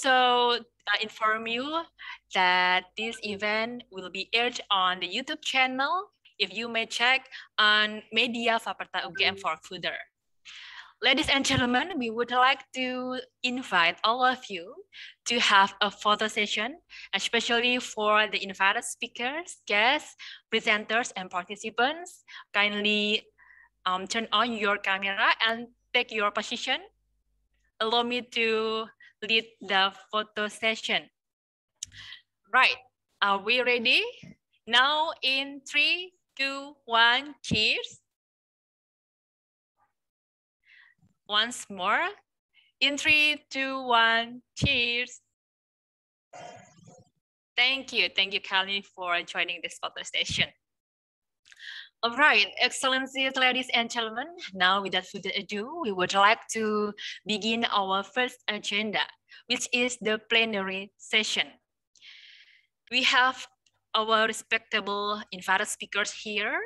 also inform you that this event will be aired on the YouTube channel. If you may check on Media Fakultas UGM for further. Ladies and gentlemen, we would like to invite all of you to have a photo session, especially for the invited speakers, guests, presenters, and participants. Kindly turn on your camera and take your position. Allow me to lead the photo session. Right, are we ready? Now in 3, 2, 1, cheers. Once more, in 3, 2, 1, cheers. Thank you, Kali, for joining this photo session. All right, Excellencies, ladies and gentlemen, now without further ado, we would like to begin our first agenda, which is the plenary session. We have our respectable invited speakers here.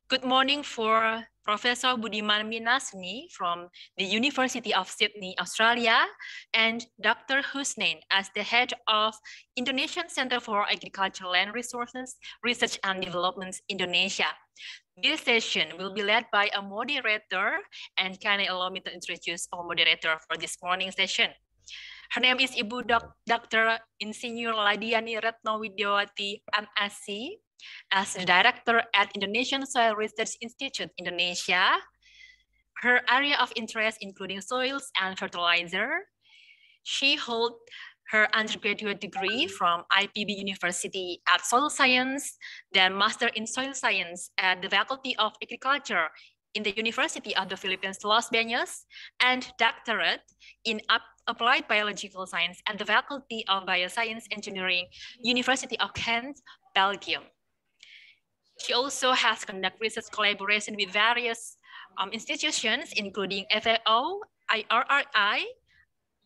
Good morning for Professor Budiman Minasni from the University of Sydney, Australia, and Dr. Husnain as the head of Indonesian Center for Agricultural Land Resources, Research and Development, Indonesia. This session will be led by a moderator, and kindly allow me to introduce our moderator for this morning session. Her name is Ibu Dr. Insinyur Ladiani Retno Widiawati, MSc, as the director at Indonesian Soil Research Institute, Indonesia. Her area of interest including soils and fertilizer. She holds her undergraduate degree from IPB University at Soil Science, then Master in Soil Science at the Faculty of Agriculture in the University of the Philippines, Los Baños, and doctorate in Applied Biological Science at the Faculty of Bioscience Engineering, University of Ghent, Belgium. She also has conducted research collaboration with various institutions, including FAO, IRRI,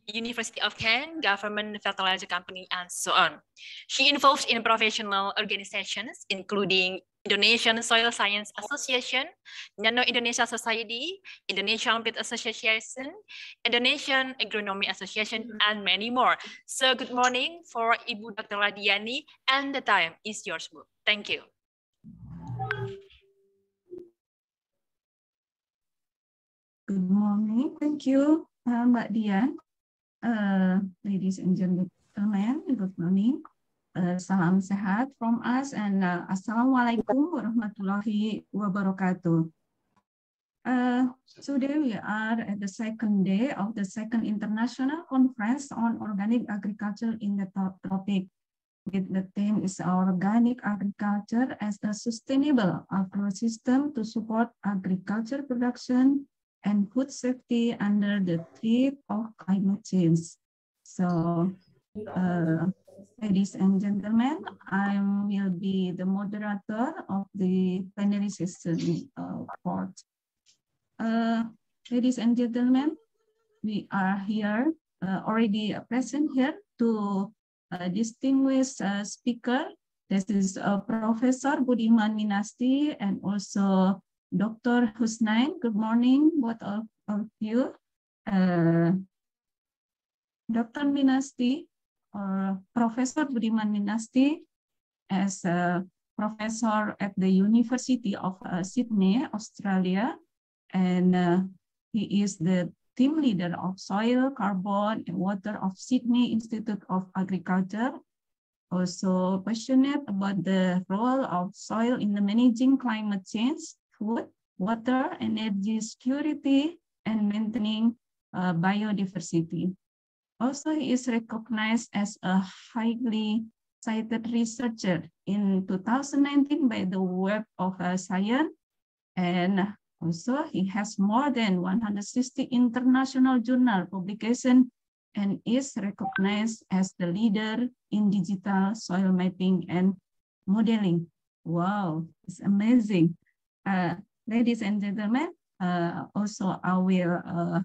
University of Ghent, Government Fertilizer Company, and so on. She involved in professional organizations, including Indonesian Soil Science Association, Nano Indonesia Society, Indonesian Peat Association, Indonesian Agronomy Association, and many more. So good morning for Ibu Dr. Ladiani, and the time is yours, Bu. Thank you. Good morning. Thank you, Mbak Dian. Ladies and gentlemen, good morning. Salam sehat from us and Assalamualaikum warahmatullahi wabarakatuh. Today we are at the second day of the second international conference on organic agriculture in the tropics. With the theme is organic agriculture as a sustainable agro-system to support agriculture production and food safety under the threat of climate change. So, ladies and gentlemen, I will be the moderator of the plenary session part. Ladies and gentlemen, we are here already present here to distinguished speaker. This is Professor Budiman Minasni and also Dr. Husnain. Good morning, both of you. Dr. Minasni, or Professor Budiman Minasni, as a professor at the University of Sydney, Australia, and he is the team leader of Soil, Carbon, and Water of Sydney Institute of Agriculture. Also passionate about the role of soil in the managing climate change, food, water, energy security, and maintaining biodiversity. Also, he is recognized as a highly cited researcher in 2019 by the Web of Science, and also he has more than 160 international journal publications and is recognized as the leader in digital soil mapping and modeling. Wow, it's amazing. Ladies and gentlemen, also I will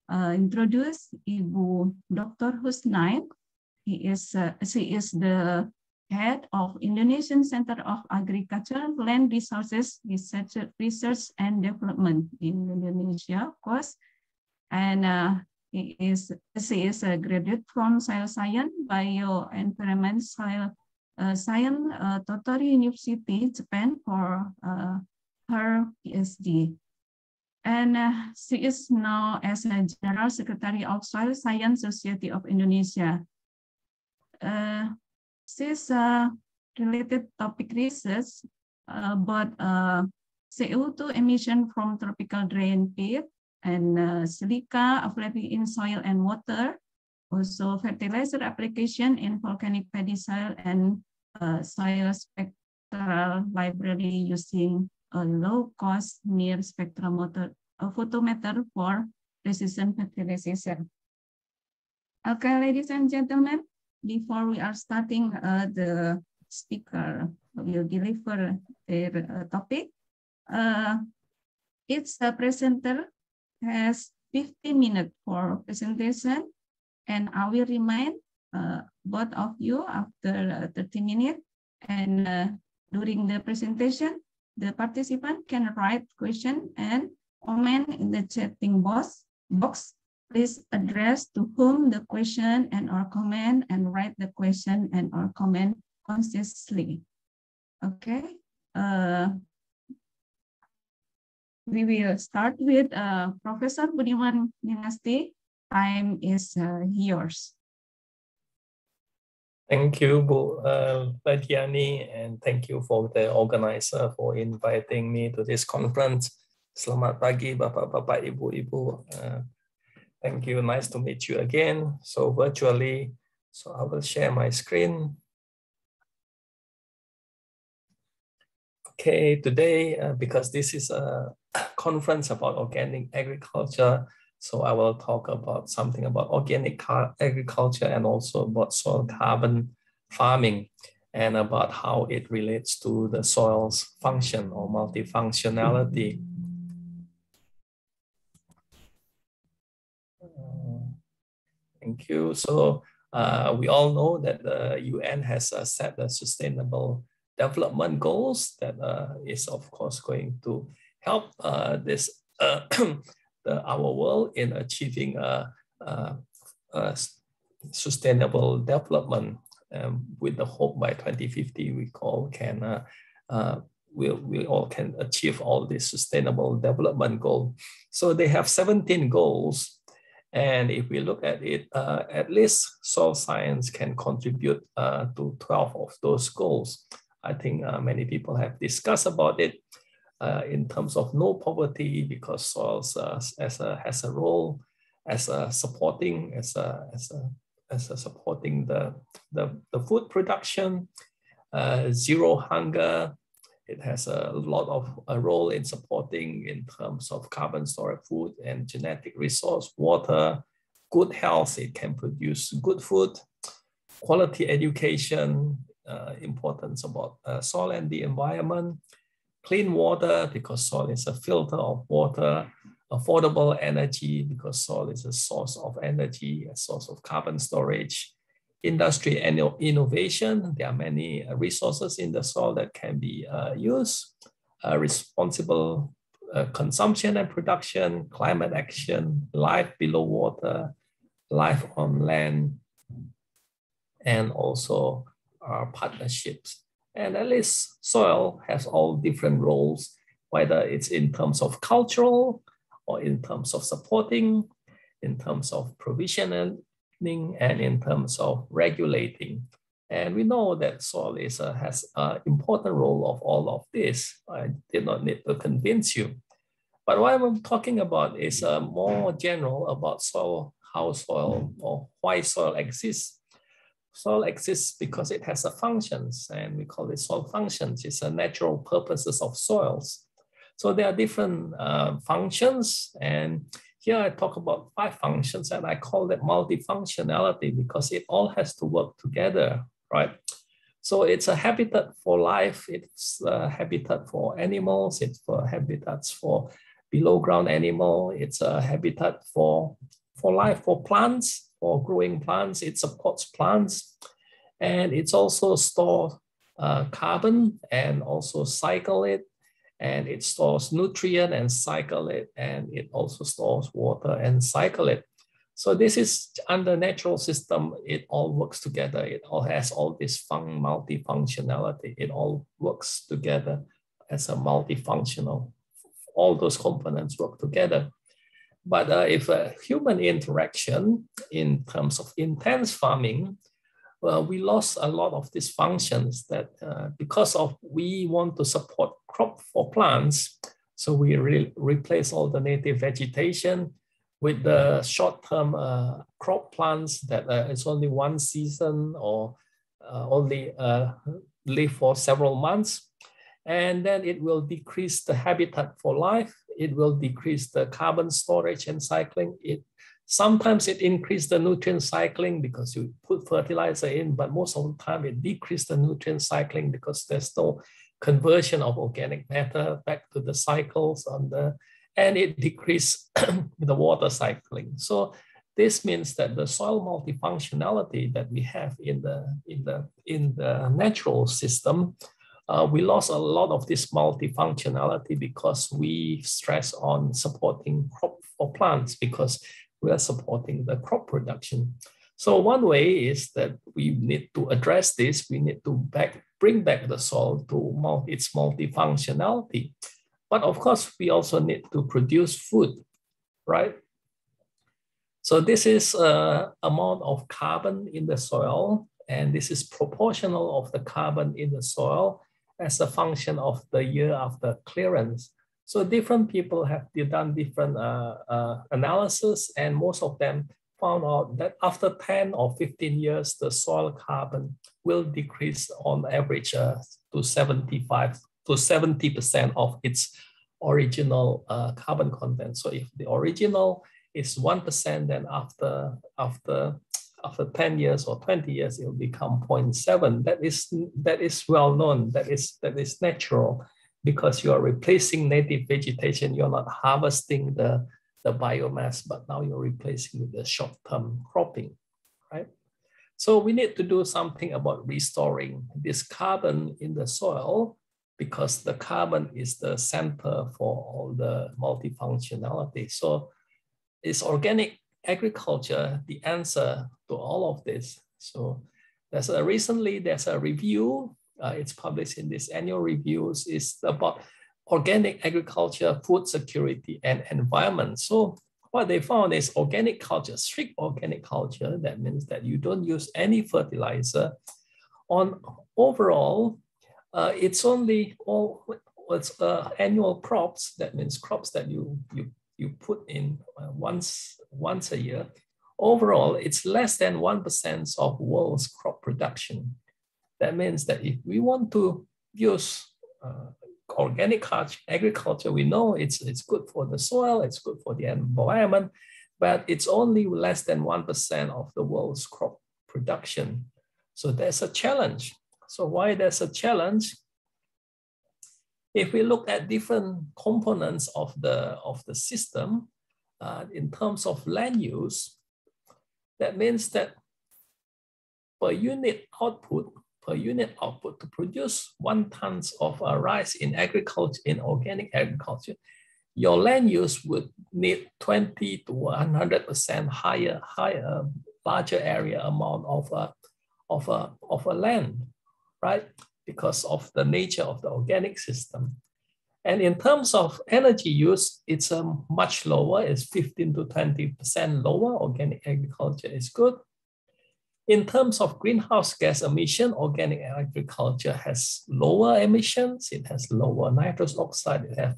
introduce Ibu Dr. Husnain. She is the head of Indonesian Center of Agriculture, Land Resources, Research and Development in Indonesia, of course. And She is a graduate from Soil Science, Bioenvironment Soil Science, Tottori University, Japan, for her PhD. And she is now as a General Secretary of Soil Science Society of Indonesia. She's related topic research about CO2 emission from tropical drain pit and silica availability in soil and water, also fertilizer application in volcanic paddy soil and soil spectral library using a low-cost near spectrometer photometer for precision fertilization. Okay, ladies and gentlemen, before we are starting, the speaker will deliver their topic. Each presenter has 15 minutes for presentation, and I will remind both of you after 30 minutes. And during the presentation, the participant can write question and comment in the chatting box. Please address to whom the question and or comment, and write the question and or comment concisely. Okay. We will start with Professor Budiman Minasti. Time is yours. Thank you, Bu Diani, and thank you for the organizer for inviting me to this conference. Selamat pagi, Bapak-Bapak, Ibu-Ibu. Thank you. Nice to meet you again. So virtually, so I will share my screen. Okay, today, because this is a conference about organic agriculture, so I will talk about something about organic agriculture and also about soil carbon farming and about how it relates to the soil's function or multifunctionality. Thank you. So we all know that the UN has set the sustainable development goals that is of course going to help our world in achieving sustainable development, with the hope by 2050 we all can we all can achieve all these sustainable development goals. So they have 17 goals, and if we look at it, at least soil science can contribute to 12 of those goals. I think many people have discussed about it. In terms of no poverty, because soils has a role as supporting supporting the food production, zero hunger. It has a lot of a role in supporting in terms of carbon storage food and genetic resource, water, good health. It can produce good food, quality education, importance about soil and the environment. Clean water, because soil is a filter of water. Affordable energy, because soil is a source of energy, a source of carbon storage. Industry and innovation, there are many resources in the soil that can be used. Responsible consumption and production, climate action, life below water, life on land, and also partnerships. And at least soil has all different roles, whether it's in terms of cultural or in terms of supporting, in terms of provisioning, and in terms of regulating. And we know that soil has an important role of all of this. I did not need to convince you. But what I'm talking about is more general about soil, how soil or why soil exists. Soil exists because it has a functions, and we call it soil functions. It's a natural purposes of soils. So there are different functions, and here I talk about 5 functions, and I call it multifunctionality because it all has to work together, right? So it's a habitat for life, it's a habitat for animals, it's for habitats for below ground animal, it's a habitat for life, for plants, for growing plants, it supports plants, and it's also store carbon and also cycle it, and it stores nutrient and cycle it, and it also stores water and cycle it. So this is under natural system, it all works together. It all has all this multifunctionality. It all works together as a multifunctional. All those components work together. But if a human interaction in terms of intense farming, we lost a lot of these functions that because of we want to support crop for plants, so we replace all the native vegetation with the short-term crop plants that it's only one season or only live for several months. And then it will decrease the habitat for life. It will decrease the carbon storage and cycling. Sometimes it increases the nutrient cycling because you put fertilizer in, but most of the time it decreases the nutrient cycling because there's no conversion of organic matter back to the cycles and it decreases the water cycling. So this means that the soil multifunctionality that we have in the natural system, we lost a lot of this multifunctionality because we stress on supporting crop for plants because we are supporting the crop production. So one way is that we need to address this. We need to bring back the soil to its multifunctionality. But of course, we also need to produce food, right? So this is amount of carbon in the soil, and this is proportional of the carbon in the soil as a function of the year after clearance. So different people have done different analysis, and most of them found out that after 10 or 15 years, the soil carbon will decrease on average to 75 to 70% of its original carbon content. So if the original is 1%, then after 10 years or 20 years, it will become 0.7. That is well known. That is natural because you are replacing native vegetation. You're not harvesting the biomass, but now you're replacing with the short-term cropping, right? So we need to do something about restoring this carbon in the soil because the carbon is the center for all the multifunctionality. So is organic agriculture the answer to all of this? So recently there's a review, it's published in this annual reviews, is about organic agriculture, food security, and environment. So what they found is organic culture, strict organic culture, that means that you don't use any fertilizer. On overall, it's only annual crops, that means crops that you put in once a year. Overall, it's less than 1% of world's crop production. That means that if we want to use organic agriculture, we know it's good for the soil, it's good for the environment, but it's only less than 1% of the world's crop production. So there's a challenge. So why there's a challenge? If we look at different components of the system in terms of land use, that means that per unit output to produce 1 ton of rice in agriculture, in organic agriculture, your land use would need 20 to 100% higher, larger area amount of a land, right? Because of the nature of the organic system. And in terms of energy use, it's much lower. It's 15 to 20% lower. Organic agriculture is good. In terms of greenhouse gas emission, organic agriculture has lower emissions. It has lower nitrous oxide. It has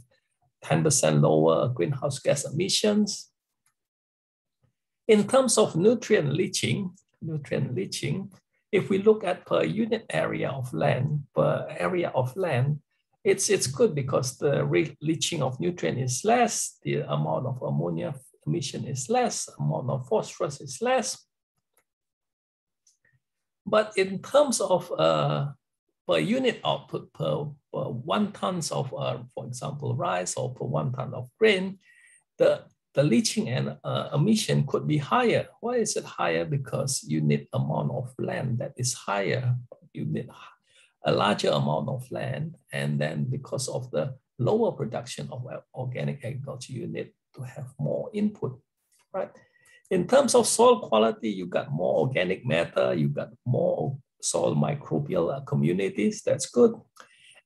10% lower greenhouse gas emissions. In terms of nutrient leaching, if we look at per unit area of land, it's good because the leaching of nutrient is less, the amount of ammonia emission is less, amount of phosphorus is less. But in terms of per unit output, per 1 ton of, for example, rice, or per 1 ton of grain, the leaching and emission could be higher. Why is it higher? Because you need amount of land that is higher. You need a larger amount of land, and then because of the lower production of organic agriculture, you need to have more input, right? In terms of soil quality, you got more organic matter, you got more soil microbial communities, that's good.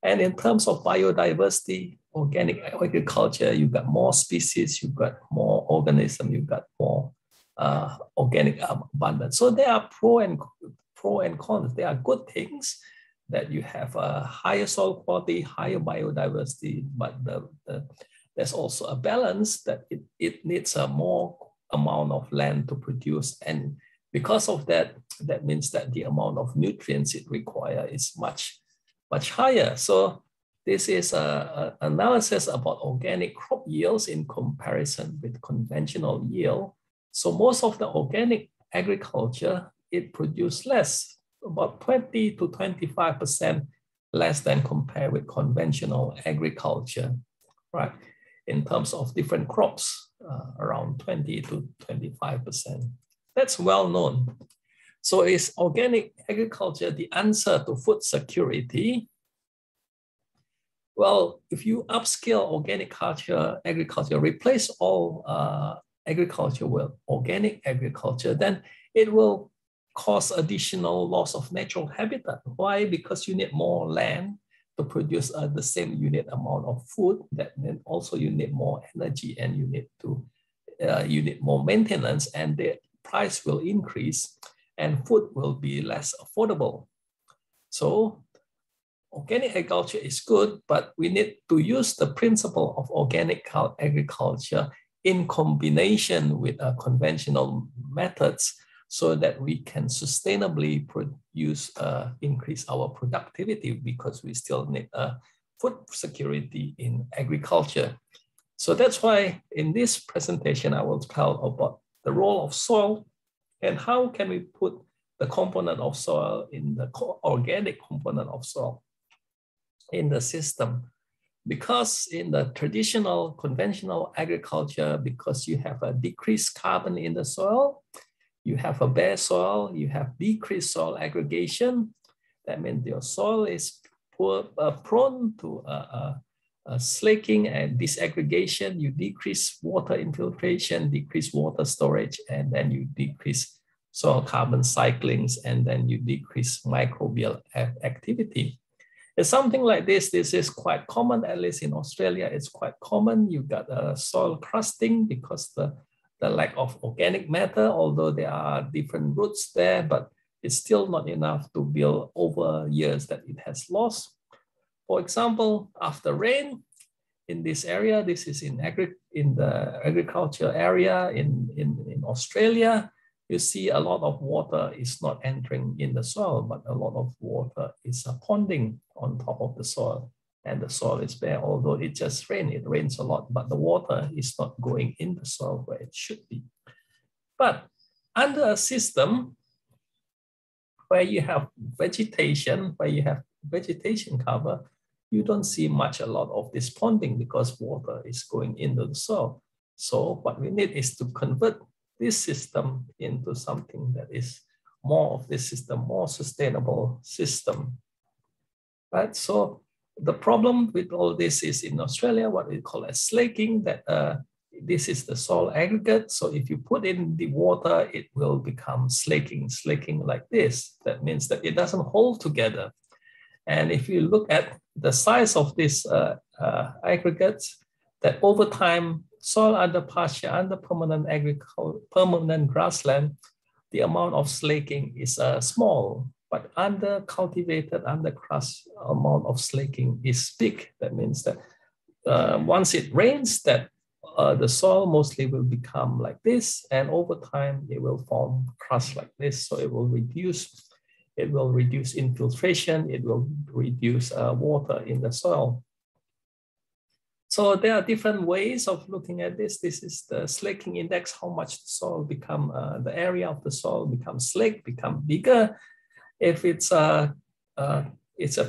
And in terms of biodiversity, organic agriculture, you got more species, you got more organism, you got more organic abundance. So there are pro and cons. There are good things that you have a higher soil quality, higher biodiversity, but there's also a balance that it needs a more amount of land to produce. And because of that, that means that the amount of nutrients it requires is much higher. So this is an analysis about organic crop yields in comparison with conventional yield. So most of the organic agriculture, it produces less, about 20 to 25% less than compared with conventional agriculture, right? In terms of different crops, around 20 to 25%. That's well known. So is organic agriculture the answer to food security? Well, if you upscale organic agriculture, replace all agriculture with organic agriculture, then it will cause additional loss of natural habitat. Why? Because you need more land to produce the same unit amount of food. That means also you need more energy, and you need more maintenance, and the price will increase and food will be less affordable. So organic agriculture is good, but we need to use the principle of organic agriculture in combination with conventional methods so that we can sustainably increase our productivity, because we still need food security in agriculture. So that's why in this presentation, I will tell about the role of soil and how can we put the component of soil in the organic component of soil in the system. Because in the traditional conventional agriculture, because you have a decreased carbon in the soil, you have a bare soil, you have decreased soil aggregation. That means your soil is prone to slaking and disaggregation. You decrease water infiltration, decrease water storage, and then you decrease soil carbon cyclings, and then you decrease microbial activity. It's something like this. This is quite common, at least in Australia. It's quite common. You got soil crusting because the lack of organic matter, although there are different roots there, but it's still not enough to build over years that it has lost. For example, after rain in this area, this is in the agriculture area in Australia, you see a lot of water is not entering in the soil, but a lot of water is ponding on top of the soil, and the soil is bare. Although it just rains, it rains a lot, but the water is not going in the soil where it should be. But under a system where you have vegetation, cover, you don't see a lot of this ponding because water is going into the soil. So what we need is to convert this system into something that is more of this system, more sustainable system, right? So the problem with all this is in Australia, what we call as slaking, that this is the soil aggregate. So if you put in the water, it will become slaking like this. That means that it doesn't hold together. And if you look at the size of this aggregates, that over time, soil under pasture, under permanent grassland, the amount of slaking is small, but under cultivated, under grass, amount of slaking is big. That means that once it rains, that the soil mostly will become like this, and over time it will form crust like this. So it will reduce infiltration, it will reduce water in the soil. So there are different ways of looking at this. This is the slaking index, how much the soil become, the area of the soil becomes slaked, become bigger. If it's a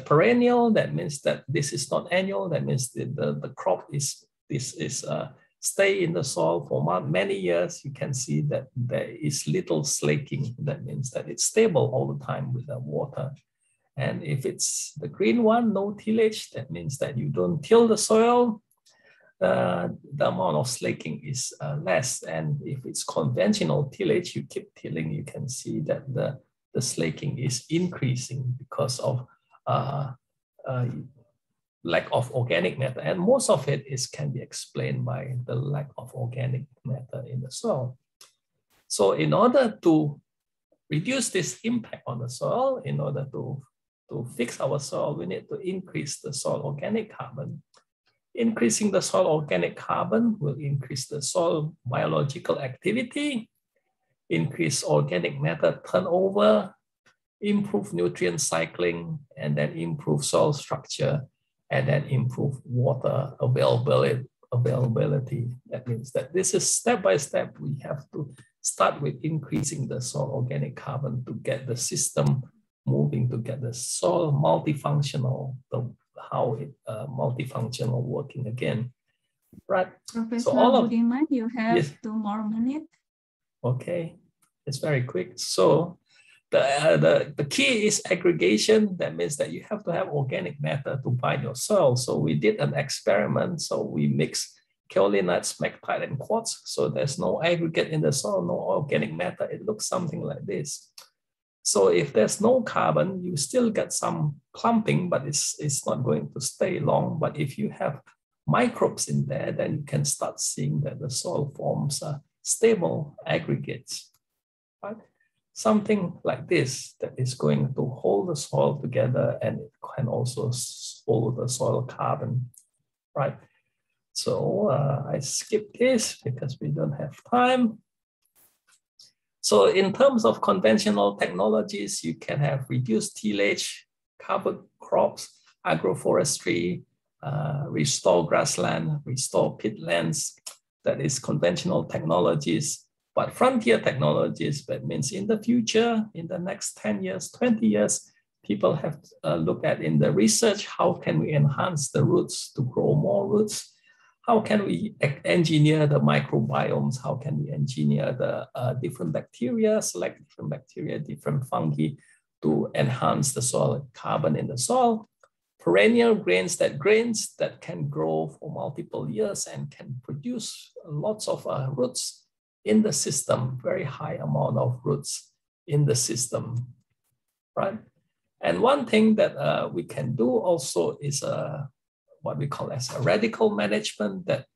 perennial, that means that this is not annual. That means the crop stay in the soil for many years. You can see that there is little slaking. That means that it's stable all the time with the water. And if it's the green one, no tillage, that means that you don't till the soil. the amount of slaking is less. And if it's conventional tillage, you keep tilling, you can see that the slaking is increasing because of lack of organic matter. And most of it can be explained by the lack of organic matter in the soil. So in order to reduce this impact on the soil, in order to fix our soil, we need to increase the soil organic carbon. Increasing the soil organic carbon will increase the soil biological activity, increase organic matter turnover, improve nutrient cycling, and then improve soil structure, and then improve water availability. That means that this is step by step. We have to start with increasing the soil organic carbon to get the system moving, to get the soil multifunctional, how it multifunctional working again, right? Professor So all of Budiman, you have yes. 2 more minutes. Okay, it's very quick. So the key is aggregation. That means that you have to have organic matter to bind your soil. So we did an experiment. So we mixed kaolinites, smectite, and quartz. So there's no aggregate in the soil, no organic matter. It looks something like this. So if there's no carbon, you still get some clumping, but it's not going to stay long. But if you have microbes in there, then you can start seeing that the soil forms stable aggregates, right? Something like this that is going to hold the soil together, and it can also hold the soil carbon, right? So I skip this because we don't have time. So in terms of conventional technologies, you can have reduced tillage, cover crops, agroforestry, restore grassland, restore peatlands. That is conventional technologies. But frontier technologies, that means in the future, in the next 10 years, 20 years, people have to look at in the research, how can we enhance the roots to grow more roots? How can we engineer the microbiomes? How can we engineer the different bacteria, select different bacteria, different fungi to enhance the soil carbon in the soil? Perennial grains that can grow for multiple years and can produce lots of roots in the system, very high amount of roots in the system, right? And one thing that we can do also is what we call as a radical management, that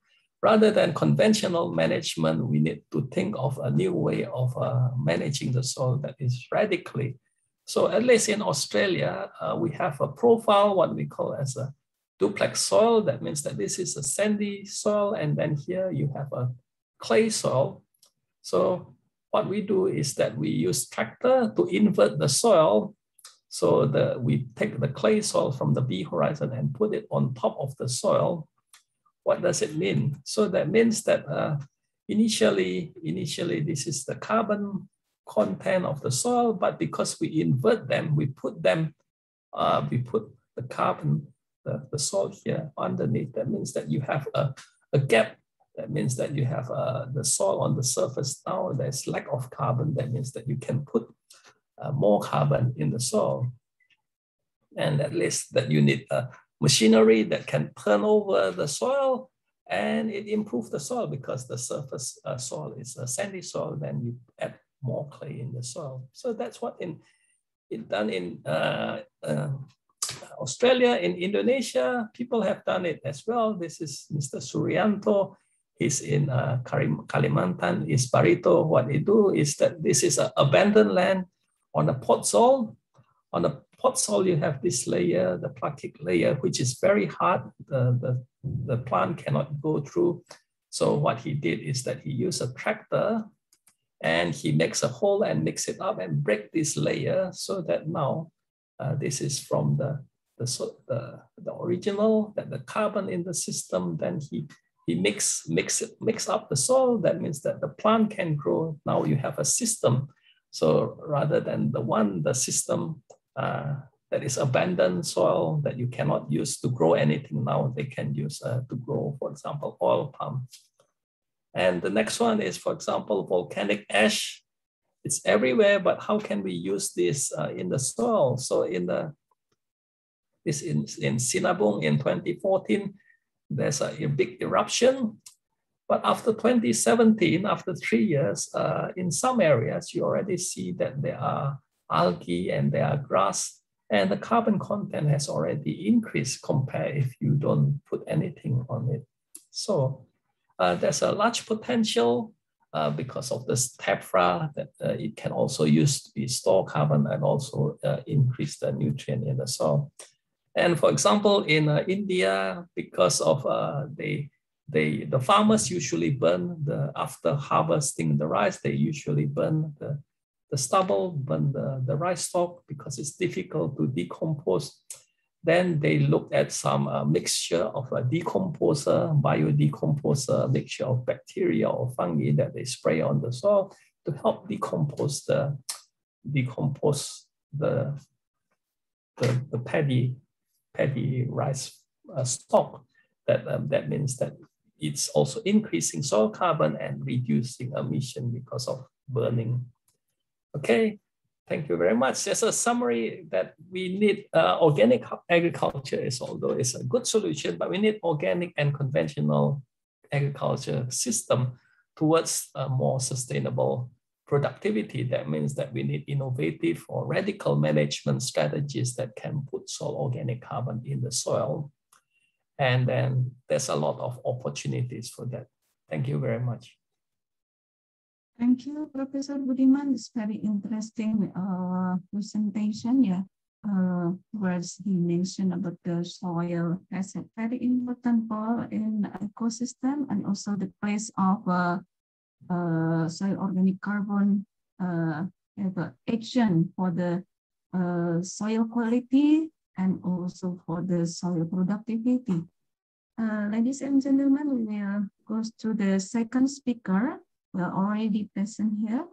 rather than conventional management, we need to think of a new way of managing the soil that is radically. So at least in Australia, we have a profile, what we call as a duplex soil. That means that this is a sandy soil, and then here you have a clay soil. So what we do is that we use tractor to invert the soil. So we take the clay soil from the B horizon and put it on top of the soil. What does it mean? So that means that initially this is the carbon content of the soil, but because we invert them, we put the carbon, the soil here underneath. That means that you have a gap. That means that you have the soil on the surface. Now there's lack of carbon. That means that you can put more carbon in the soil. And at least that you need a machinery that can turn over the soil, and it improves the soil because the surface soil is a sandy soil. Then you add more clay in the soil. So that's what it's done in Australia. In Indonesia, people have done it as well. This is Mr. Suryanto. He's in Kalimantan, is Barito. What they do is that this is an abandoned land on a pot soil. On the pot soil, you have this layer, the plaquic layer, which is very hard. The plant cannot go through. So what he did is that he used a tractor and he makes a hole and mix it up and break this layer so that now this is from the original, that the carbon in the system, then he mix up the soil. That means that the plant can grow. Now you have a system. So rather than the system that is abandoned soil that you cannot use to grow anything, now they can use to grow, for example, oil palm. And the next one is, for example, volcanic ash. It's everywhere, but how can we use this in the soil? So in Sinabung in 2014, there's a big eruption. But after 2017, after 3 years, in some areas, you already see that there are algae and there are grass, and the carbon content has already increased compared if you don't put anything on it. So there's a large potential because of this tephra that it can also use to be store carbon and also increase the nutrient in the soil. And for example, in India, because of the farmers usually burn after harvesting the rice, they usually burn the stubble, burn the rice stalk because it's difficult to decompose. Then they looked at some mixture of a decomposer, biodecomposer, mixture of bacteria or fungi that they spray on the soil to help decompose the paddy rice stalk. That means that it's also increasing soil carbon and reducing emission because of burning. Okay, thank you very much. There's a summary that we need organic agriculture although it's a good solution, but we need organic and conventional agriculture system towards a more sustainable productivity. That means that we need innovative or radical management strategies that can put soil organic carbon in the soil. And then there's a lot of opportunities for that. Thank you very much. Thank you, Professor Budiman. It's very interesting presentation. Yeah, where he mentioned about the soil has a very important role in ecosystem and also the place of soil organic carbon action for the soil quality and also for the soil productivity. Ladies and gentlemen, we will go to the second speaker. We are already present here.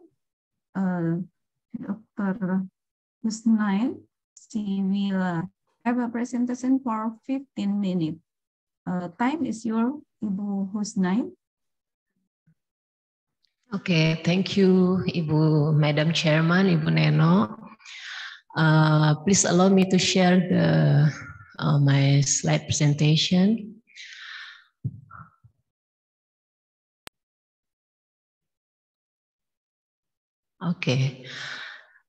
Dr. Husnain, she will have a presentation for 15 minutes. Time is yours, Ibu Husnain. Okay, thank you, Madam Chairman, Ibu Neno. Please allow me to share my slide presentation. Okay.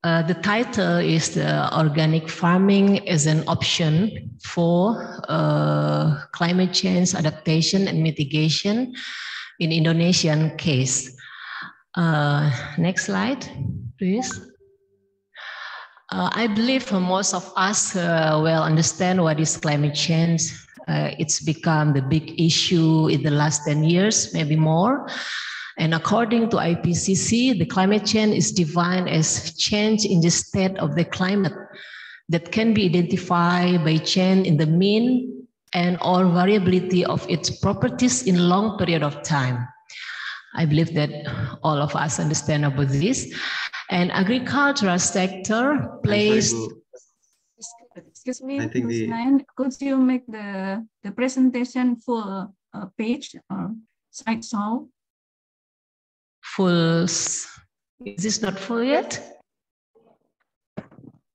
The title is the Organic Farming as an Option for Climate Change Adaptation and Mitigation in Indonesian Case. Next slide, please. I believe most of us well understand what is climate change. It's become the big issue in the last 10 years, maybe more. And according to IPCC, the climate change is defined as change in the state of the climate that can be identified by change in the mean and or variability of its properties in a long period of time. I believe that all of us understand about this. And agricultural sector plays... Excuse me, could you make the presentation full page or slide show? Full, is this not full yet?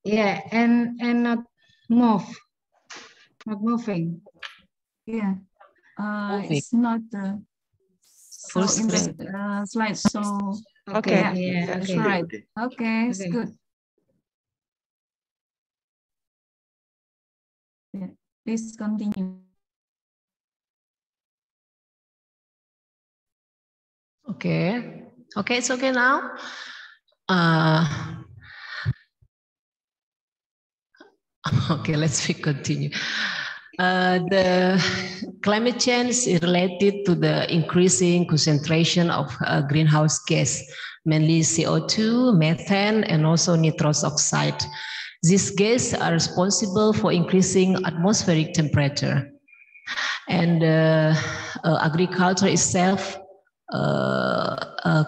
Yeah, and not moving. Yeah, it's not full so in the slide. So okay, yeah, that's right. Okay, it's good. Yeah, please continue. Okay. Okay, it's okay now. Okay, let's continue. The climate change is related to the increasing concentration of greenhouse gas, mainly CO2, methane, and also nitrous oxide. These gases are responsible for increasing atmospheric temperature. And agriculture itself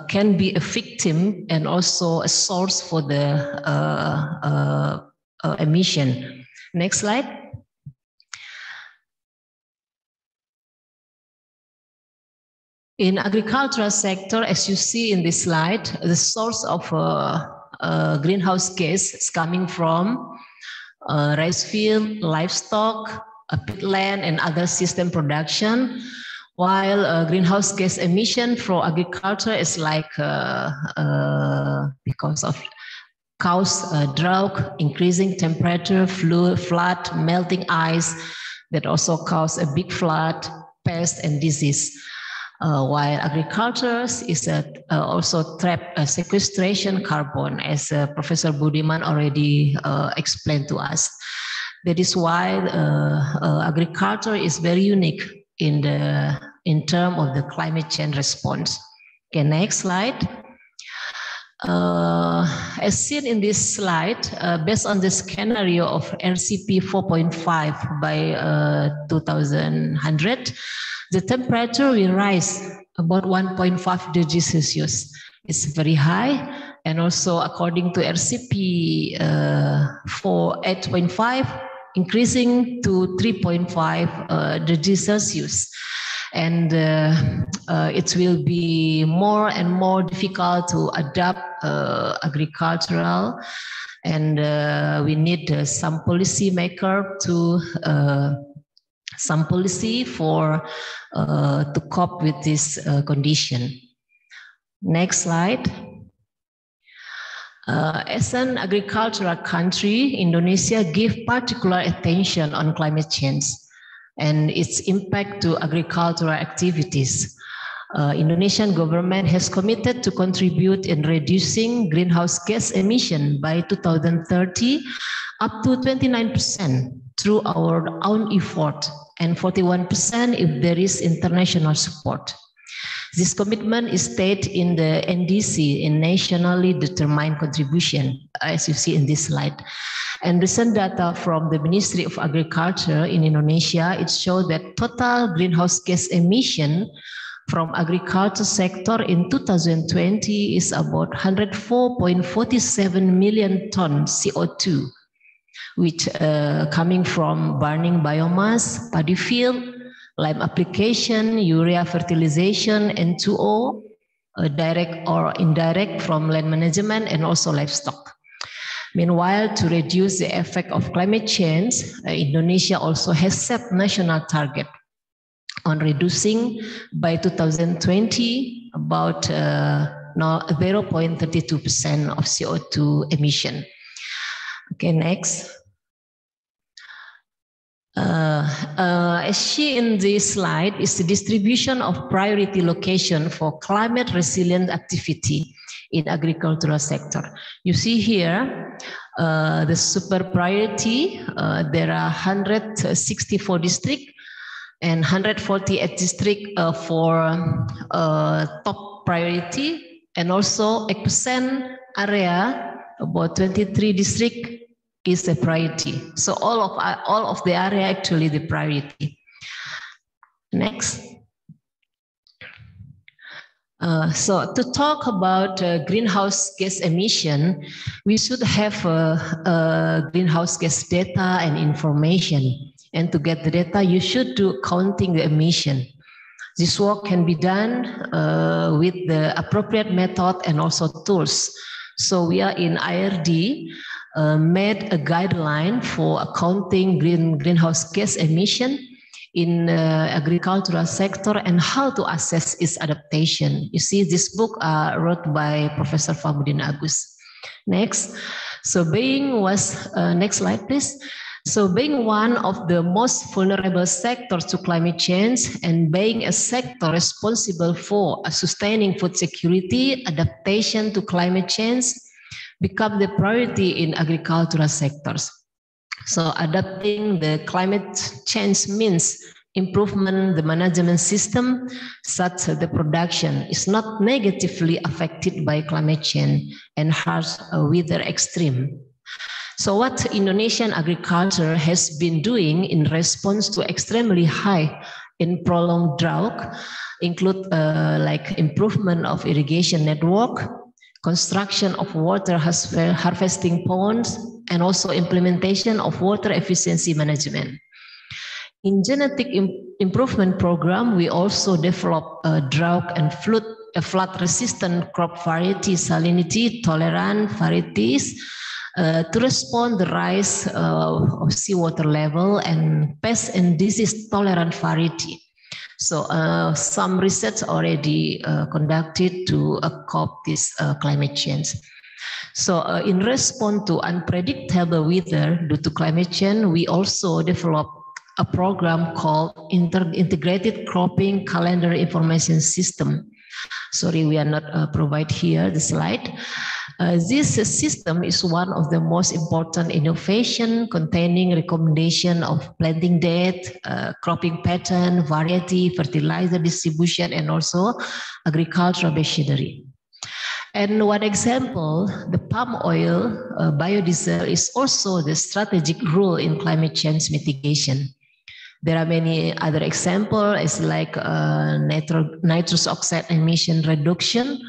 can be a victim and also a source for the emission. Next slide. In agricultural sector, as you see in this slide, the source of greenhouse gas is coming from rice field, livestock, peatland and other system production, while greenhouse gas emission from agriculture is like because of cause drought, increasing temperature, flood, melting ice that also cause a big flood, pest and disease. While agriculture is also sequestration carbon, as Professor Budiman already explained to us. That is why agriculture is very unique in terms of the climate change response. Okay, next slide. As seen in this slide, based on the scenario of RCP 4.5 by 2100, the temperature will rise about 1.5 degrees Celsius. It's very high. And also according to RCP 8.5, increasing to 3.5 degrees Celsius. And it will be more and more difficult to adapt agricultural, and we need some policy maker to some policy for to cope with this condition. Next slide. As an agricultural country, Indonesia gives particular attention on climate change and its impact to agricultural activities. Indonesian government has committed to contribute in reducing greenhouse gas emission by 2030 up to 29% through our own effort and 41% if there is international support. This commitment is stated in the NDC, in nationally determined contribution, as you see in this slide. And recent data from the Ministry of Agriculture in Indonesia, it shows that total greenhouse gas emission from agriculture sector in 2020 is about 104.47 million tons CO2, which coming from burning biomass, paddy field, lime application, urea fertilization, N2O, direct or indirect from land management, and also livestock. Meanwhile, to reduce the effect of climate change, Indonesia also has set national target on reducing by 2020 about 0.32% of CO2 emission. Okay, next. As seen in this slide is the distribution of priority location for climate resilient activity in agricultural sector. You see here the super priority, there are 164 districts and 148 districts for top priority, and also 8% area, about 23 districts is a priority. So all of the area actually the priority. Next. So to talk about greenhouse gas emission, we should have greenhouse gas data and information. And to get the data, you should do counting the emission. This work can be done with the appropriate method and also tools. So we are in IRD, made a guideline for accounting greenhouse gas emission in agricultural sector and how to assess its adaptation. You see, this book wrote by Professor Fahmuddin Agus. Next. So being next slide, please. So being one of the most vulnerable sectors to climate change and being a sector responsible for sustaining food security, adaptation to climate change become the priority in agricultural sectors. So adapting the climate change means improvement the management system such that the production is not negatively affected by climate change and harsh weather extreme. So what Indonesian agriculture has been doing in response to extremely high and prolonged drought include like improvement of irrigation network, construction of water harvesting ponds, and also implementation of water efficiency management. In genetic improvement program, we also develop drought and flood resistant crop variety salinity tolerant varieties To respond the rise of seawater level and pest and disease tolerant variety. So some research already conducted to cope this climate change. So in response to unpredictable weather due to climate change, we also developed a program called Integrated Cropping Calendar Information System. Sorry, we are not provide here the slide. This system is one of the most important innovation containing recommendation of planting date, cropping pattern, variety, fertilizer distribution, and also agricultural machinery. And one example, the palm oil biodiesel is also the strategic role in climate change mitigation. There are many other examples, as like nitrous oxide emission reduction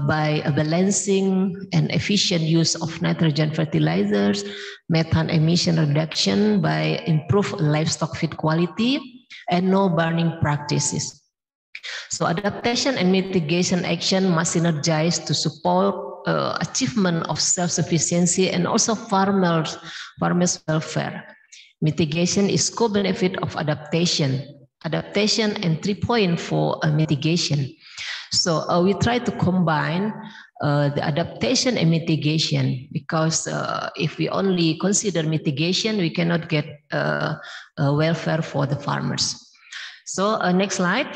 by a balancing and efficient use of nitrogen fertilizers, methane emission reduction by improved livestock feed quality, and no burning practices. So adaptation and mitigation action must synergize to support achievement of self-sufficiency and also farmers' welfare. Mitigation is co-benefit of adaptation. Adaptation entry point for mitigation. So we try to combine the adaptation and mitigation, because if we only consider mitigation, we cannot get welfare for the farmers. So next slide.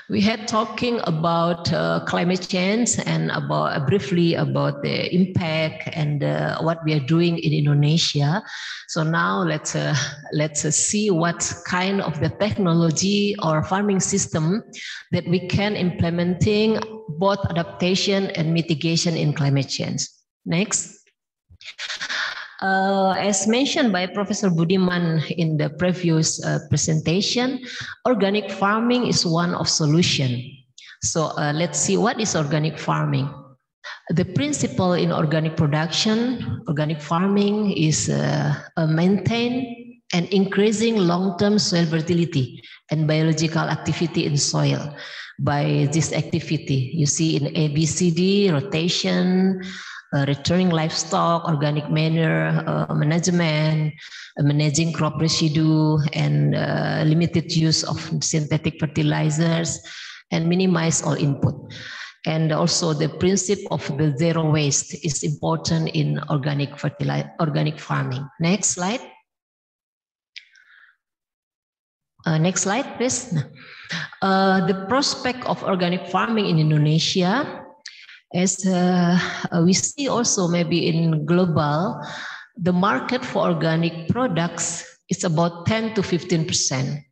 We had talking about climate change and about briefly about the impact and what we are doing in Indonesia. So now let's see what kind of the technology or farming system that we can implementing both adaptation and mitigation in climate change. Next. As mentioned by Professor Budiman in the previous presentation, organic farming is one of solution. So let's see what is organic farming. The principle in organic production, organic farming is maintain and increasing long-term soil fertility and biological activity in soil. By this activity, you see in ABCD, rotation, returning livestock, organic manure management, managing crop residue, and limited use of synthetic fertilizers, and minimize all input. And also the principle of the zero waste is important in organic farming. Next slide. Next slide, please. The prospect of organic farming in Indonesia, as we see also maybe in global, the market for organic products is about 10 to 15%.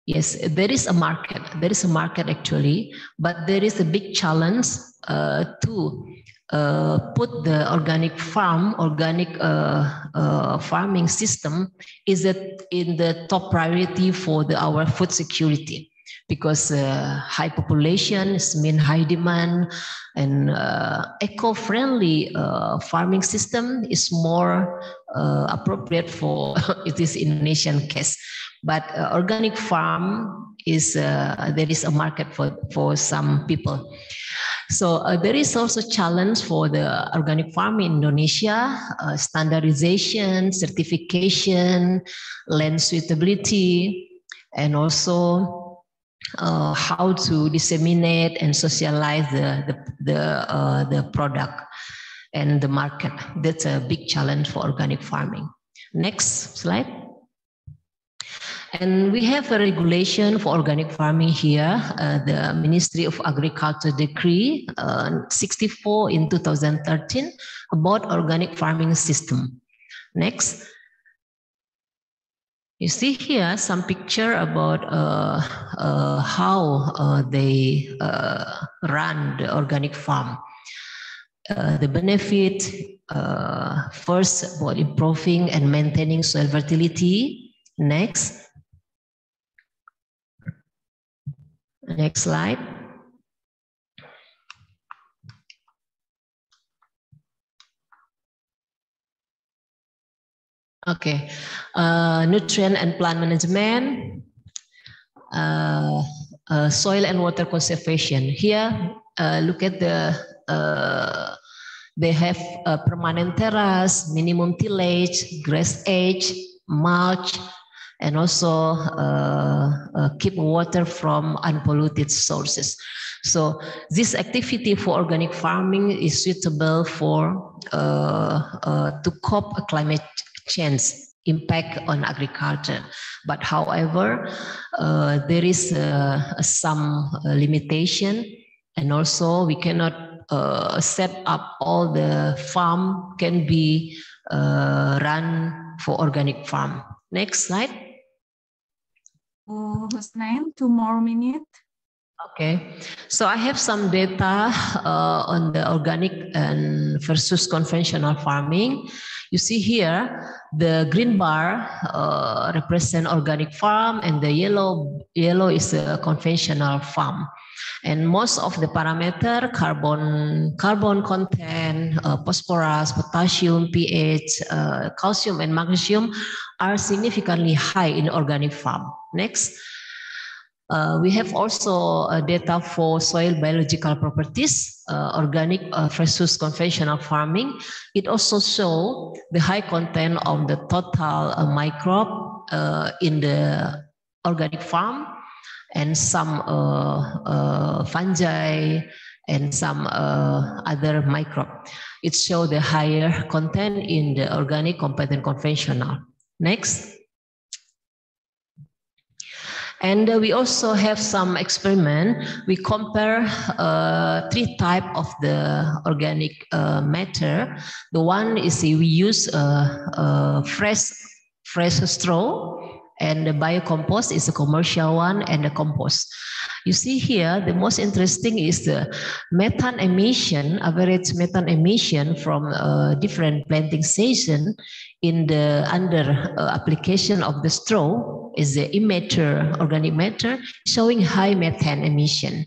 Yes, there is a market. There is a market actually, but there is a big challenge to put the organic farming system is that in the top priority for our food security. Because high population mean high demand, and eco-friendly farming system is more appropriate for this Indonesian case. But organic farm is there is a market for some people. So there is also challenge for the organic farm in Indonesia: standardization, certification, land suitability, and also how to disseminate and socialize the product and the market. That's a big challenge for organic farming. Next slide. And we have a regulation for organic farming here, the Ministry of Agriculture Decree 64 in 2013 about organic farming system. Next. You see here some picture about how they run the organic farm. The benefit, first about improving and maintaining soil fertility. Next. Next slide. Okay, nutrient and plant management, soil and water conservation. Here, look at the They have a permanent terrace, minimum tillage, grass edge, mulch, and also keep water from unpolluted sources. So this activity for organic farming is suitable for to cope with climate change impact on agriculture. But however, there is some limitation, and also we cannot set up all the farm can be run for organic farm. Next slide. Husnain, 2 more minutes. Okay, so I have some data on the organic and versus conventional farming. You see here, the green bar represent organic farm, and the yellow is a conventional farm. And most of the parameter, carbon content, phosphorus, potassium, pH, calcium, and magnesium are significantly high in organic farm. Next. We have also data for soil biological properties, organic versus conventional farming. It also shows the high content of the total microbe in the organic farm, and some fungi and some other microbe. It shows the higher content in the organic compared to conventional. Next. And we also have some experiment. We compare 3 types of the organic matter. The one is we use fresh straw, and the biocompost is a commercial one, and the compost. You see here, the most interesting is the methane emission, average methane emission from different planting season in the under application of the straw is the immature organic matter showing high methane emission.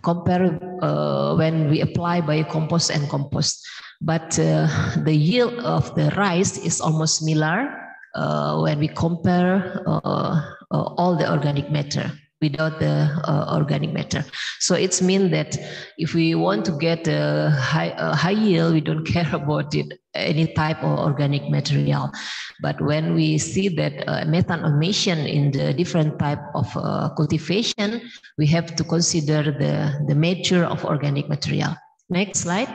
Compare when we apply biocompost and compost. But the yield of the rice is almost similar when we compare all the organic matter without the organic matter. So it's mean that if we want to get a high yield, we don't care about it, any type of organic material. But when we see that methane emission in the different type of cultivation, we have to consider the nature of organic material. Next slide.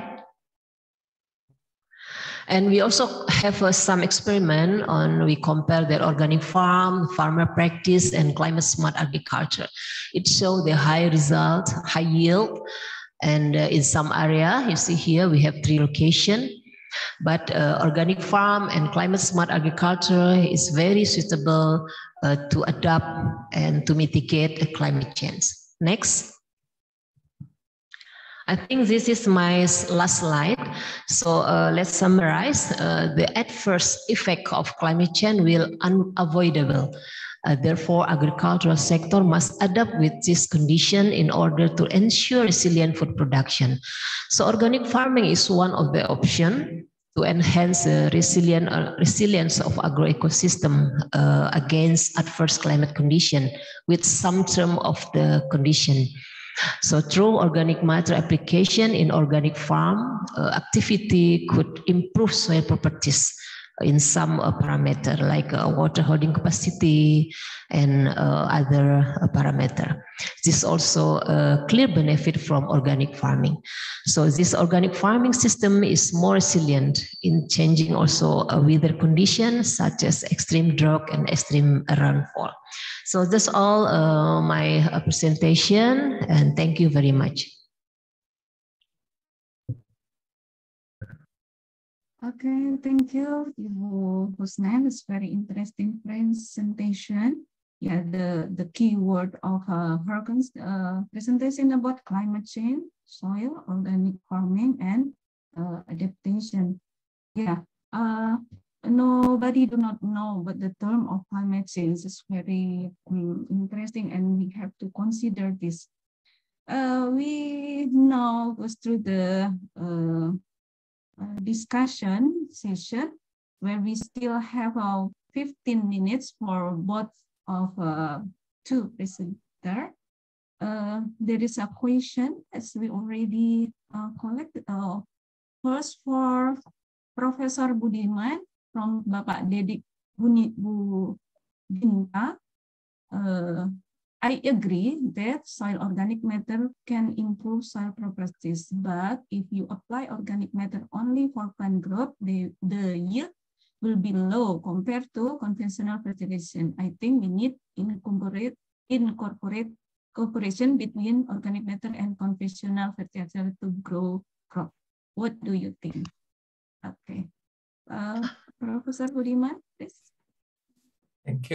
And we also have some experiment on, we compare the organic farm, farmer practice, and climate smart agriculture. It shows the high result, high yield, and in some area, you see here, we have 3 locations. But organic farm and climate smart agriculture is very suitable to adapt and to mitigate climate change. Next. I think this is my last slide. So let's summarize. The adverse effect of climate change will unavoidable. Therefore, agricultural sector must adapt with this condition in order to ensure resilient food production. So organic farming is one of the options to enhance the resilience of agro-ecosystem against adverse climate condition with some term of the condition. So through organic matter application in organic farm, activity could improve soil properties in some parameter like water holding capacity and other parameter. This also a clear benefit from organic farming. So this organic farming system is more resilient in changing also weather conditions such as extreme drought and extreme rainfall. So that's all my presentation, and thank you very much. Okay, thank you, Ibu Husnain. It's very interesting presentation. Yeah, the key word of her presentation about climate change, soil, organic farming, and adaptation. Yeah, nobody do not know, but the term of climate change is very interesting, and we have to consider this. We now go through the discussion session where we still have 15 minutes for both of 2 presenters. There is a question as we already collected First for Professor Budiman from Bapak Dedik Bu Dinta. I agree that soil organic matter can improve soil properties, but if you apply organic matter only for plant growth, the yield will be low compared to conventional fertilization. I think we need incorporate cooperation between organic matter and conventional fertilizer to grow crop. What do you think? Okay, Professor Budiman, please. Thank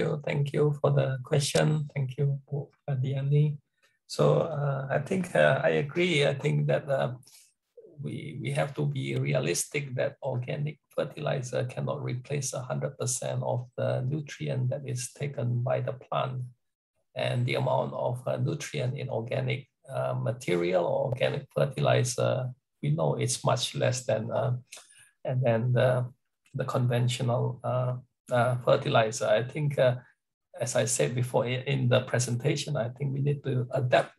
you for the question. Thank you, Diani. So I think I agree. I think that we have to be realistic that organic fertilizer cannot replace 100% of the nutrient that is taken by the plant, and the amount of nutrient in organic material or organic fertilizer, we know it's much less than the conventional fertilizer. I think, as I said before in the presentation, I think we need to adapt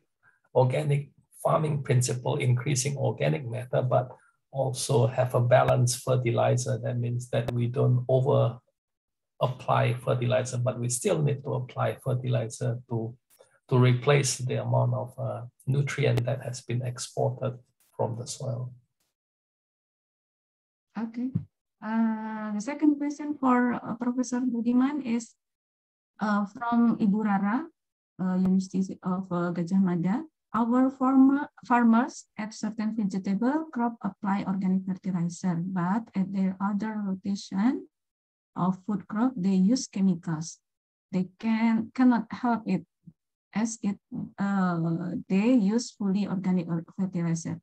organic farming principle, increasing organic matter, but also have a balanced fertilizer. That means that we don't over apply fertilizer, but we still need to apply fertilizer to replace the amount of nutrient that has been exported from the soil. Okay. The second question for Professor Budiman is from Ibu Rara, University of Gadjah Mada. Our farmers at certain vegetable crop apply organic fertilizer, but at their other rotation of food crop, they use chemicals. They cannot help it as they use fully organic fertilizer.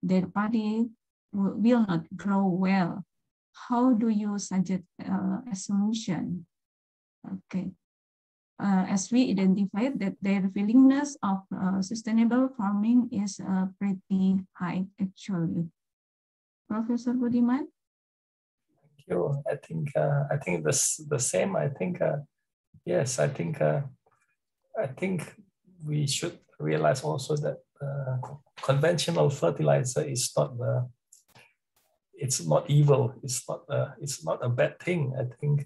Their body will not grow well. How do you suggest a solution? Okay. As we identified that their willingness of sustainable farming is pretty high, actually. Professor Budiman? Thank you. I think the same. I think yes. I think we should realize also that conventional fertilizer is not it's not evil. It's not a bad thing. I think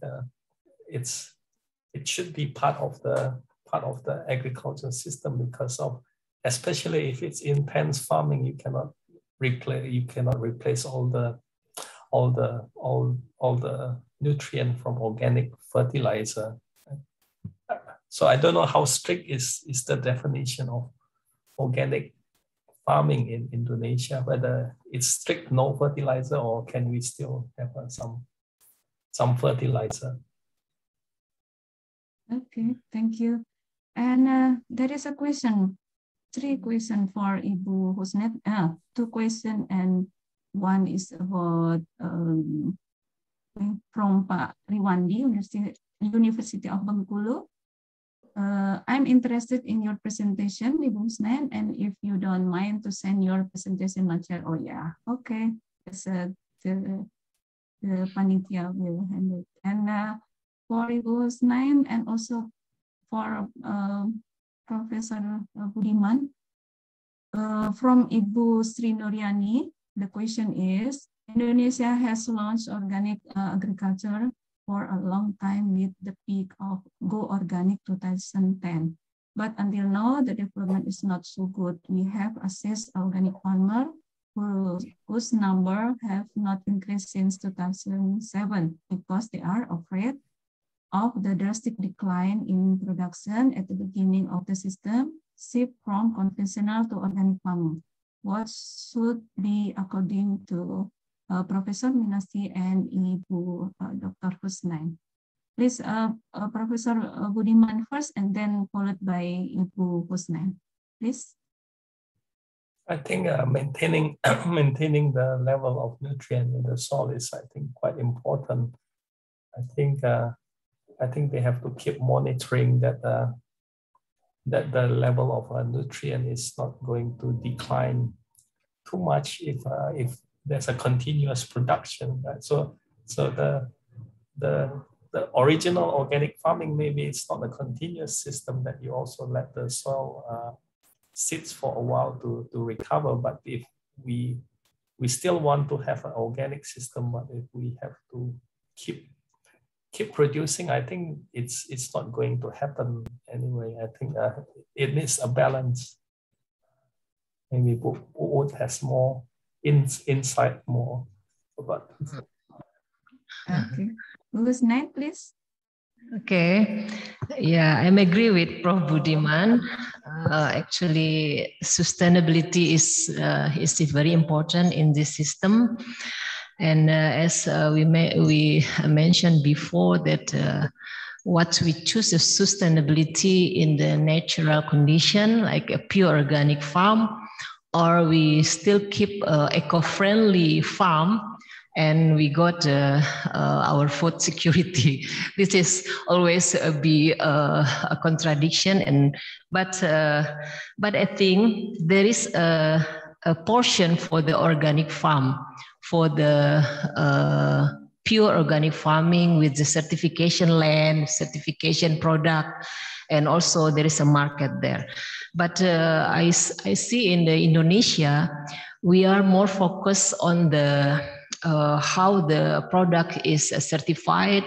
it should be part of the agricultural system, because of, especially if it's intense farming, you cannot replace all the nutrient from organic fertilizer. So I don't know how strict is the definition of organic farming in Indonesia, whether it's strict no fertilizer or can we still have some fertilizer. Okay, thank you. And there is a question, 3 questions for Ibu Husnet. 2 questions and one is about from Pak Riwandi, University of Bengkulu. I'm interested in your presentation, Ibu Husnet, and if you don't mind to send your presentation material. Oh yeah, okay. The panitia will handle it. And for Ibu Husnet and also for Professor Budiman, from Ibu Sri Nuryani, the question is, Indonesia has launched organic agriculture for a long time with the peak of Go Organic 2010. But until now, the development is not so good. We have assessed organic farmers whose number have not increased since 2007 because they are afraid of the drastic decline in production at the beginning of the system, shift from conventional to organic farming. What should be, according to Professor Minasti and Ibu Dr. Husnain? Please, Professor Budiman first, and then followed by Ibu Husnain. Please. I think maintaining the level of nutrient in the soil is, I think, quite important. I think they have to keep monitoring that the level of nutrient is not going to decline too much if there's a continuous production. Right? So the original organic farming, maybe it's not a continuous system that you also let the soil sits for a while to recover. But if we we still want to have an organic system, but if we have to keep producing, I think it's not going to happen anyway. I think it needs a balance. Maybe wood has more insight more about this. Okay. Who's next, please? Okay, yeah, I agree with Prof. Budiman. Actually, sustainability is very important in this system, and as we mentioned before that what we choose is sustainability in the natural condition, like a pure organic farm, or we still keep eco-friendly farm, and we got our food security. This is always be a contradiction, but I think there is a portion for the organic farm, for the pure organic farming with the certification land, certification product, and also there is a market there. But I see in the Indonesia, we are more focused on the how the product is certified,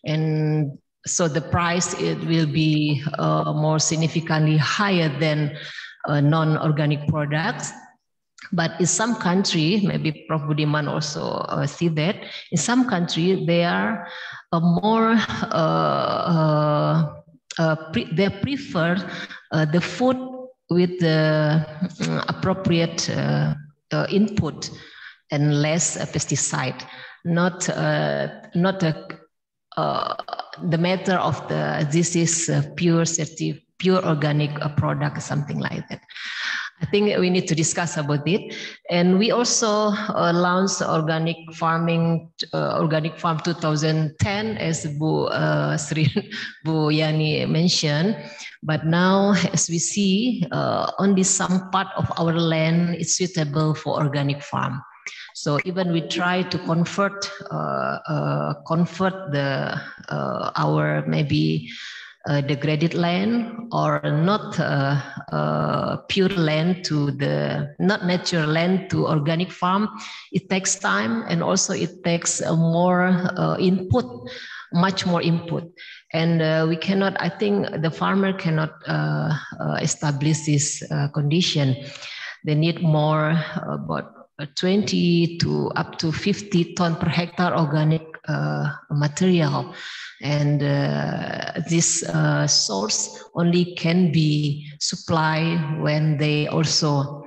and so the price it will be more significantly higher than non-organic products. But in some country, maybe Prof. Budiman also see that, in some country they are more, they prefer the food with the appropriate input and less pesticide, not the matter of this is pure organic product, something like that. I think we need to discuss about it. And we also launched Organic Farm 2010, as Bu Yani mentioned. But now, as we see, only some part of our land is suitable for organic farm. So even we try to convert our maybe degraded land or not pure land to the not natural land to organic farm, it takes time, and also it takes more input, much more input, and we cannot. I think the farmer cannot establish this condition. They need more about 20 to up to 50 ton per hectare organic material, and this source only can be supplied when they also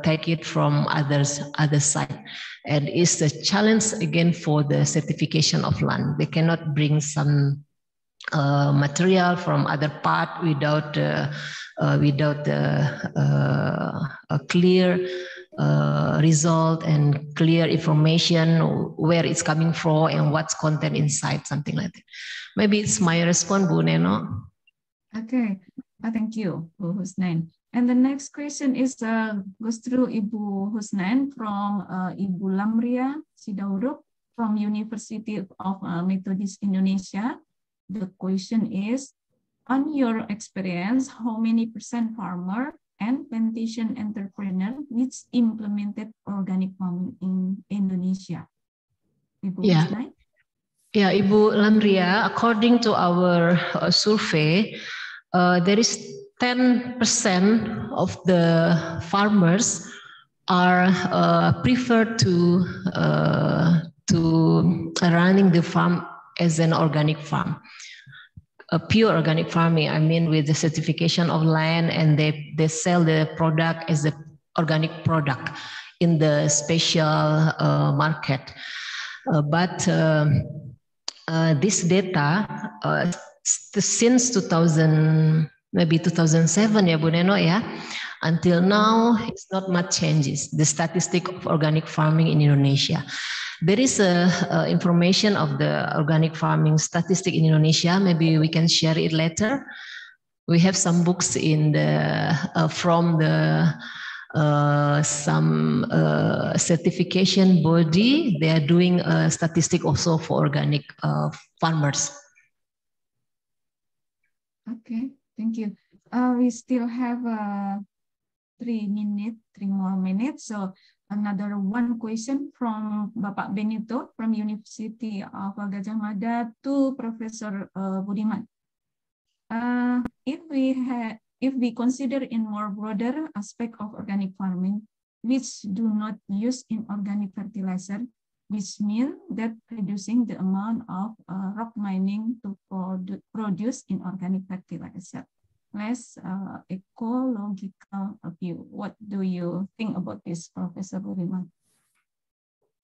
take it from other side, and it's a challenge again for the certification of land. They cannot bring some material from other part without a clear result and clear information where it's coming from and what's content inside, something like that. Maybe it's my response, Bu Neno. Okay, thank you, Bu Husnain. And the next question is goes through Ibu Husnain from Ibu Lamria Sidauruk from University of Methodist Indonesia. The question is, on your experience, how many % farmer and plantation entrepreneur which implemented organic farming in Indonesia? Ibu Husnain? Yeah, Ibu Lamria, according to our survey, there is 10% of the farmers are prefer to running the farm as an organic farm. A pure organic farming, I mean, with the certification of land, and they sell the product as an organic product in the special market. But this data, since 2000, maybe 2007, ya Bu Neno, ya, until now, it's not much changes, the statistic of organic farming in Indonesia. There is information of the organic farming statistic in Indonesia. Maybe we can share it later. We have some books in the from the some certification body. They are doing a statistic also for organic farmers. Okay, thank you. We still have 3 more minutes. So another one question from Bapak Benito from University of Gadjah Mada to Professor Budiman. If we consider in more broader aspect of organic farming, which do not use inorganic fertilizer, which means that reducing the amount of rock mining to produce inorganic fertilizer. Less ecological view. What do you think about this, Professor Budiman?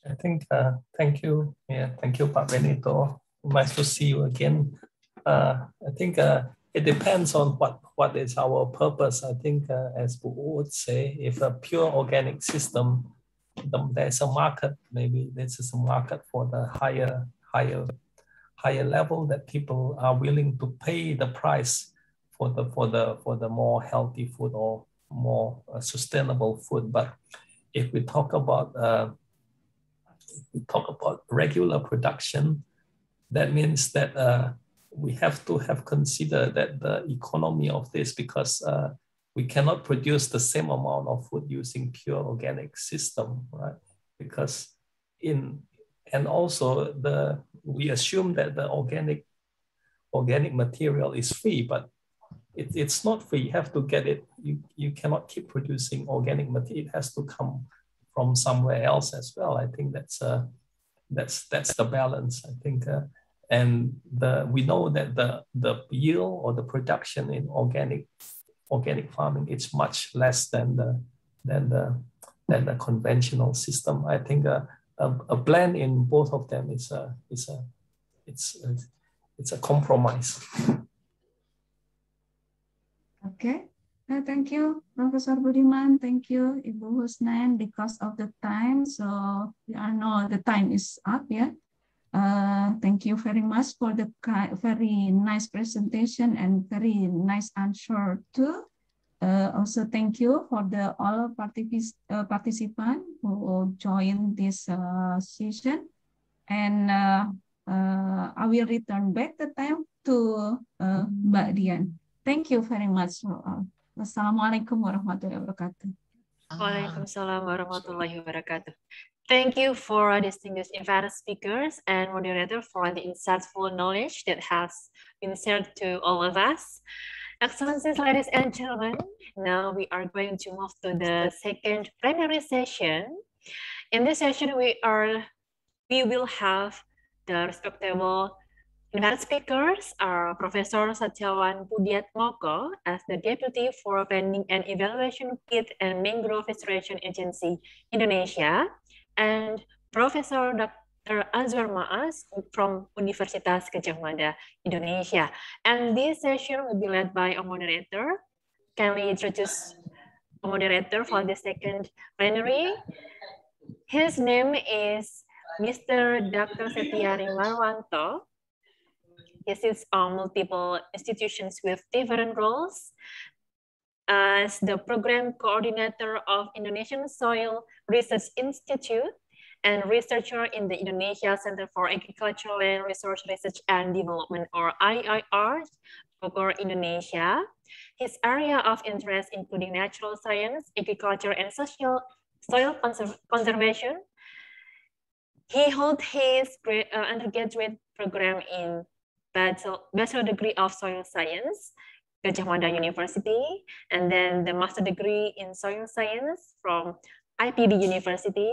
I think, thank you. Yeah, thank you, Pak Benito. Nice to see you again. I think it depends on what is our purpose. I think, as Bu would say, if a pure organic system, there's a market. Maybe this is a market for the higher level that people are willing to pay the price for the more healthy food or more sustainable food. But if we talk about regular production, that means that we have to consider that the economy of this, because we cannot produce the same amount of food using pure organic system, right? Because also we assume that the organic material is free, but it's not free. You have to get it. You cannot keep producing organic material. It has to come from somewhere else as well. I think that's the balance. I think, and we know that the yield or the production in organic farming is much less than the conventional system. I think a blend in both of them is a compromise. Okay, thank you, Professor Budiman. Thank you, Ibu Husnain. Because of the time, so we all know the time is up. Yeah. Thank you very much for the very nice presentation and very nice answer too. Also, thank you for all participants who joined this session. And I will return back the time to Mbak Dian. Thank you very much. Wassalamualaikum warahmatullahi wabarakatuh. Waalaikumsalam warahmatullahi wabarakatuh. Thank you for distinguished invited speakers and moderator for the insightful knowledge that has been shared to all of us. Excellencies, ladies and gentlemen, now we are going to move to the second plenary session. In this session, we will have the respectable invited speakers are Professor Satyawan Pudiatmoko as the Deputy for Planning and Evaluation Peat and Mangrove Restoration Agency Indonesia, and Professor Dr. Azwar Maas from Universitas Gadjah Mada, Indonesia. And this session will be led by a moderator. Can we introduce a moderator for the second plenary? His name is Mr. Dr. Setiari Marwanto. He sits on multiple institutions with different roles as the program coordinator of Indonesian Soil Research Institute and researcher in the Indonesia Center for Agricultural and Resource Research and Development, or IIR, Bogor, Indonesia. His area of interest including natural science, agriculture, and soil conservation. He holds his undergraduate program in Bachelor degree of Soil Science, Gadjah Mada University, and then the Master degree in Soil Science from IPD University,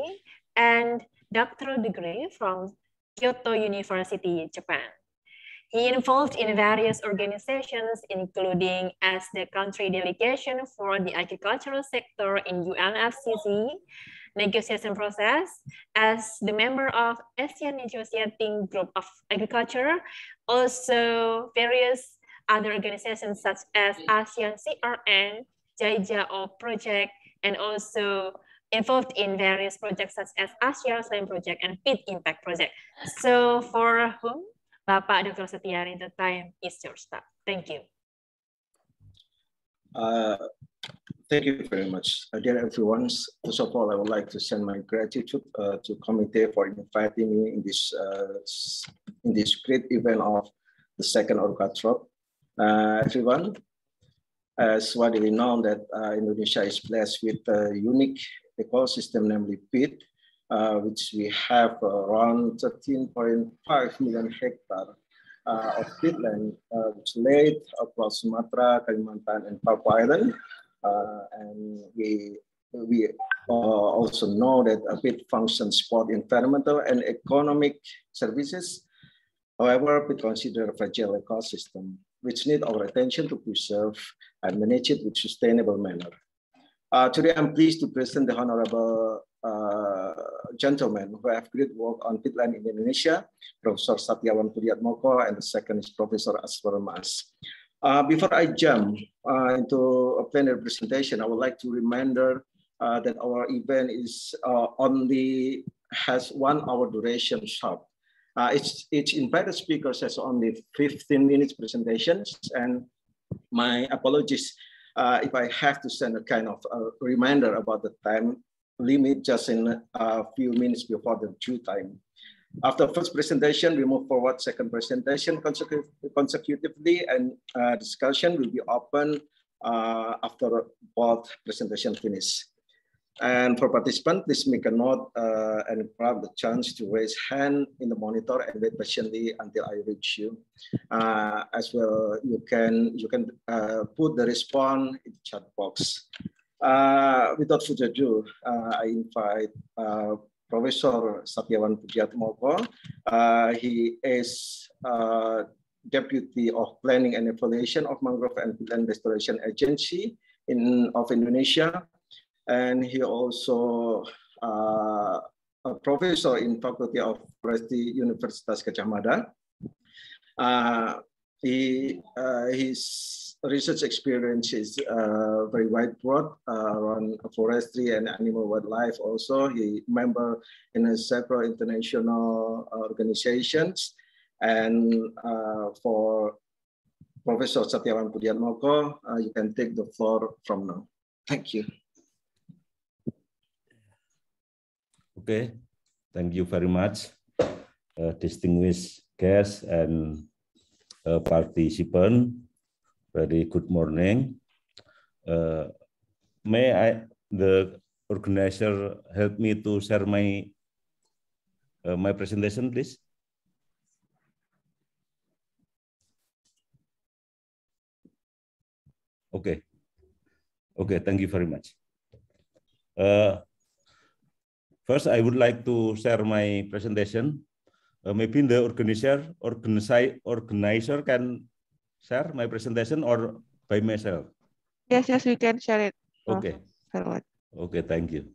and doctoral degree from Kyoto University, Japan. He involved in various organizations, including as the country delegation for the agricultural sector in UNFCCC, negotiation process, as the member of ASEAN Negotiating Group of Agriculture, also various other organizations such as ASEAN CRN, Gadjah project, and also involved in various projects such as Asia Slam project and Peat Impact project. So for whom, Bapak Dr. Setiari, the time is yours. Thank you. Thank you very much, dear everyone. First of all, I would like to send my gratitude to committee for inviting me in this great event of the second ORGATROP. Everyone, as widely known that Indonesia is blessed with unique ecosystem, namely peat, which we have around 13.5 million hectares of peatland, which laid across Sumatra, Kalimantan, and Papua Island. And we also know that peat functions both environmental and economic services. However, we consider a fragile ecosystem, which need our attention to preserve and manage it with sustainable manner. Today, I'm pleased to present the honorable gentlemen who have great work on peatland in Indonesia, Professor Satyawan Pudiatmoko, and the second is Professor Aswar Mas. Before I jump into a plenary presentation, I would like to reminder that our event is has 1 hour duration sharp. Each invited speaker has only 15 minutes presentations, and my apologies if I have to send a kind of a reminder about the time limit just in a few minutes before the due time. After first presentation, we move forward second presentation consecutively, and discussion will be open after both presentations finish. And for participants, please make a note and grab the chance to raise hand in the monitor and wait patiently until I reach you. As well, you can put the response in the chat box. Without further ado, I invite Professor Satyawan Pudiatmoko. He is Deputy of Planning and Evaluation of Mangrove and Peatland Restoration Agency of Indonesia. And he also a professor in Faculty of Forestry, Universitas Gadjah Mada. His research experience is very wide broad around forestry and animal wildlife. Also, he member in several international organizations. And for Professor Satyawan Pudiatmoko, you can take the floor from now. Thank you. Okay, thank you very much, distinguished guests and participants. Very good morning. May the organizer, help me to share my my presentation, please? Okay. Okay, thank you very much. First, I would like to share my presentation. Maybe the organizer can share my presentation or by myself. Yes, we can share it. Okay. Okay, thank you.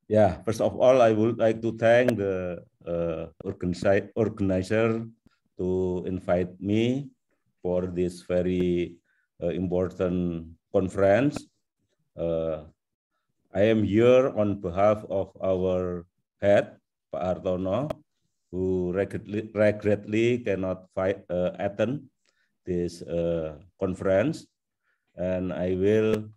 Yeah, first of all, I would like to thank the organizer to invite me for this very important conference. I am here on behalf of our head, Pak Hartono, who regrettably cannot attend this conference, and I will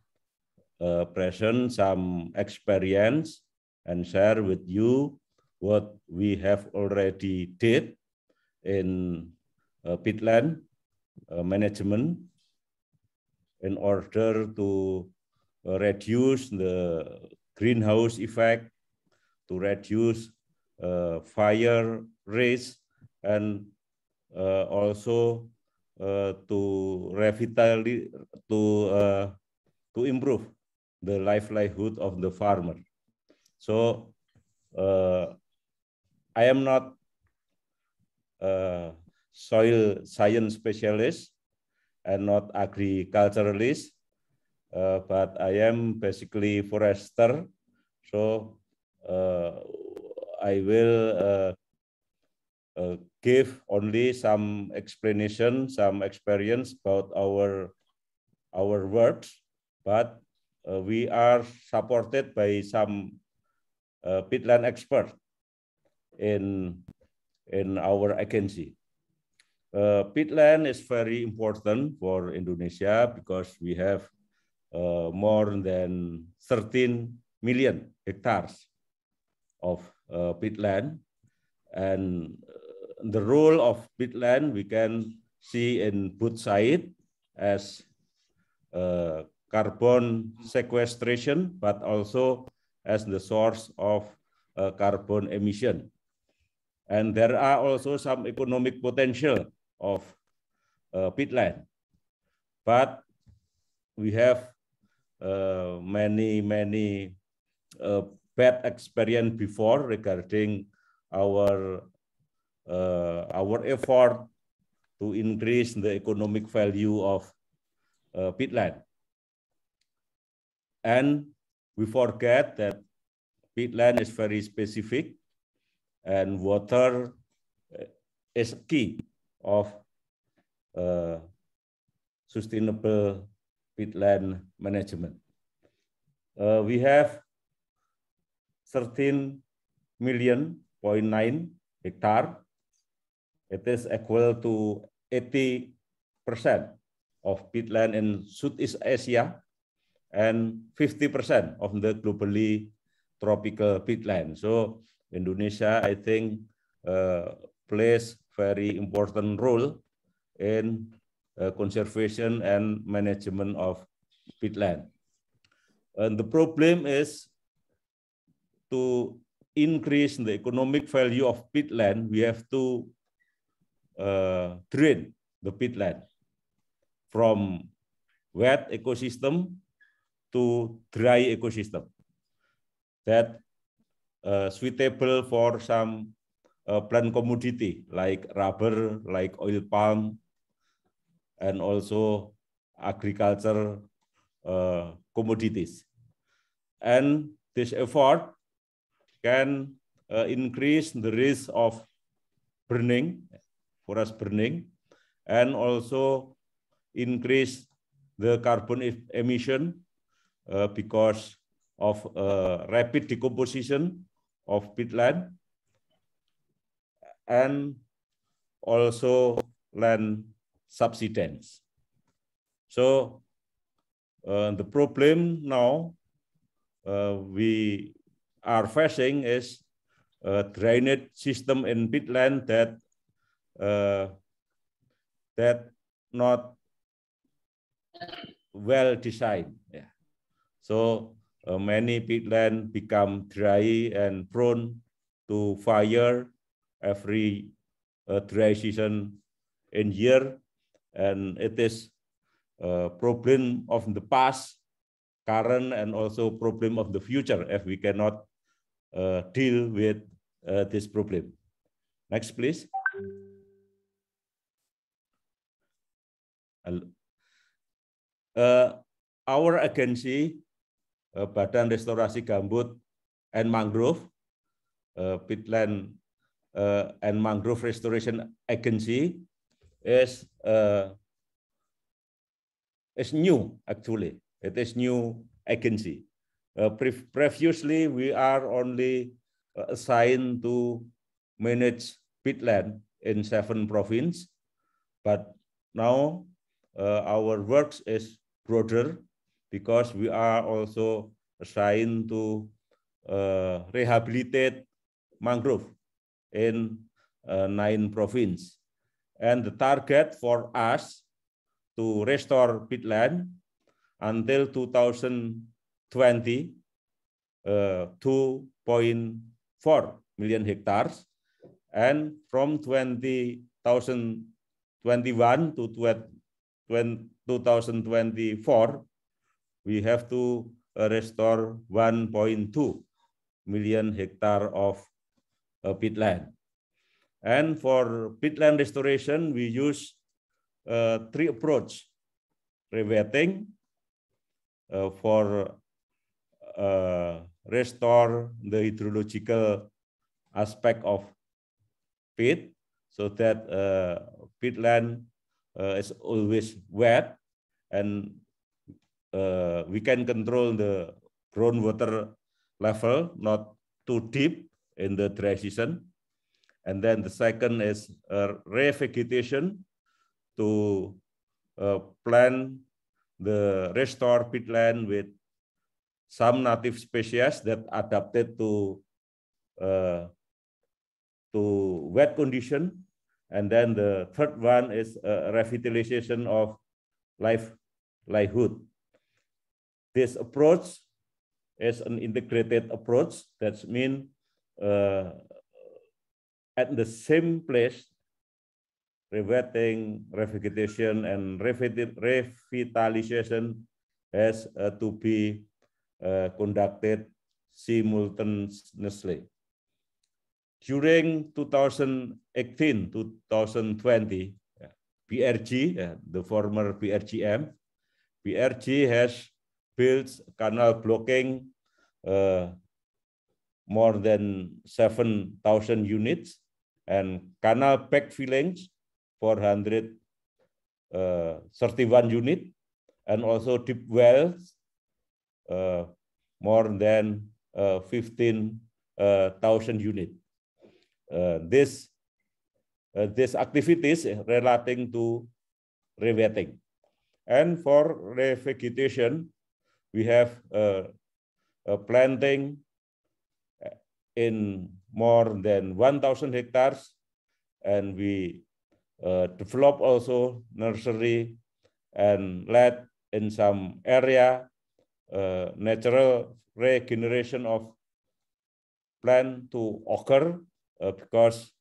present some experience and share with you what we have already did in peatland management in order to reduce the greenhouse effect, to reduce fire risk, and also to improve the livelihood of the farmer. So I am not a soil science specialist and not agriculturalist, but I am basically forester. So I will give only some explanation, some experience about our works, but we are supported by some peatland expert in our agency. Peatland is very important for Indonesia because we have more than 13 million hectares of peatland, and the role of peatland we can see in both sides as carbon sequestration, but also as the source of carbon emission. And there are also some economic potential of peatland. But we have many bad experience before regarding our effort to increase the economic value of peatland. And we forget that peatland is very specific and water is key of sustainable peatland management. We have 13.9 million hectare. It is equal to 80% of peatland in Southeast Asia and 50% of the globally tropical peatland. So Indonesia, I think, plays very important role in conservation and management of peatland. And the problem is to increase the economic value of peatland, we have to drain the peatland from wet ecosystem to dry ecosystem that suitable for some plant commodity like rubber, like oil palm, and also agriculture commodities. And this effort can increase the risk of burning, forest burning, and also increase the carbon emission because of rapid decomposition of peatland and also land subsidence. So the problem now we are facing is a drainage system in peatland that not well designed. Yeah. So many peatland become dry and prone to fire every dry season in year, and it is a problem of the past, current, and also problem of the future if we cannot deal with this problem. Next, please. Our agency, Badan Restorasi Gambut and Mangrove, Peatland and Mangrove Restoration Agency is new, actually. It is new agency. Previously, we are only assigned to manage peatland in 7 provinces, but now our work is broader because we are also assigned to rehabilitate mangrove in 9 provinces. And the target for us to restore peatland until 2020, 2.4 million hectares, and from 2021 to 2024, we have to restore 1.2 million hectare of peatland. And for peatland restoration, we use 3 approaches: rewetting for restore the hydrological aspect of peat, so that peatland is always wet, and we can control the groundwater level not too deep in the dry season. And then the second is revegetation to plant the restore peatland with some native species that adapted to wet condition. And then the third one is revitalization of livelihood this approach is an integrated approach. That means at the same place, rewetting, revegetation, and revitalization has to be conducted simultaneously. During 2018-2020, PRG, the former PRGM, PRG has built canal blocking more than 7,000 units and canal backfillings 431 units, and also deep wells more than 15,000 units. This activities relating to rewetting. And for revegetation, we have planting in more than 1,000 hectares, and we develop also nursery and let in some area natural regeneration of plant to occur because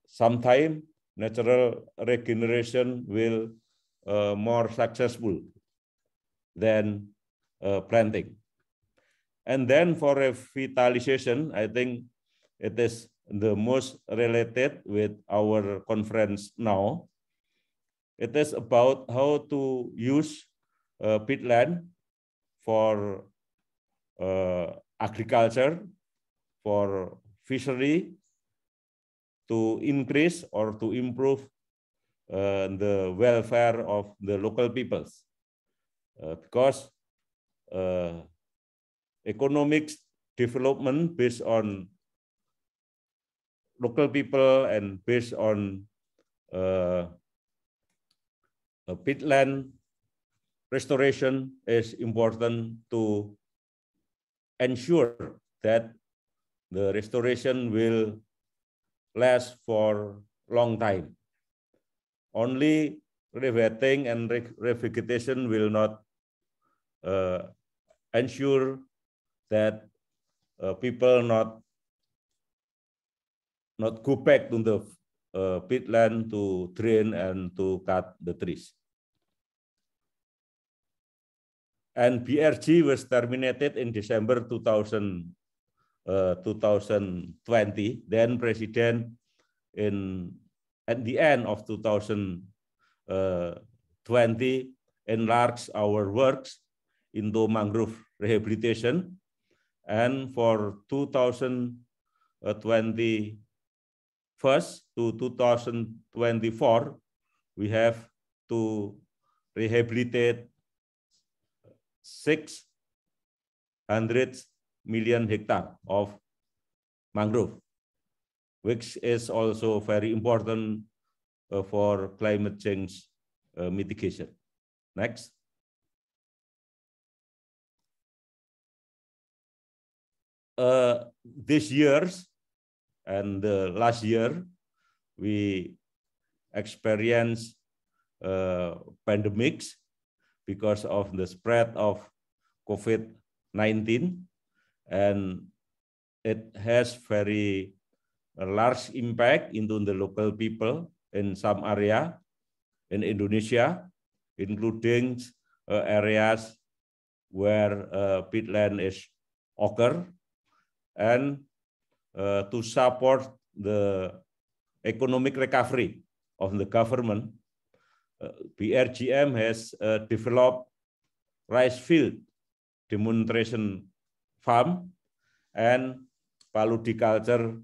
sometime natural regeneration will more successful than planting. And then for revitalization, I think it is the most related with our conference now. It is about how to use peatland for agriculture, for fishery, to increase or to improve the welfare of the local peoples. Because economic development based on local people and based on peatland restoration is important to ensure that the restoration will last for long time. Only rewetting and revegetation will not ensure that people not go back to the peatland to drain and to cut the trees. And BRG was terminated in December 2020. Then President at the end of 2020 enlarged our works into mangrove rehabilitation. And for 2021 to 2024, we have to rehabilitate 600 million hectares of mangrove, which is also very important for climate change mitigation. Next. This year's and the last year, we experienced pandemics because of the spread of COVID-19, and it has very large impact into the local people in some area in Indonesia, including areas where peatland is occur. And to support the economic recovery of the government, BRGM has developed rice field demonstration farm and paludiculture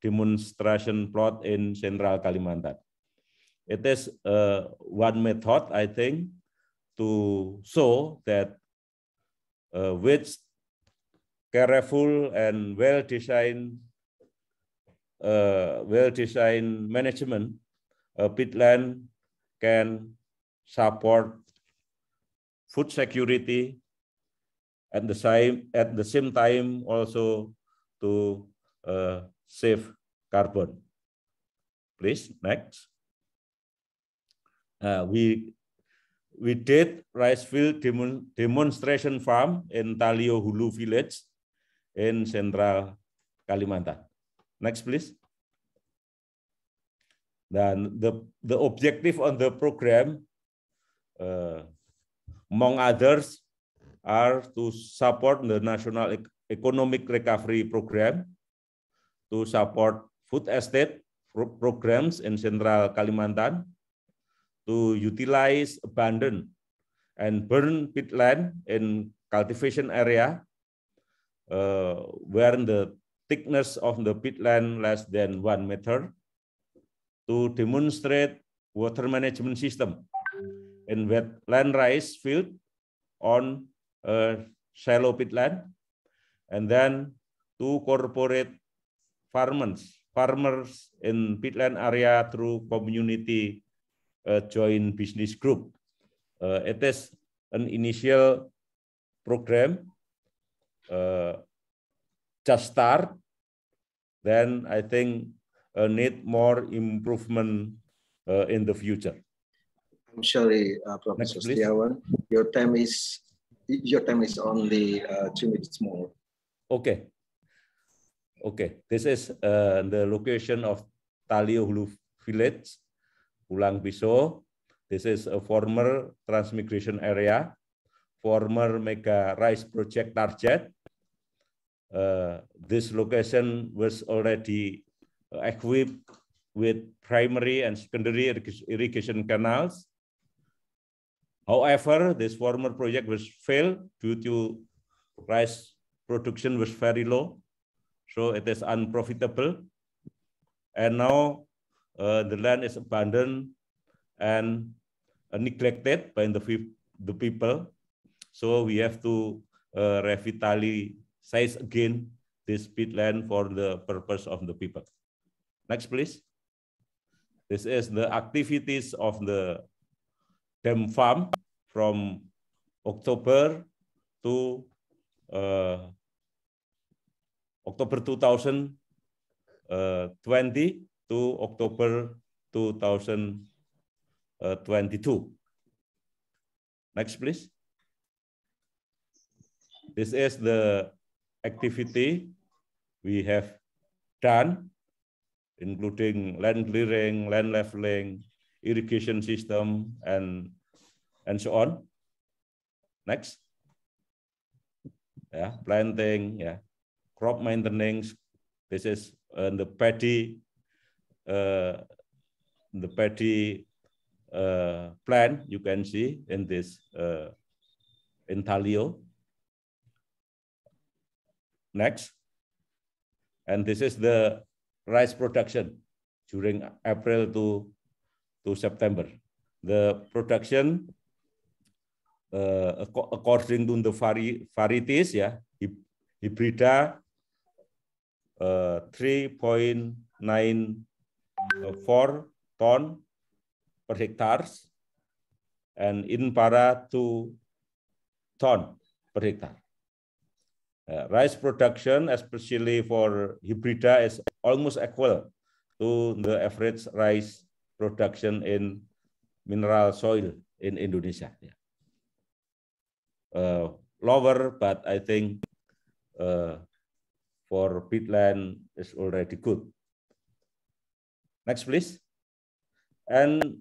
demonstration plot in Central Kalimantan. It is one method, I think, to show that with careful and well-designed management, peatland can support food security at the same time also to save carbon. Please, next. We we did rice field demonstration farm in Talio Hulu village in Central Kalimantan. Next, please. Then the objective on the program, among others, are to support the National Economic Recovery Program, to support food estate programs in Central Kalimantan, to utilize abandoned and burned peatland in cultivation area where the thickness of the peatland less than 1 meter, to demonstrate water management system in wetland rice field on shallow peatland, and then to incorporate farmers in peatland area through community joint business group. It is an initial program, just start. Then I think need more improvement in the future. I'm sorry, Professor Setiawan, your time is only 2 minutes more. Okay. Okay, this is the location of Talio Hulu village, Pulang Pisau. This is a former transmigration area, former mega rice project target. This location was already equipped with primary and secondary irrigation canals. However, this former project was failed due to rice production was very low, so it is unprofitable. And now the land is abandoned and neglected by the people. So we have to revitalize again this peatland for the purpose of the people. Next, please. This is the activities of the dam farm from October to October 2020 to October 2022. Next, please. This is the activity we have done, including land clearing, land leveling, irrigation system, and so on. Next. Yeah, planting, yeah, crop maintenance. This is the paddy plant you can see in this in Talio. Next, and this is the rice production during April to September. The production according to the varieties, yeah, Hybrida 3.94 ton per hectare, and Inpara 2 ton per hectare. Rice production, especially for Hybrida, is almost equal to the average rice production in mineral soil in Indonesia. Yeah. Lower, but I think for peatland is already good. Next, please. And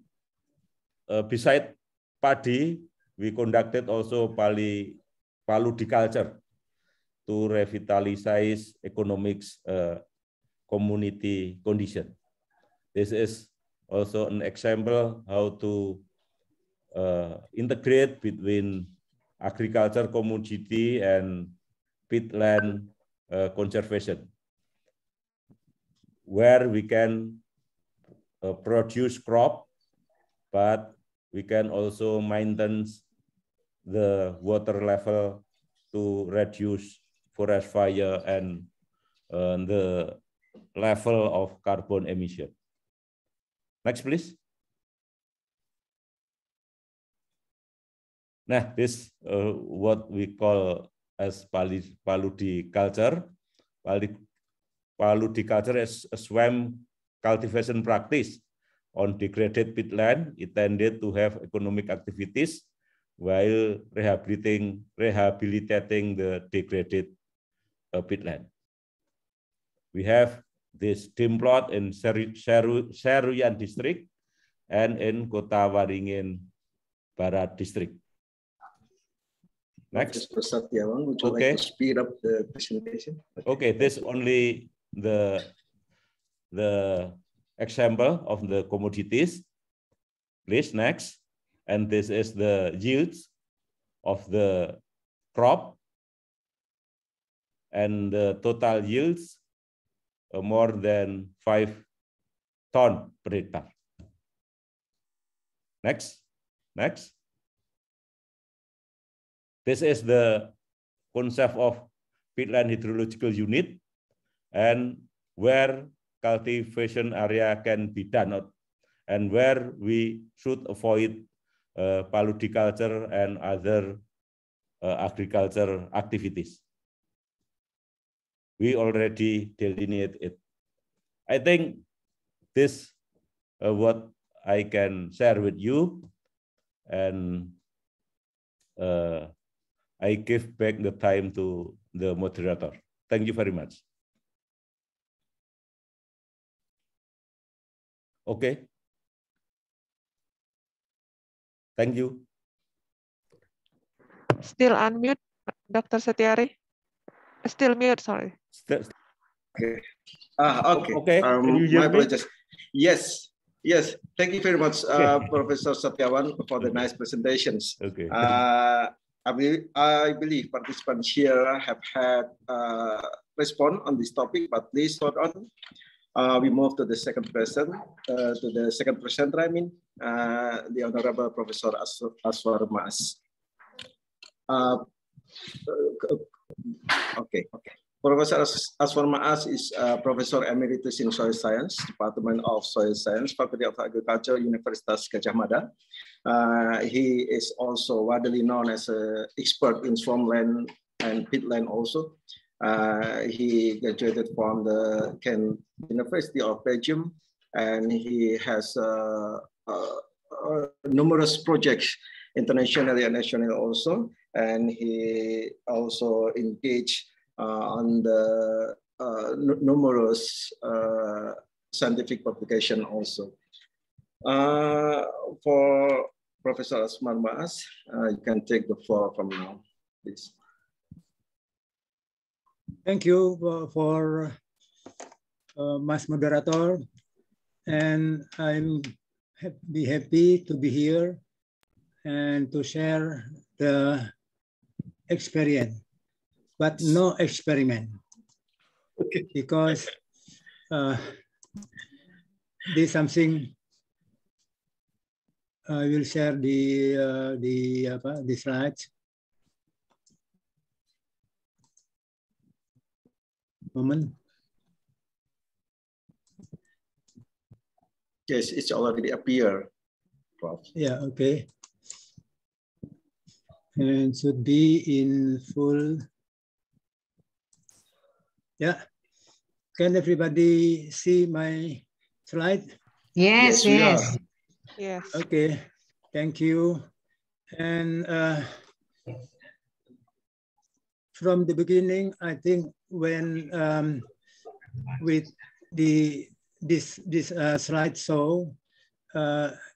beside padi, we conducted also paludiculture to revitalize economics community condition. This is also an example how to integrate between agriculture community and peatland conservation, where we can produce crop, but we can also maintain the water level to reduce forest fire and the level of carbon emission. Next, please. Nah, this what we call as paludiculture. Paludiculture is a swamp cultivation practice on degraded peatland, it tended to have economic activities while rehabilitating the degraded peatland. We have this dim plot in Seruyan district and in Kota Waringin Barat district. Next. Would you like to speed up the presentation? Okay, this only the example of the commodities. Please, next. And this is the yields of the crop. And the total yields more than 5 tons per hectare. Next. Next. This is the concept of peatland hydrological unit and where cultivation area can be done and where we should avoid paludiculture and other agriculture activities. We already delineate it. I think this what I can share with you, and I give back the time to the moderator. Thank you very much. Okay. Thank you. Still unmute, Dr. Setiari. Still mute, sorry. Okay. Okay. Okay. My apologies. Yes. Yes. Thank you very much, Professor Satyawan, for the nice presentations. Okay. I believe participants here have had response on this topic, but please hold on. We move to the second presenter. I mean, the Honorable Professor Aswar Maas. Okay. Professor Aswar Maas is Professor Emeritus in Soil Science, Department of Soil Science, Faculty of Agriculture, Universitas Gadjah Mada. He is also widely known as an expert in swampland and peatland also. He graduated from the University of Belgium, and he has numerous projects internationally and nationally also. And he also engaged on the numerous scientific publication also. For Professor Aswar Maas, you can take the floor from now, please. Thank you for Mas Moderator, and I'm happy to be here and to share the experience, but no experiment, because this is something I will share the slides. Moment. Yes, it's already appear, Prof. Yeah, okay. And should be in full. Yeah. Can everybody see my slide? Yes, yes. Yes. Okay, thank you. And from the beginning, I think when with this slide show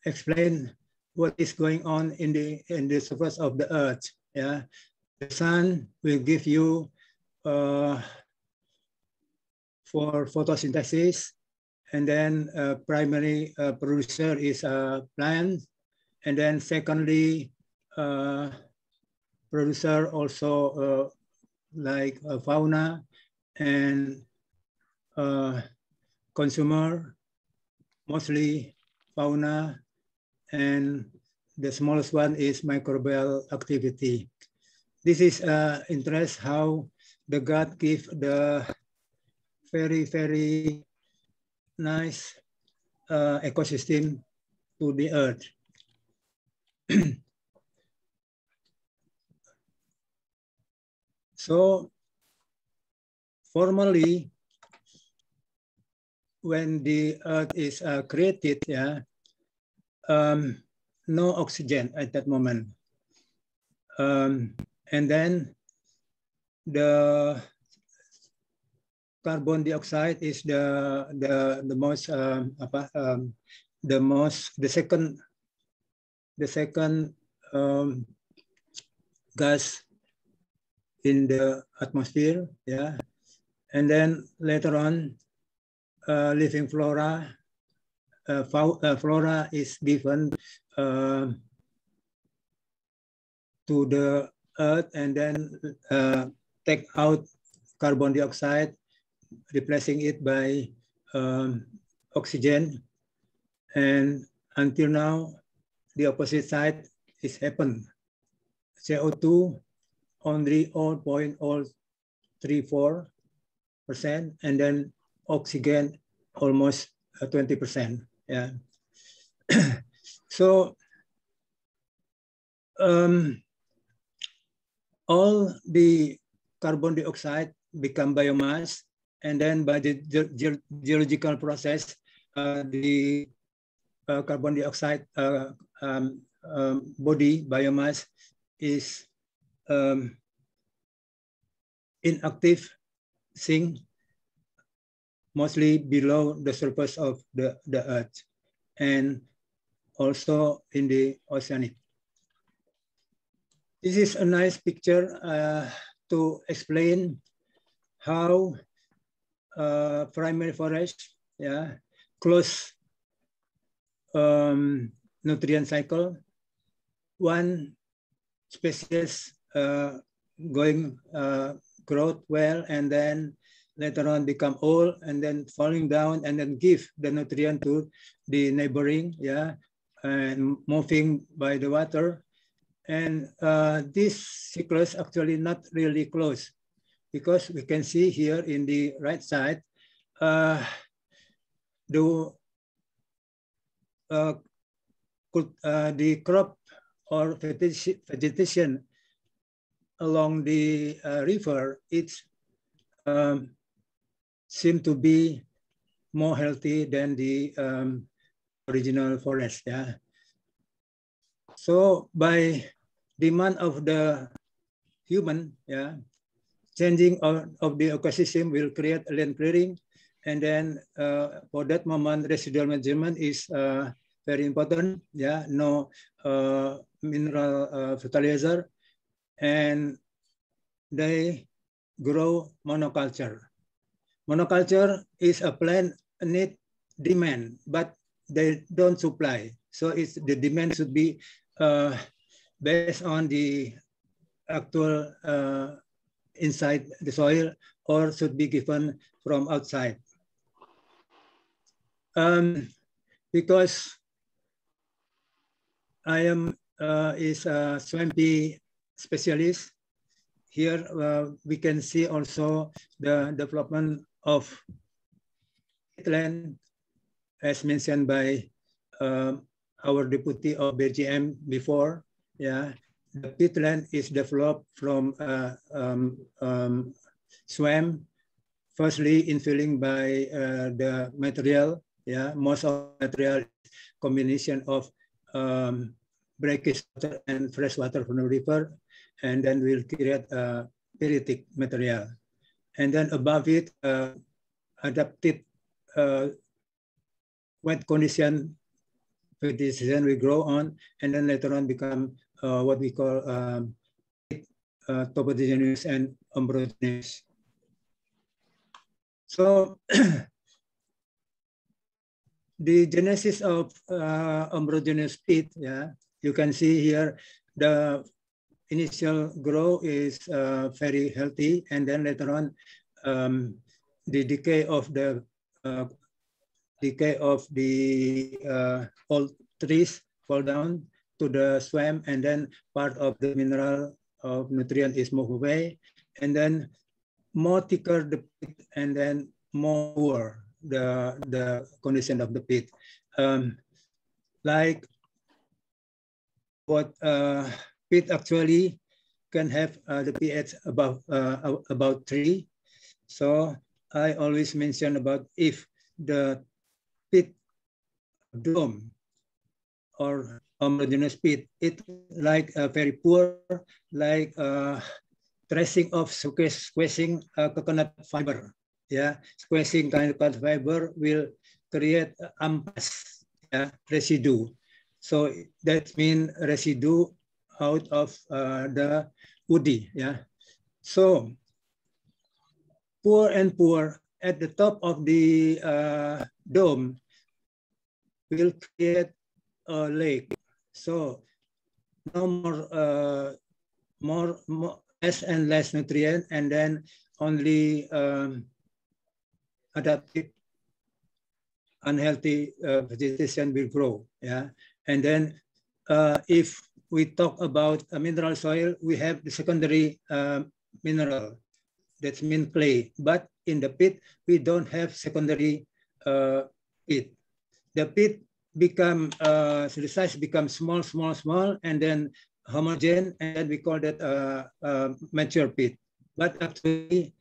explain what is going on in the surface of the earth. Yeah, the sun will give you for photosynthesis, and then primary producer is plant, and then secondly producer also like fauna and consumer, mostly fauna, and the smallest one is microbial activity. This is interest how the God give the very, very nice ecosystem to the earth. So formally, when the earth is created, yeah, no oxygen at that moment. And then the carbon dioxide is the second gas in the atmosphere, yeah. And then later on, living flora, flora is given to the earth and then take out carbon dioxide, replacing it by oxygen. And until now, the opposite side is happened. CO2 only 0.034%, and then oxygen almost 20%. Yeah. So all the carbon dioxide become biomass, and then by the geological process, the carbon dioxide body biomass is inactive thing, mostly below the surface of the earth and also in the oceanic. This is a nice picture to explain how primary forest, yeah, close nutrient cycle. One species going growth well, and then later on become old, and then falling down, and then give the nutrient to the neighboring, yeah, and moving by the water. And this cyclus actually not really close, because we can see here in the right side, the crop or vegetation along the river, it's seem to be more healthy than the original forest. Yeah. So by demand of the human, yeah, changing of the ecosystem will create land clearing, and then for that moment, residual management is very important. Yeah, no mineral fertilizer, and they grow monoculture. Monoculture is a plant need demand, but they don't supply. So it's the demand should be based on the actual inside the soil, or should be given from outside. Because I am is a swampy specialist, here we can see also the development of peatland, as mentioned by our deputy of BGM before. Yeah, the peatland is developed from swamp, firstly infilling by the material. Yeah, most of the material is combination of brackish water and fresh water from the river, and then we'll create peritic material. And then above it, adapted wet condition vegetation will grow on, and then later on become what we call topogeneous and umbrogeneous. So the genesis of umbrogeneous peat, yeah, you can see here the initial growth is very healthy, and then later on the decay of the old trees fall down to the swamp, and then part of the mineral of nutrient is moved away, and then more thicker the pit, and then more poor the condition of the pit. Like what pit actually can have the pH above about 3. So I always mention about if the pit dome or homogeneous pit, it like very poor, like tracing of squeezing coconut fiber. Yeah, squeezing coconut fiber will create ampas, yeah, residue. So that means residue out of the woody. Yeah. So poor and poor at the top of the dome will create a lake. So no more, less and less nutrient, and then only adaptive unhealthy vegetation will grow. Yeah, and then if we talk about a mineral soil, we have the secondary mineral. That means clay. But in the pit, we don't have secondary pit. The pit become, the size becomes small, small, small, and then homogeneous, and then we call that mature pit. But actually,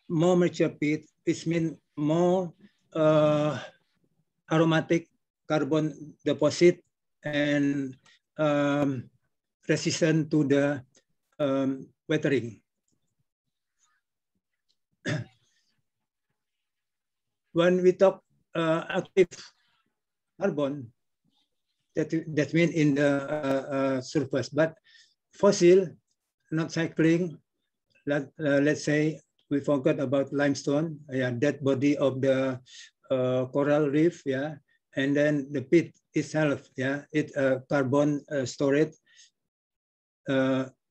more mature pit, it means more aromatic carbon deposit and resistant to the weathering. When we talk active carbon, that means in the surface, but fossil, not cycling, let's say we forgot about limestone, yeah, that body of the coral reef, yeah, and then the pit itself, yeah, it carbon storage.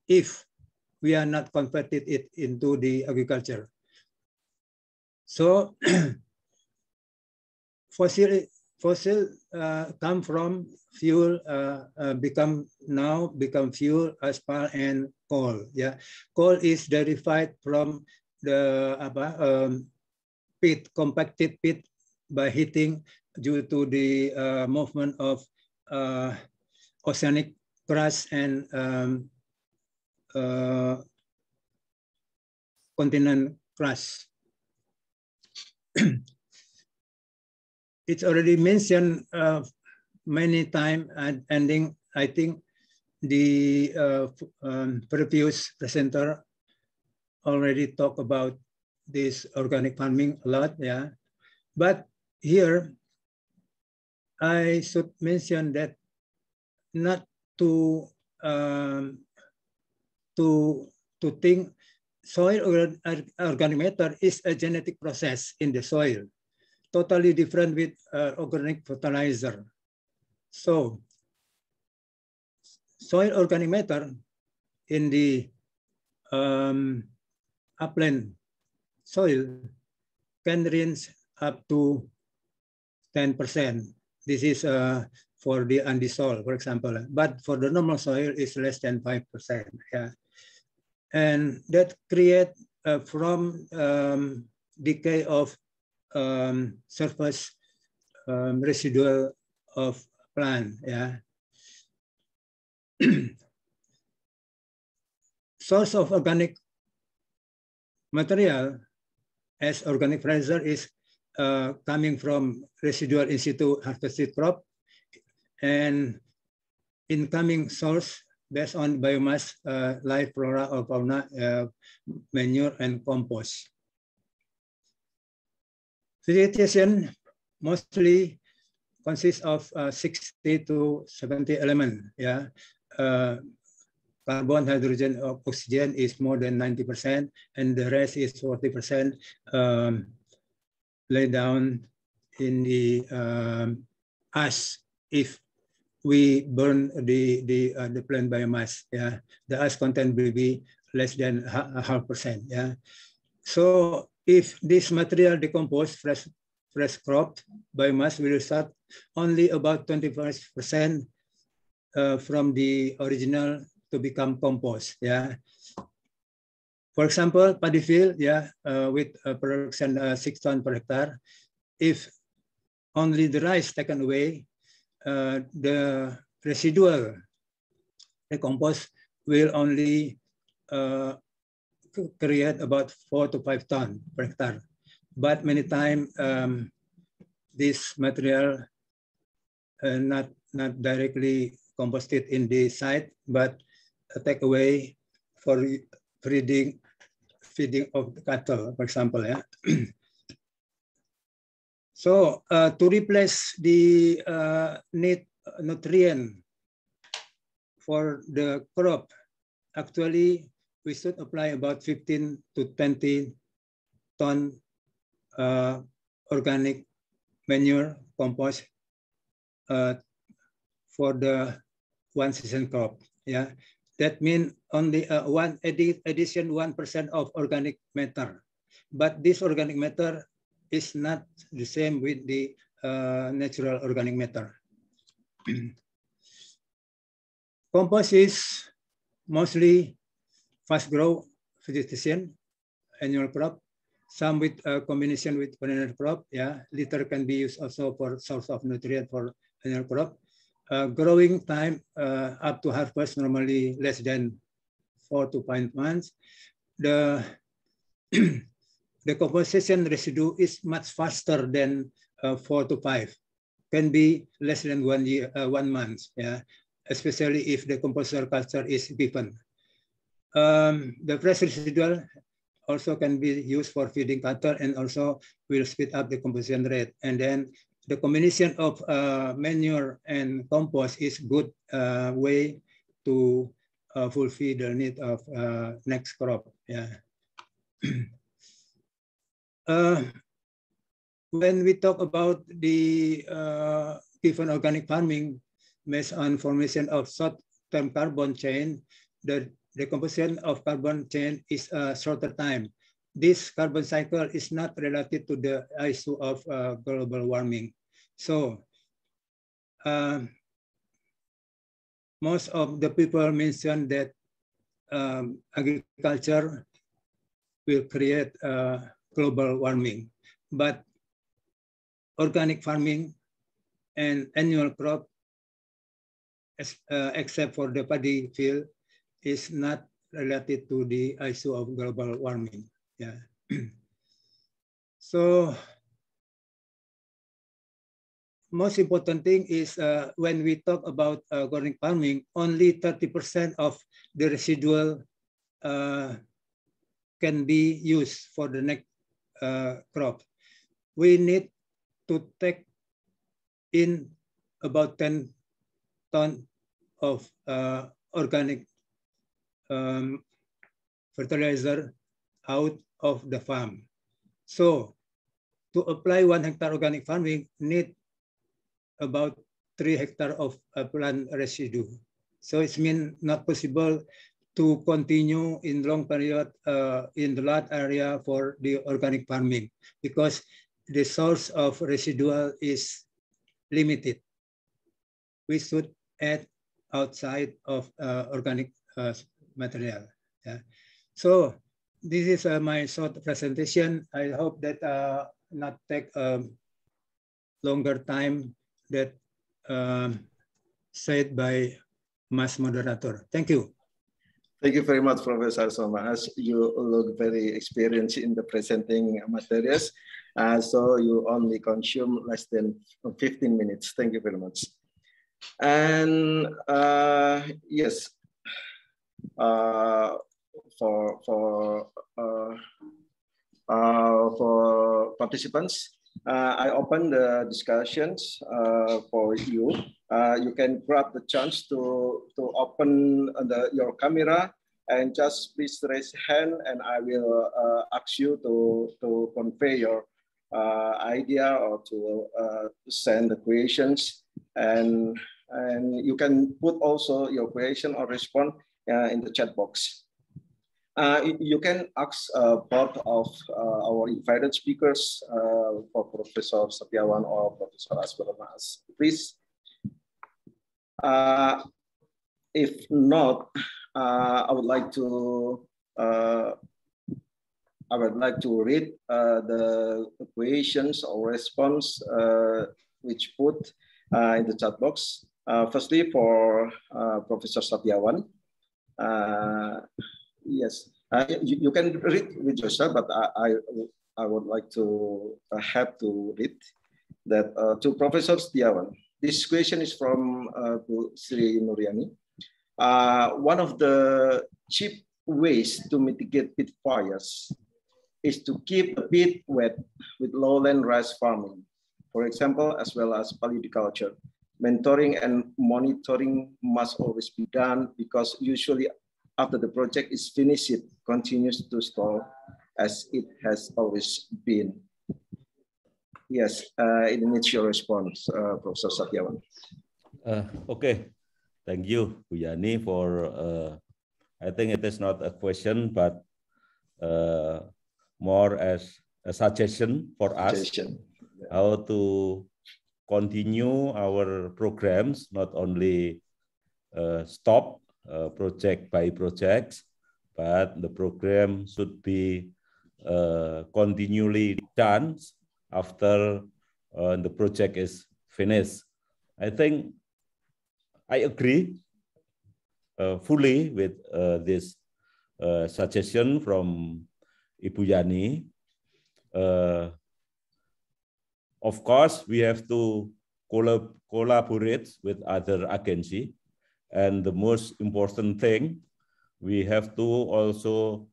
If we are not converted it into the agriculture. So fossil come from fuel, become fuel, asphalt and coal. Yeah, coal is derived from the pit, compacted pit by heating due to the movement of oceanic crust and continent crust. It's already mentioned many times, and ending, I think the previous presenter already talked about this organic farming a lot, yeah. But here, I should mention that not to think soil organic matter is a genetic process in the soil, totally different with organic fertilizer. So soil organic matter in the upland soil can range up to 10%. This is for the undissolved, for example. But for the normal soil, it's less than 5%. Yeah, and that create from decay of surface residual of plant. Yeah. Source of organic material as organic fertilizer is coming from residual in situ harvested crop, and incoming source based on biomass, live flora or fauna, manure and compost. Vegetation mostly consists of 60 to 70 elements. Yeah, carbon, hydrogen, oxygen is more than 90%, and the rest is 40% laid down in the ash. If we burn the plant biomass, yeah, the ash content will be less than 0.5%. Yeah, so if this material decompose fresh crop biomass will start only about 25% from the original to become compost. Yeah. For example, paddy field, yeah, with production 6 tons per hectare. If only the rice taken away, the residual decompose will only create about 4 to 5 tons per hectare. But many times this material not directly composted in the site, but a takeaway for feeding of the cattle, for example. Yeah. So to replace the need nutrient for the crop, actually we should apply about 15 to 20 ton organic manure compost for the one season crop. Yeah, that means only one addition 1% of organic matter, but this organic matter is not the same with the natural organic matter. Compost is mostly fast grow vegetation, annual crop, some with a combination with perennial crop. Yeah, litter can be used also for source of nutrient for annual crop. Growing time up to harvest normally less than 4 to 5 months. The the composition residue is much faster than 4 to 5. Can be less than 1 year, 1 month. Yeah, especially if the composter culture is given. The fresh residual also can be used for feeding cattle and also will speed up the composition rate. And then the combination of manure and compost is good way to fulfill the need of next crop. Yeah. When we talk about the given organic farming based on formation of short-term carbon chain, the decomposition of carbon chain is a shorter time. This carbon cycle is not related to the issue of global warming. So most of the people mention that agriculture will create global warming, but organic farming and annual crop, except for the paddy field, is not related to the issue of global warming. Yeah. So most important thing is when we talk about organic farming, only 30% of the residual can be used for the next crop. We need to take in about 10 tons of organic fertilizer out of the farm. So to apply 1 hectare organic farming, need about 3 hectares of plant residue. So it's mean not possible to continue in long period in the lot area for the organic farming because the source of residual is limited. We should add outside of organic material. Yeah. So this is my short presentation. I hope that not take longer time that said by Mas Moderator. Thank you. Thank you very much, Professor Somas. You look very experienced in the presenting materials. So you only consume less than 15 minutes. Thank you very much. And yes, for participants, I open the discussions for you. You can grab the chance to open your camera and just please raise hand and I will ask you to convey your idea or to send the questions. And you can put also your question or respond in the chat box. You can ask both of our invited speakers, for Professor Setiawan or Professor Asbaramas, please. If not, I would like to read the questions or response which put in the chat box. Firstly, for Professor Setiawan. Yes, you can read with yourself, but I would like to have to read. that to Professor Setiawan. This question is from Bu Sri Nuriani. One of the cheap ways to mitigate peat fires is to keep the peat wet with lowland rice farming, for example, as well as polyculture. Mentoring and monitoring must always be done because usually after the project is finished, it continues to stall as it has always been. Yes, it needs your response, Professor Setiawan. Okay, thank you, Bu Yani, for, I think it is not a question, but more as a suggestion for us how to continue our programs, not only stop project by project, but the program should be continually done after the project is finished. I think I agree fully with this suggestion from Ibu Yani. Of course, we have to collaborate with other agencies. And the most important thing, we have to also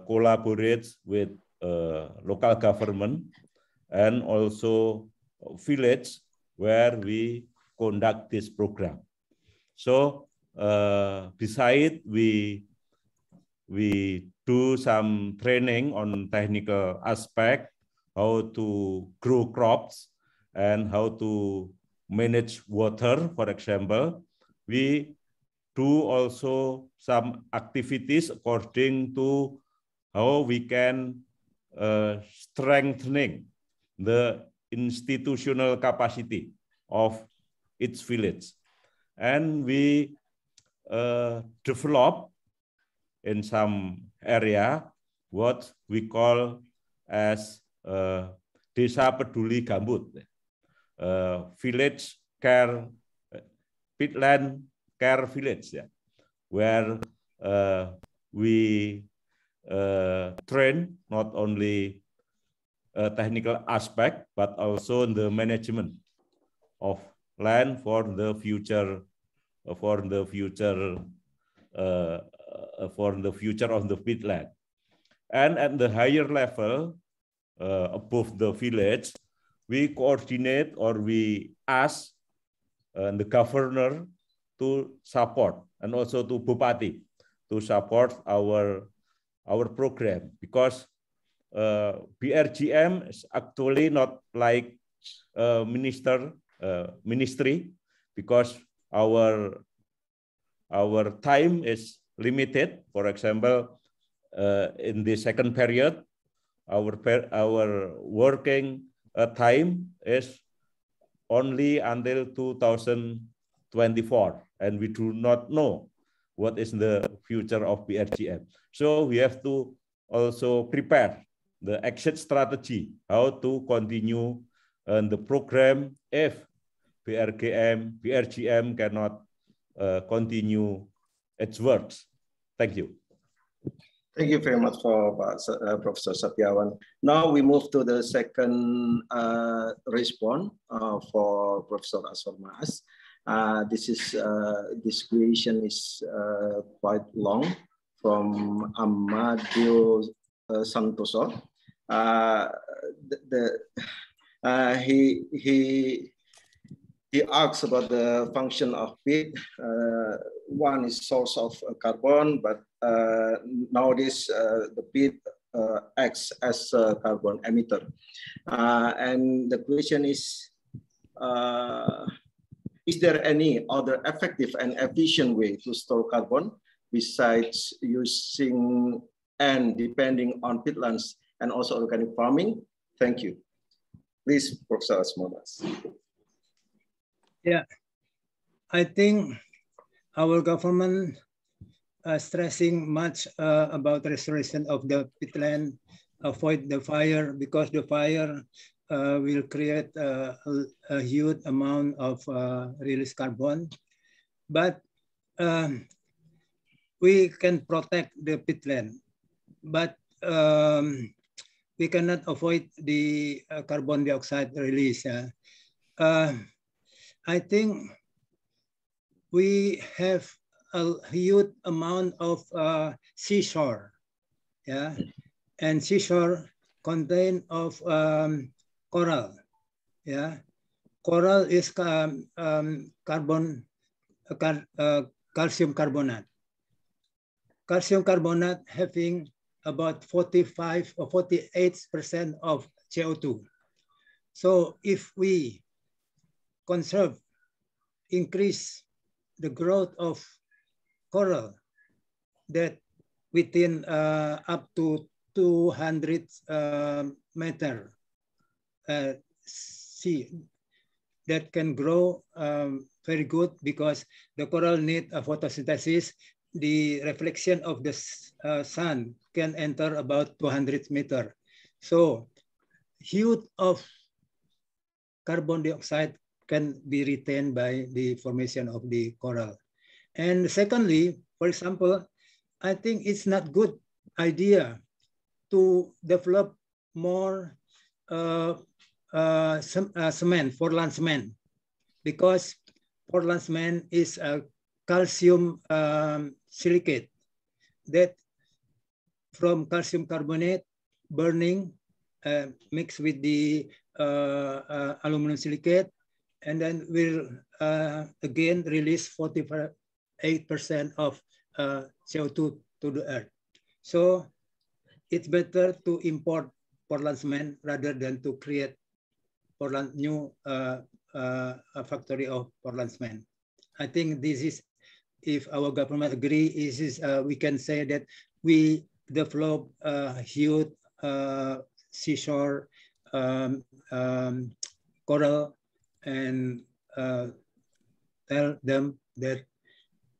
collaborate with local government and also village where we conduct this program. So besides we do some training on technical aspect, how to grow crops and how to manage water, for example. We do also some activities according to how we can strengthening the institutional capacity of each village. And we develop in some area what we call as Desa Peduli Gambut, village care, peatland care village, where we train not only technical aspect, but also the management of land for the future of the peatland. And at the higher level, above the village, we coordinate or we ask the governor to support and also to Bupati to support our program, because BRGM is actually not like ministry, because our time is limited. For example, in the second period, our working time is only until 2024, and we do not know what is the future of BRGM. So we have to also prepare the exit strategy, how to continue the program if BRGM cannot continue its works. Thank you. Thank you very much for Professor Setiawan. Now we move to the second response for Professor Aswar Mas. This question is quite long from Amadeo Santoso. He asks about the function of peat. One is source of carbon, but nowadays the peat acts as a carbon emitter. And the question is there any other effective and efficient way to store carbon besides using and depending on peatlands and also organic farming? Thank you. Please, Professor Asmodas. Yeah, I think our government stressing much about restoration of the peatland, avoid the fire, because the fire will create a huge amount of released carbon. But we can protect the peatland. But we cannot avoid the carbon dioxide release. I think we have a huge amount of seashore, yeah, and seashore contain of coral, yeah. Coral is calcium carbonate. Calcium carbonate having about 45 or 48% of CO2. So if we conserve, increase the growth of coral that within up to 200 meter sea, that can grow very good because the coral need a photosynthesis. The reflection of the sun can enter about 200 meter. So huge of carbon dioxide can be retained by the formation of the coral. And secondly, for example, I think it's not good idea to develop more cement, Portland cement, because Portland cement is a calcium silicate that from calcium carbonate burning mixed with the aluminum silicate, and then will again release 48% of CO2 to the earth. So it's better to import Portland cement rather than to create Portland new a factory of Portland cement. I think this is, if our government agree, is we can say that we develop a huge seashore coral, and tell them that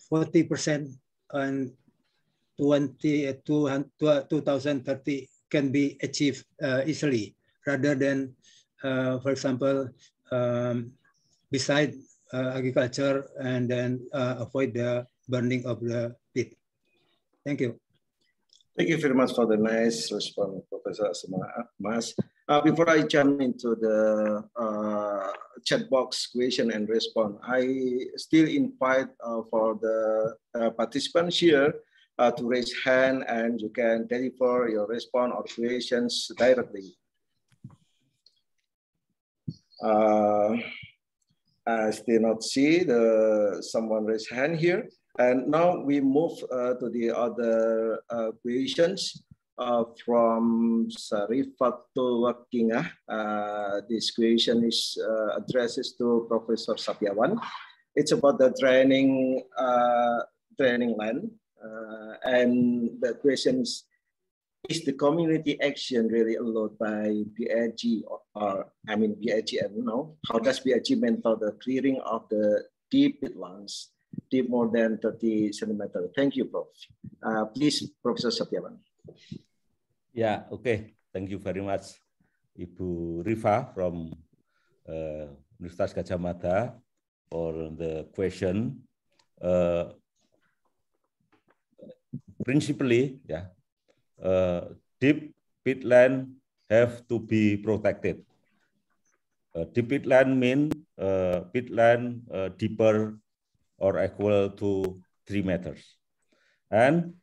40% and 2030 can be achieved easily, rather than, for example, beside agriculture and then avoid the burning of the peat. Thank you. Thank you very much for the nice response, Professor Mas. Before I jump into the chat box question and response, I still invite for the participants here to raise hand, and you can deliver your response or questions directly. I still not see someone raise hand here. And now we move to the other questions from Sarifatul Wakingah. This question is addresses to Professor Satyawan. It's about the draining land. And the question is the community action really allowed by BAG, or I mean BAG, I don't know, how does BAG mentor the clearing of the deep peatlands, deep more than 30 centimeters? Thank you, Prof. Please, Professor Satyawan. Yeah, okay. Thank you very much, Ibu Rifa from Universitas Gadjah Mada for the question. Principally, yeah, deep peatland have to be protected. Deep peatland mean peatland deeper or equal to 3 meters. And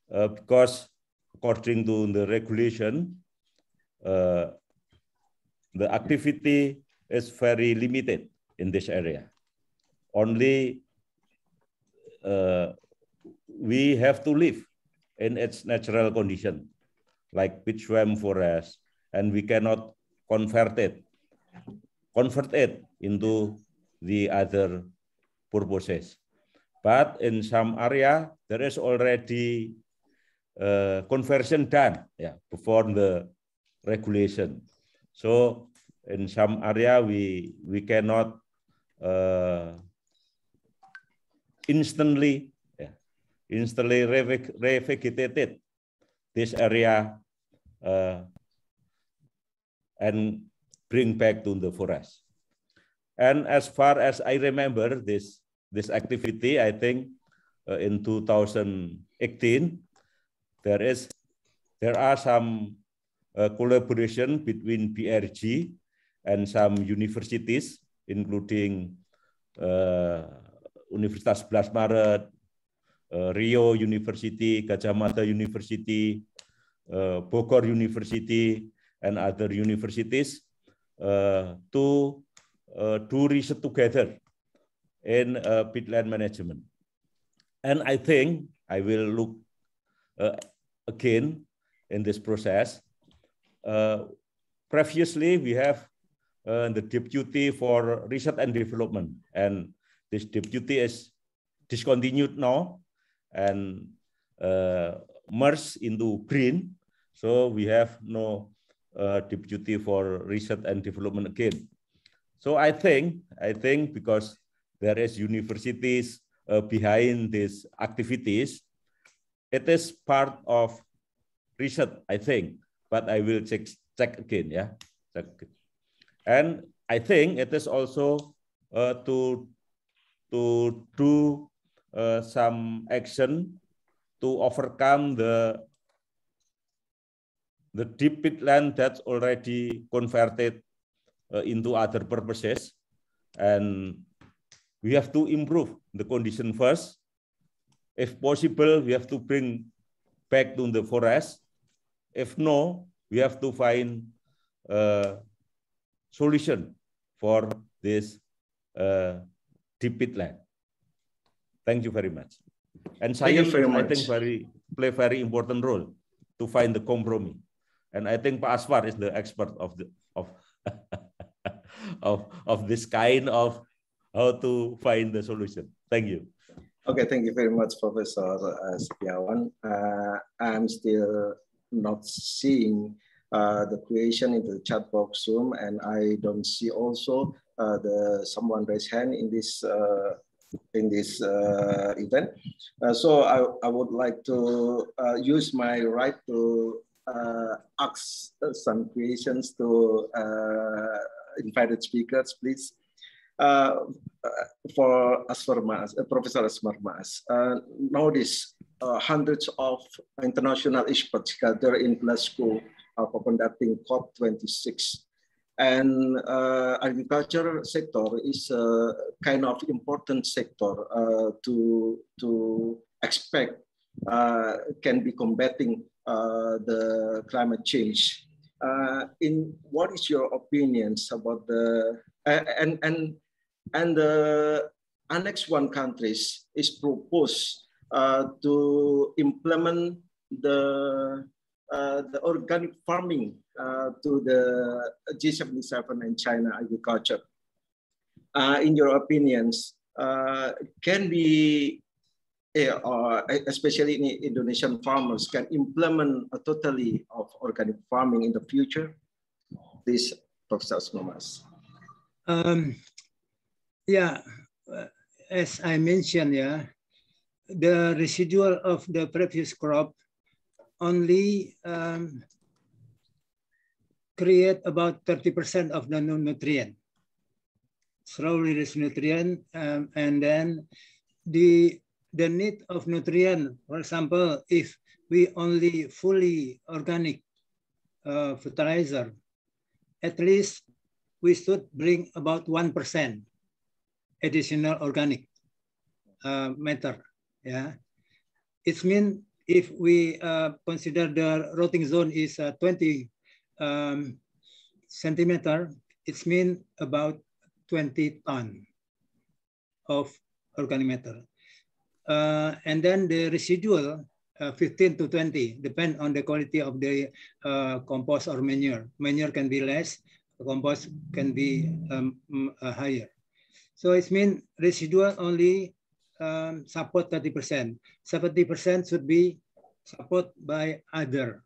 because according to the regulation, the activity is very limited in this area. Only we have to live in its natural condition, like peatwam forest, and we cannot convert it into the other purposes. But in some area, there is already conversion done, yeah, before the regulation. So in some area, we cannot instantly revegetated this area and bring back to the forest. And as far as I remember this activity, I think in 2018, there are some collaboration between BRG and some universities, including Universitas 11 Maret, Rio University, Gadjah Mada University, Bogor University, and other universities to do research together in peatland management. And I think I will look again in this process. Previously, we have the deputy for research and development, and this deputy is discontinued now and merged into green. So we have no deputy for research and development again. So I think because there is universities behind these activities, it is part of research, I think, but I will check again, yeah. And I think it is also to do some action to overcome the deep peatland that's already converted into other purposes, and we have to improve the condition first. If possible, we have to bring back to the forest. If no, we have to find a solution for this deep peatland. Thank you very much. And science, I think, play very important role to find the compromise. And I think Pak Aswar is the expert of of this kind of how to find the solution. Thank you. Okay, thank you very much, Professor Setiawan. I'm still not seeing the creation in the chat box Zoom, and I don't see also someone raise hand in this event. So I would like to use my right to ask some questions to invited speakers, please. For Professor Asmar Mas, notice hundreds of international experts gather in Glasgow for conducting COP26. And agriculture sector is a kind of important sector to expect can be combating the climate change. What is your opinions about the and the Annex 1 countries is proposed to implement the organic farming to the G77 and China agriculture. In your opinions, can we, especially in Indonesian farmers, can implement a totally of organic farming in the future? This, Professor Asmamas. Yeah, as I mentioned, yeah, the residual of the previous crop only create about 30% of the nutrient. Slowly this nutrient, and then the need of nutrient, for example, if we only fully organic fertilizer, at least we should bring about 1% additional organic matter. Yeah, it means if we consider the rotting zone is 20 centimeter, it means about 20 ton of organic matter. And then the residual 15 to 20, depend on the quality of the compost or manure. Manure can be less, compost can be higher. So it means residual only support 30%. 70% should be supported by other.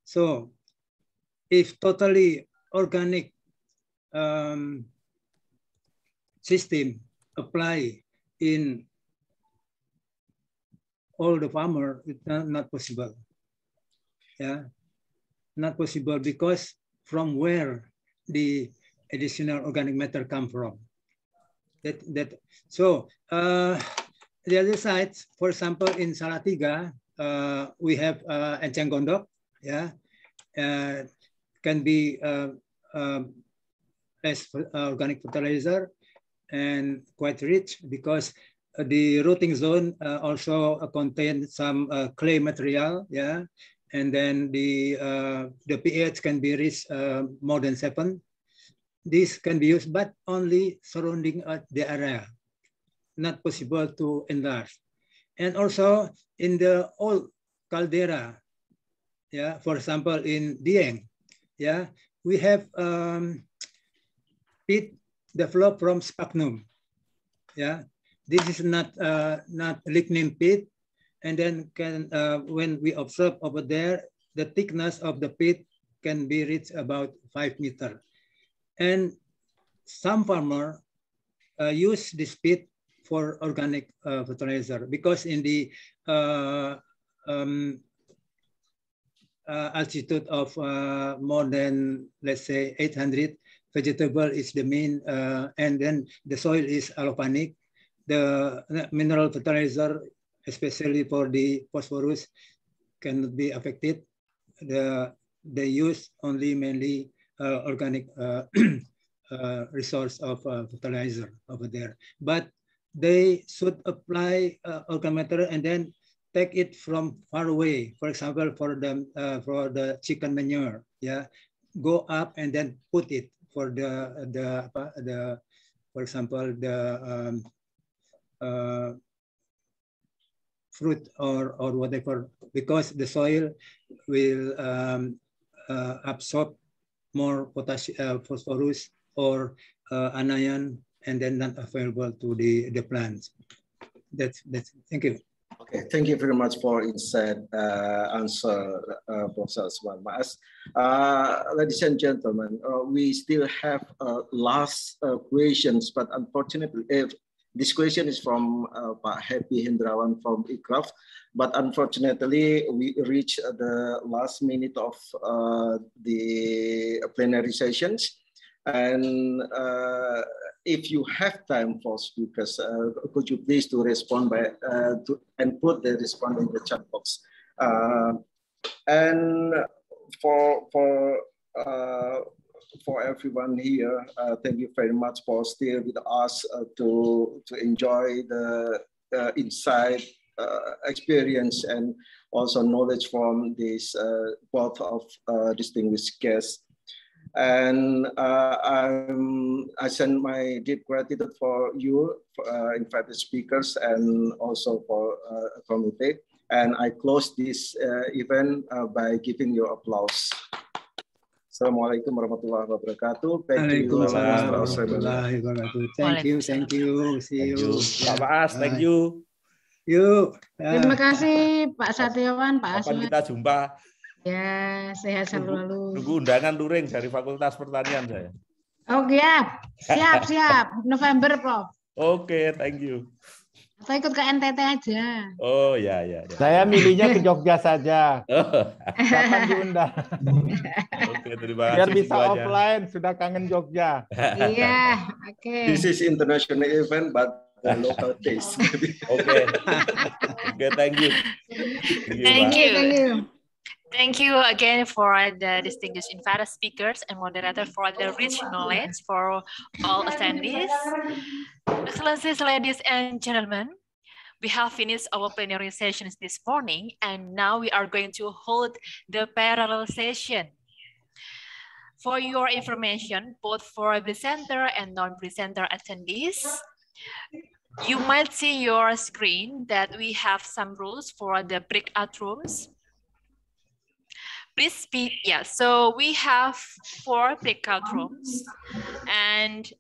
So if totally organic system apply in all the farmer, it's not possible. Yeah, not possible because from where the additional organic matter come from? So the other side, for example, in Salatiga, we have Enceng Gondok, yeah, can be as organic fertilizer and quite rich because the rooting zone also contains some clay material, yeah, and then the pH can be reached more than 7. This can be used, but only surrounding the area, not possible to enlarge. And also in the old caldera, yeah, for example in Dieng, yeah, we have peat developed from sphagnum, yeah. This is not lignin peat, and then when we observe over there, the thickness of the peat can be reached about 5 meters. And some farmer use this peat for organic fertilizer because in the altitude of more than, let's say, 800, vegetable is the main, and then the soil is allopanic. The mineral fertilizer, especially for the phosphorus, cannot be affected. They use only mainly organic resource of fertilizer over there. But they should apply organic matter and then take it from far away. For example, for the chicken manure, yeah, go up and then put it for for example the fruit or whatever, because the soil will absorb more potassium, phosphorus or anion, and then not available to the plants. That's thank you. Okay, thank you very much for insight answer, Professor Mas. Ladies and gentlemen, we still have last questions, but unfortunately, this question is from Pak Happy Hendrawan from ICRAF, but unfortunately, we reached the last minute of the plenary sessions. And if you have time for speakers, could you please to respond by and put the response in the chat box. And for everyone here, thank you very much for still with us to enjoy the insight, experience, and also knowledge from this both of distinguished guests. And I send my deep gratitude for you, invited speakers, and also for committee. And I close this event by giving you applause. Assalamualaikum warahmatullahi wabarakatuh. Thank you. Thank you. See you. Pak Mas, thank you. Yuk. Terima kasih Pak Satyawan, Pak Kapan Asman. kita jumpa? Ya, sehat selalu. Nunggu undangan touring dari Fakultas Pertanian saya. Oh ya, siap. November, Prof. Oke, thank you. Atau ikut ke NTT aja. Oh ya. Saya milihnya ke Jogja saja. Kapan diundang? Oke, terima kasih. Biar bisa semuanya. offline, sudah kangen Jogja. Iya, oke. This is international event, but the local taste. Oke, thank you. Thank you. Thank you again for the distinguished invited speakers and moderator for the rich knowledge for all attendees. Excellencies, ladies and gentlemen, we have finished our plenary sessions this morning, and now we are going to hold the parallel session. For your information, both for presenter and non-presenter attendees, you might see your screen that we have some rules for the breakout rooms. Please speak, yeah, so we have 4 breakout rooms, and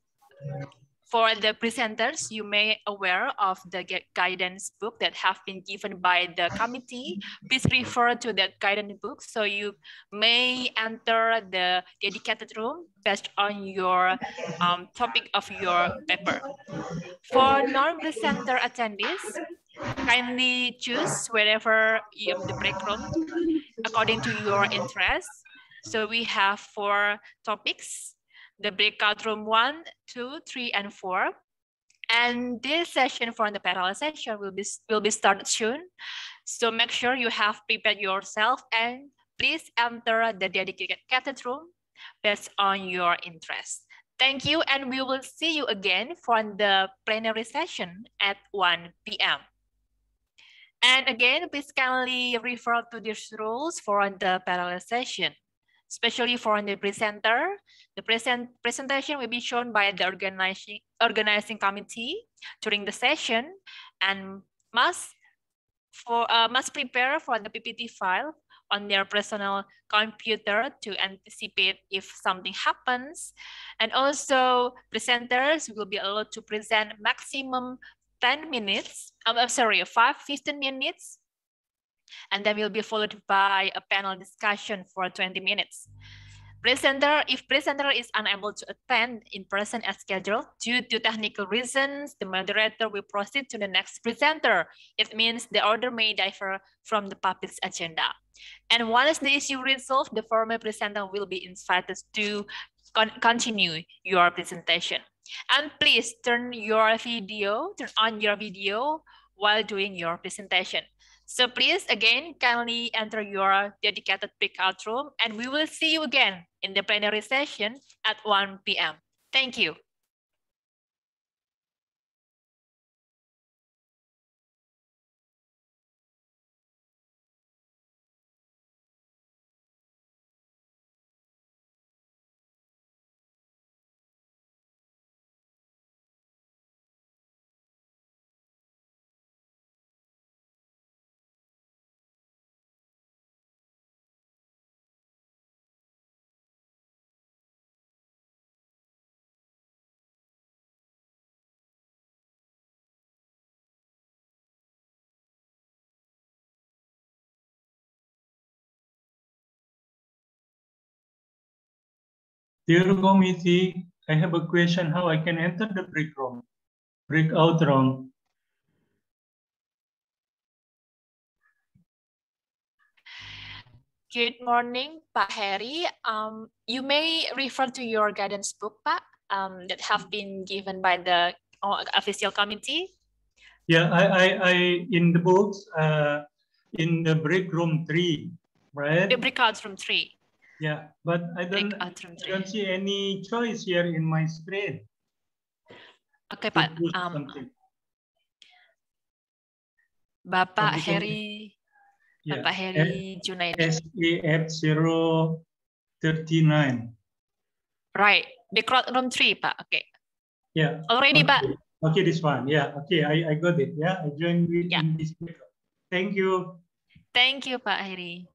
for the presenters, you may aware of the guidance book that have been given by the committee. Please refer to that guidance book so you may enter the dedicated room based on your topic of your paper. For non-presenter attendees, kindly choose wherever the break room according to your interest. So we have 4 topics. The breakout room 1, 2, 3, and 4. And this session for the parallel session will be started soon. So make sure you have prepared yourself and please enter the dedicated room based on your interest. Thank you, and we will see you again for the plenary session at 1 p.m. And again, please kindly refer to these rules for the parallel session, especially for the presenter. The presentation will be shown by the organizing committee during the session, and must prepare for the PPT file on their personal computer to anticipate if something happens. And also, presenters will be allowed to present maximum 10 minutes, 15 minutes, and then will be followed by a panel discussion for 20 minutes. If presenter is unable to attend in person as scheduled due to technical reasons, the moderator will proceed to the next presenter. It means the order may differ from the public's agenda. And once the issue resolved, the former presenter will be invited to continue your presentation. And please turn on your video while doing your presentation. So please, again, kindly enter your dedicated breakout room, and we will see you again in the plenary session at 1 p.m. Thank you. Dear committee, I have a question how I can enter the breakout room. Good morning, Pak Heri. You may refer to your guidance book, Pak, that have been given by the official committee. Yeah, I in the books, in the break room 3, right? The breakout room 3. Yeah, but I don't see any choice here in my screen. Okay, Pak. Bapak Heri, yeah. Bapak Heri Junaidi. SEF 039. Right, breakout room 3, Pak. Okay. Yeah. Already, okay. Pak. Okay, this one. Yeah. Okay, I got it. Yeah, I joined in this breakout. Thank you. Thank you, Pak Heri.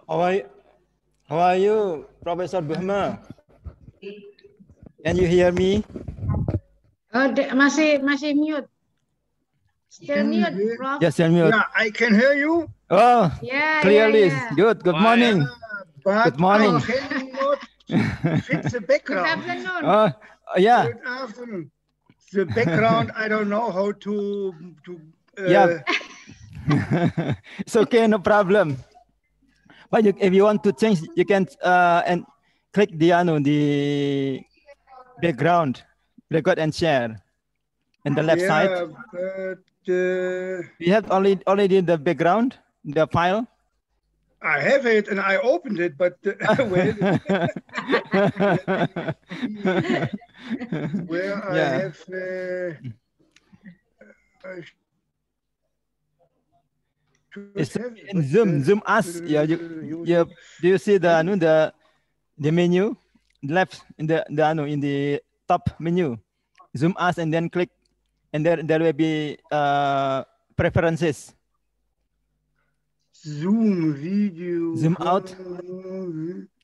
How are you, Professor Bohm? Can you hear me? Oh, masih mute. Still mute, Prof. Yes, still mute. Yeah, I can hear you. Oh, Yeah, clearly. yeah. Good. Good morning. But Good morning. I cannot fit the background. Good afternoon. Oh, yeah. Good afternoon. The background, I don't know how to Yeah. It's okay, no problem. But if you want to change, you can and click the background, record and share, and the left side. But you have already the background, the file. I have it and I opened it, but where I have it's in Zoom us. Yeah, do you see the menu left in the top menu? Zoom us and then click, and there will be preferences. Zoom video. Zoom out.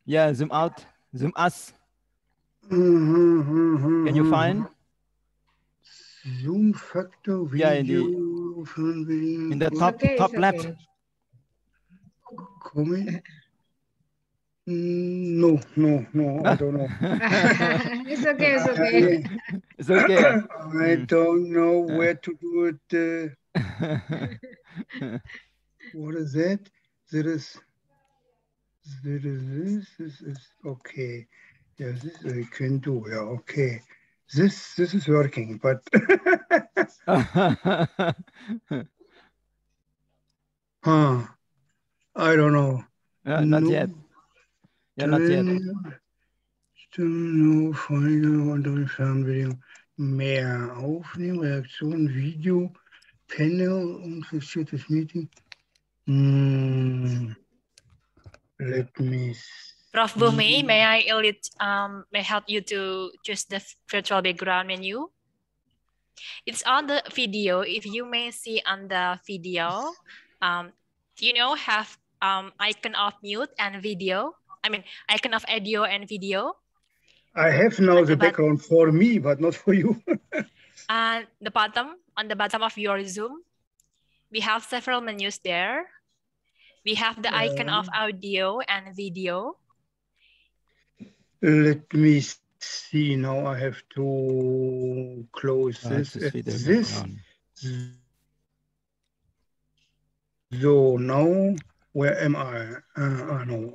Yeah, zoom out. Zoom us. Can you find? Zoom factor video. Yeah, in the top left. Comment? No, I don't know. It's okay, it's okay. It's okay. I don't know where to do it. What is that? There is this is okay. Yeah, this I can do. Yeah, okay. This is working, but I don't know. Not yet. Yeah, not yet. No, final Fernbedienung. Mehr aufnehmen, Reaktion, Video, Panel, unfixiertes Meeting. Let me see. Prof. Bohm, may I help you to choose the virtual background menu? It's on the video. If you may see on the video, have icon of mute and video. I mean, icon of audio and video. I have now the background for me, but not for you. On the bottom of your Zoom, we have several menus there. We have the icon of audio and video. Let me see. Now I have to close this. So now, where am I? No.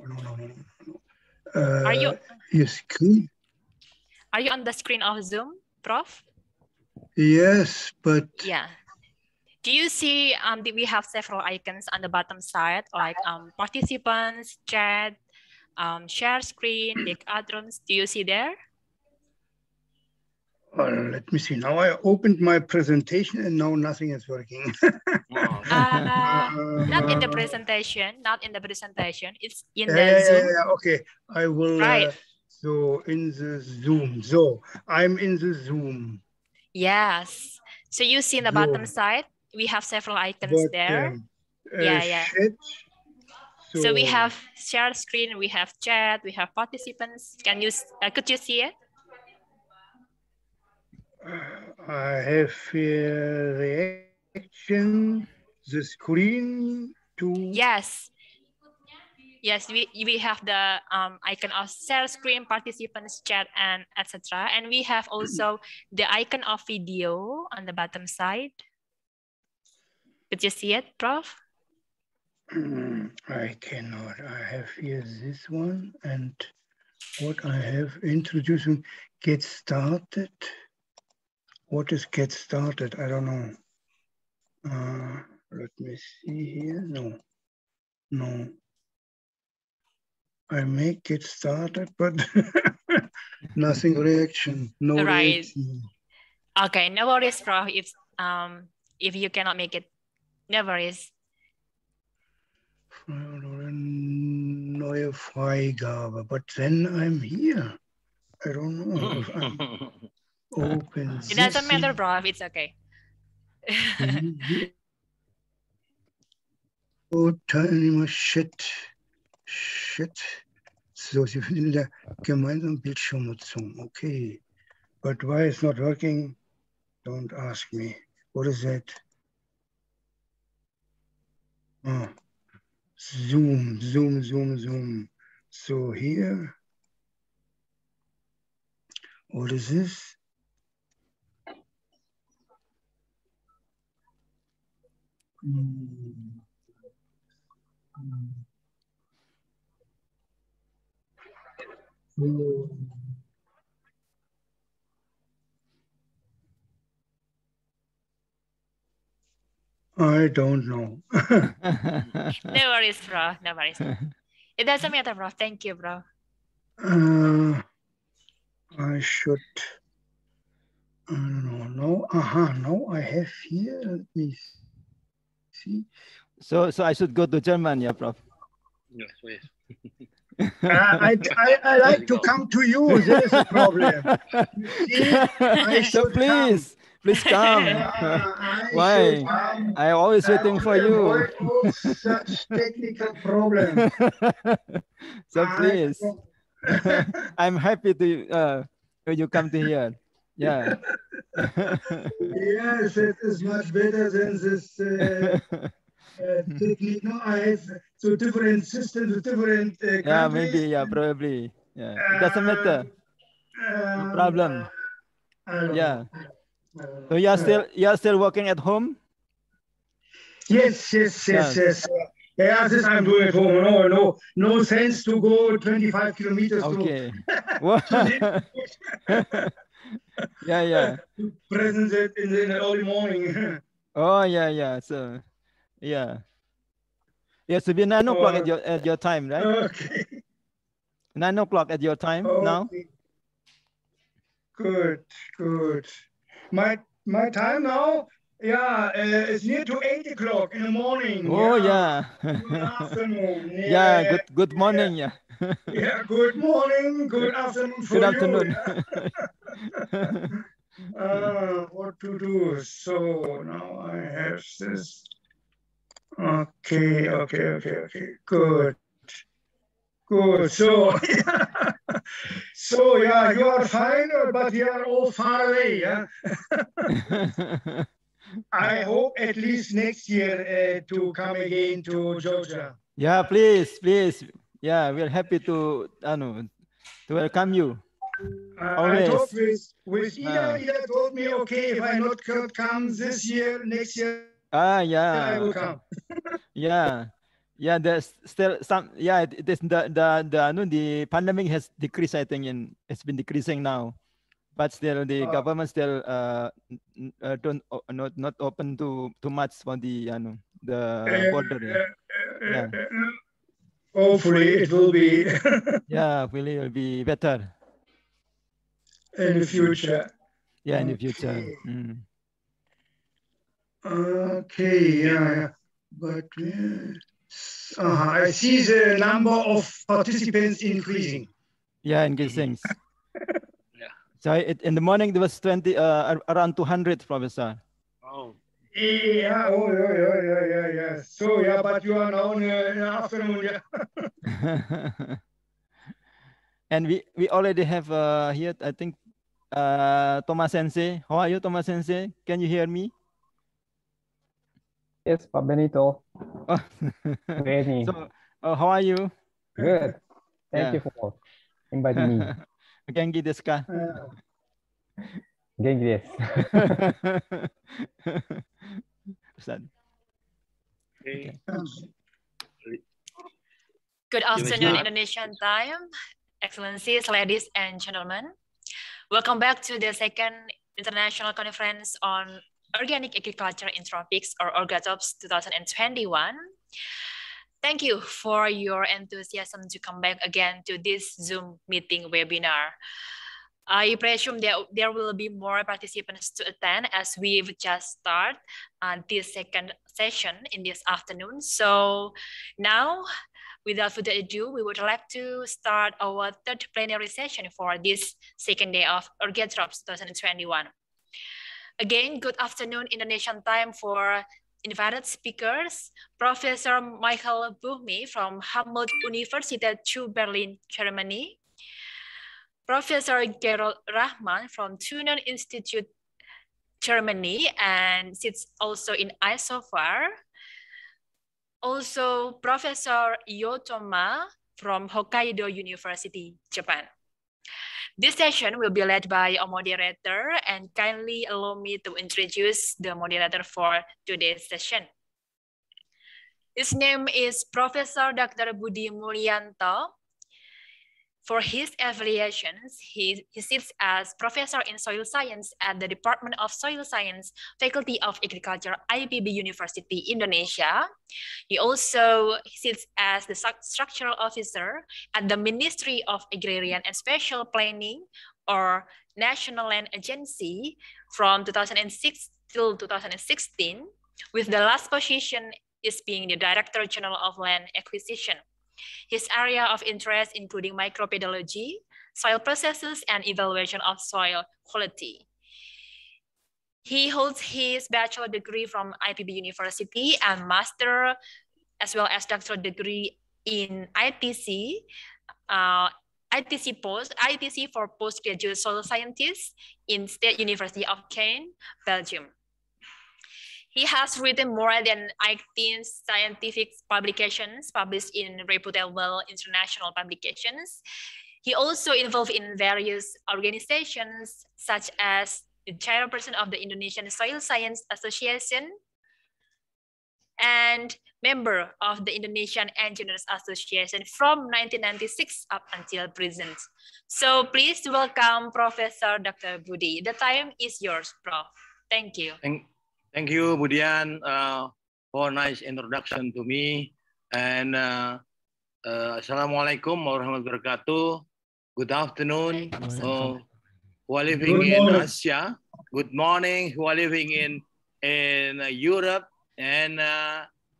Are you on the screen of Zoom, Prof? Yes, but yeah. Do you see we have several icons on the bottom side, like participants, chat, share screen, breakout rooms? Do you see there? Let me see. Now I opened my presentation and now nothing is working. Not in the presentation. Not in the presentation. It's in the Zoom. Yeah, okay. I will. Right. So in the Zoom. So I'm in the Zoom. Yes. So you see in the bottom side, we have several icons there. Yeah. So we have share screen, we have chat, we have participants. Could you see it? I have reaction, the screen to. Yes, we have the icon of share screen, participants, chat, and etc. And we have also the icon of video on the bottom side. Could you see it, Prof? I cannot. I have here this one, and what I have introducing get started. What is get started? I don't know. Let me see here. No. I make get started, but nothing reaction. No reaction. Okay, no worries, Prof. If you cannot make it, no worries. Neue Freigabe, but then I'm here. I don't know if I'm open. It doesn't matter, bro. It's okay. Oh, tiny shit. Shit. So Sie finden der gemeinsamen Bildschirmnutzung. Okay. But why it's not working? Don't ask me. What is that? Oh. Zoom, zoom, zoom, zoom. So here. What is this? I don't know. No worries, bro. No worries. It doesn't matter, bro. Thank you, bro. I should. No. No, I have here. Let me see. So I should go to German, yeah, Prof. Yes, please. I like to come to you. There is a problem. See, I so should please come. Why? I'm always waiting for you. Avoid all such technical problems. So please, I'm happy to when you come to here. Yeah. Yes, it is much better than this technique. No, I have so different systems, different countries. Yeah, maybe. Yeah, probably. Yeah, it doesn't matter. No problem. Yeah. So you are still working at home? Yes. Yeah, this I'm doing at home. No sense to go 25 kilometers. Okay. To Yeah. Present it in the early morning. Oh yeah. So yeah. It should be 9 o'clock at your time, right? Okay. 9 o'clock at your time now. Good. My time now, it's near to 8 o'clock in the morning. Oh yeah. Good afternoon. Yeah. Good morning. Yeah. Yeah. Good morning. Good afternoon for Good afternoon. What to do? So now I have this. Okay. Good. So, yeah, you are fine, but you are all far away. Yeah. I hope at least next year to come again to Georgia. Yeah, please. Yeah, we're happy to welcome you. I talked with Ida. Ida told me, okay, if I not come this year, next year, yeah. I will come. Yeah, there's still some. Yeah, it is the pandemic has decreased. I think it's been decreasing now, but still the government still not open too much for the border. Yeah. Hopefully it will be. Yeah, hopefully it will be better in the future. Yeah, in the future. Okay, yeah. But I see the number of participants increasing. Yeah, increasing. So in the morning there was around 200, Professor. Oh. Yeah. Yeah. So yeah, but you are now in the afternoon. Yeah. And we already have here, I think, Thomas Sensei. How are you, Thomas Sensei? Can you hear me? Yes, Pak Benito. Oh. So, how are you? Good. Thank you for inviting me. Genki desu ka? Genki desu. Okay. Good afternoon, Indonesian time. Excellencies, ladies and gentlemen. Welcome back to the second International Conference on Organic Agriculture in Tropics, or ORGATROPS 2021. Thank you for your enthusiasm to come back again to this Zoom meeting webinar. I presume that there will be more participants to attend as we've just started this second session in this afternoon. So now, without further ado, we would like to start our third plenary session for this second day of ORGATROPS 2021. Again, good afternoon Indonesian time for invited speakers, Professor Michael Bohm from Humboldt-Universität zu Berlin, Germany, Professor Gerald Rahman from Thunen Institute, Germany, and sits also in Isovar. Also, Professor Yotoma from Hokkaido University, Japan. This session will be led by a moderator, and kindly allow me to introduce the moderator for today's session. His name is Professor Dr. Budi Mulyanto. For his affiliations, he sits as Professor in Soil Science at the Department of Soil Science, Faculty of Agriculture, IPB University, Indonesia. He also sits as the Structural Officer at the Ministry of Agrarian and Special Planning, or National Land Agency, from 2006 till 2016, with the last position is being the Director General of Land Acquisition. His area of interest including microbiology, soil processes, and evaluation of soil quality. He holds his bachelor degree from IPB University and master as well as doctoral degree in ITC, ITC for postgraduate soil scientists in State University of Caen, Belgium. He has written more than 18 scientific publications published in reputable international publications. He also involved in various organizations such as the chairperson of the Indonesian Soil Science Association and member of the Indonesian Engineers Association from 1996 up until present. So please welcome Professor Dr. Budi. The time is yours, Prof. Thank you. Thank you, Budian, for a nice introduction to me. And Assalamualaikum warahmatullahi wabarakatuh. Good afternoon, who are living in Asia. Good morning, who are living in Europe. And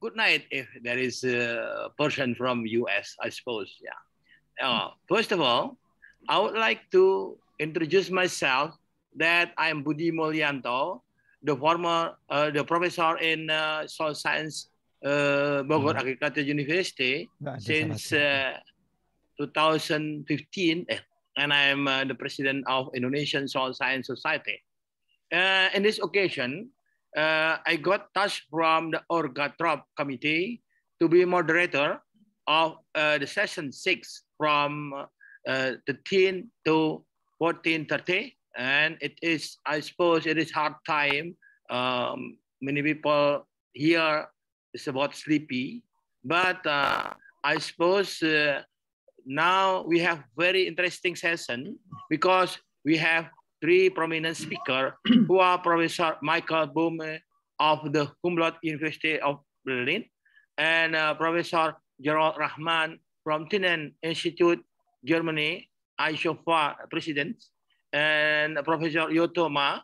good night if there is a person from US, I suppose. Yeah. First of all, I would like to introduce myself that I am Budi Mulyanto, the professor in soil science, Bogor Agricultural University since 2015, and I am the president of Indonesian Soil Science Society. In this occasion, I got tasked from the ORGATROP committee to be moderator of the session 6 from 13 to 14:30. And it is, I suppose, it is hard time. Many people here is about sleepy, but I suppose now we have very interesting session because we have 3 prominent speakers who are Professor Michael Bohm of the Humboldt University of Berlin and Professor Gerald Rahman from Thunen Institute, Germany, ISOFA president, and Professor Yotoma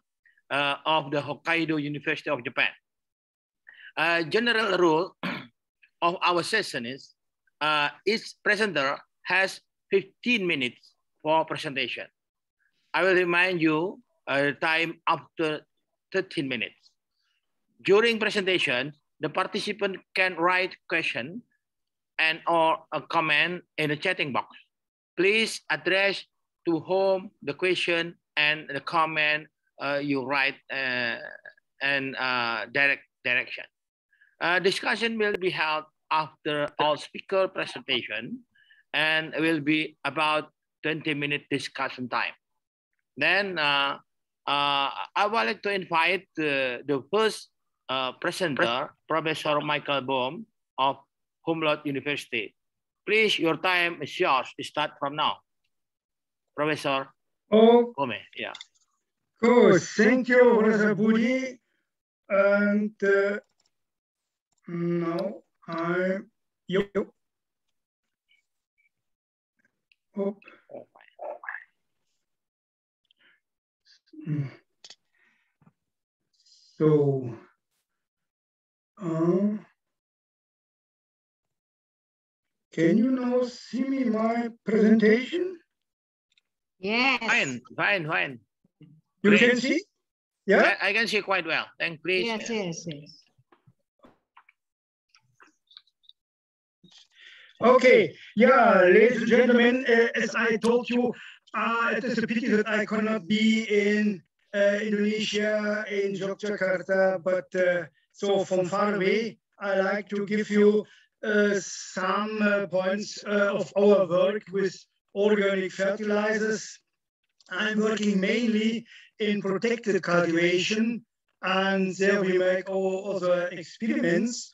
of the Hokkaido University of Japan. General rule of our session is each presenter has 15 minutes for presentation. I will remind you time after 13 minutes. During presentation, the participant can write question and or a comment in the chatting box. Please address to whom the question and the comment you write and direct direction. Discussion will be held after all speaker presentation and will be about 20-minute discussion time. Then I would like to invite the first presenter, Professor Michael Bohm of Humboldt University. Please, your time is yours to start from now. Professor Bohm, yeah. Good, thank you, Professor Budi. And now so can you now see me my presentation? Yes. Fine. You can see? Yeah? I can see quite well. Thank you, please. Yes. Okay, yeah, ladies and gentlemen, as I told you, it is a pity that I cannot be in Indonesia, in Yogyakarta, but so from far away, I like to give you some points of our work with organic fertilizers. I'm working mainly in protected cultivation, and there we make all other experiments.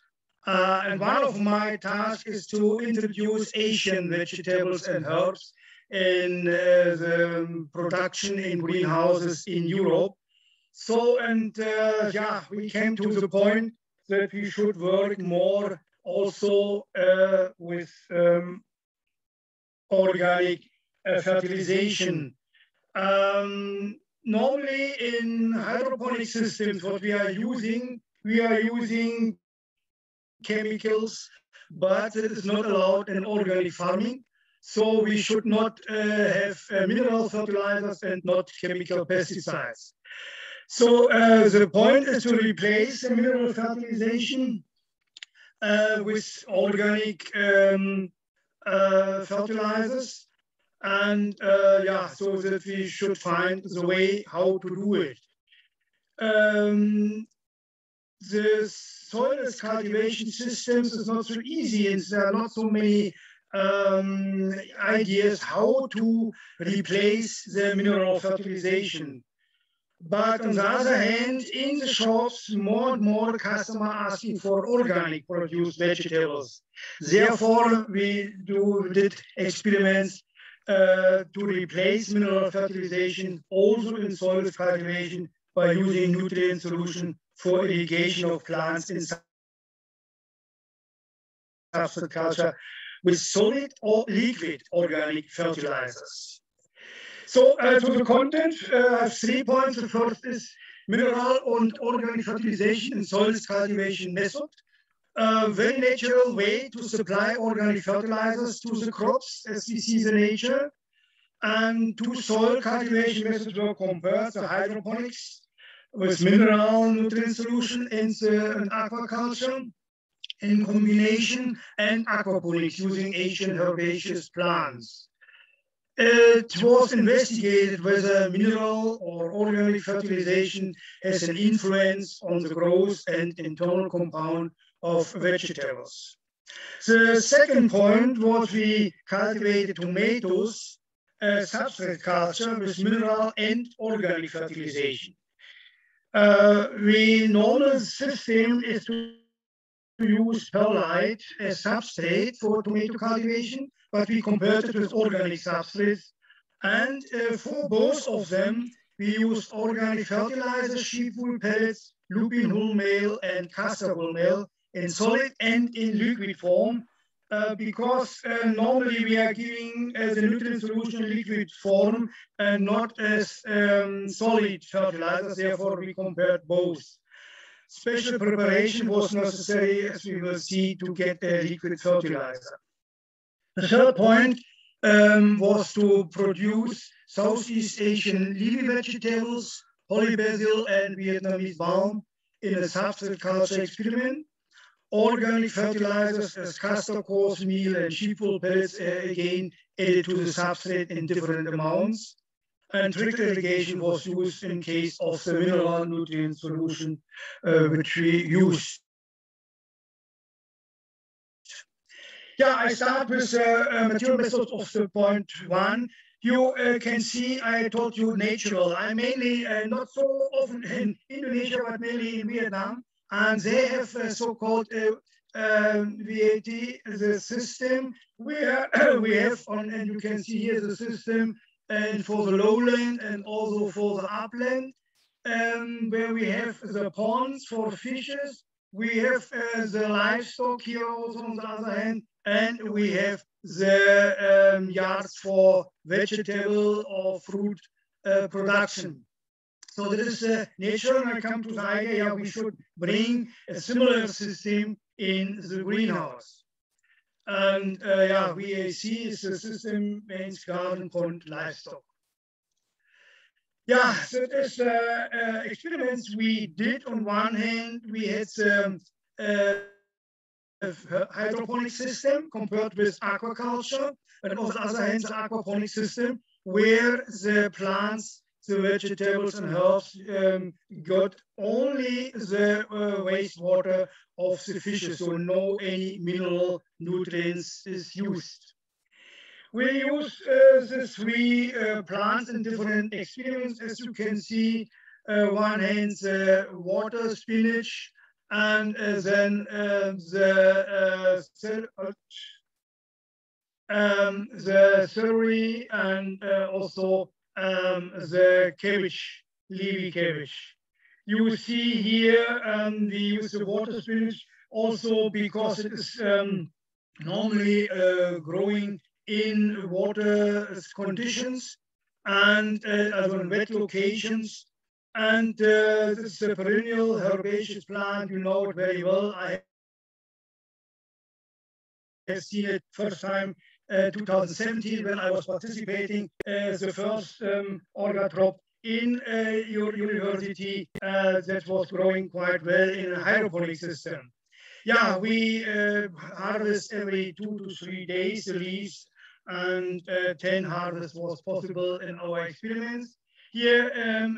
And one of my tasks is to introduce Asian vegetables and herbs in the production in greenhouses in Europe. So, and yeah, we came to the point that we should work more also with organic fertilization. Normally in hydroponic systems, what we are using chemicals, but it is not allowed in organic farming. So we should not have mineral fertilizers and not chemical pesticides. So the point is to replace the mineral fertilization with organic fertilizers. And yeah, so that we should find the way how to do it. The soilless cultivation systems is not so easy, and there are not so many ideas how to replace the mineral fertilization. But on the other hand, in the shops, more and more customers are asking for organic produced vegetables. Therefore, we did experiments to replace mineral fertilization also in soil cultivation by using nutrient solution for irrigation of plants in substrate culture with solid or liquid organic fertilizers. So to the content, I have 3 points. The first is mineral and organic fertilization in soil cultivation method. A very natural way to supply organic fertilizers to the crops as we see the nature. And two soil cultivation methods were compared, the hydroponics with mineral nutrient solution and aquaculture in combination, and aquaponics using Asian herbaceous plants. It was investigated whether mineral or organic fertilization has an influence on the growth and internal compound of vegetables. The second point was we cultivated tomatoes, substrate culture with mineral and organic fertilization. The normal system is to use perlite as substrate for tomato cultivation, but we compared it with organic substrates. And for both of them, we used organic fertilizers, sheep wool pellets, lupin hull meal, and castor wool meal in solid and in liquid form, because normally we are giving the nutrient solution in liquid form and not as solid fertilizers. Therefore, we compared both. Special preparation was necessary, as we will see, to get a liquid fertilizer. The third point was to produce Southeast Asian leafy vegetables, holy basil, and Vietnamese Bohm in a substrate culture experiment. Organic fertilizers as castor coarse meal and sheep wool pellets again added to the substrate in different amounts. And trickle irrigation was used in case of the mineral nutrient solution which we used. Yeah, I start with material methods of the point 1. You can see I told you natural. I'm mainly not so often in Indonesia, but mainly in Vietnam. And they have so-called VAT, the system where we have on, and you can see here the system and for the lowland and also for the upland, where we have the ponds for fishes. We have the livestock here also on the other hand, and we have the yards for vegetable or fruit production. So that is nature, and I come to the idea, yeah, we should bring a similar system in the greenhouse. And yeah, VAC is the system means garden pond livestock. Yeah, so there's experiments we did. On one hand, we had hydroponic system compared with aquaculture, but on the other hand, the aquaponic system where the plants, the vegetables and herbs got only the wastewater of the fishes, so no any mineral nutrients is used. We use the three plants in different experiments, as you can see. One hand the water spinach, and then the celery, and also the cabbage, leafy cabbage. You see here we use the water spinach also because it is normally growing in water conditions and in wet locations. And this is a perennial herbaceous plant. You know it very well. I have seen it first time 2017 when I was participating the first ORGATROP in your university that was growing quite well in a hydroponic system. Yeah, we harvest every 2 to 3 days the leaves, and 10 harvests was possible in our experiments. Here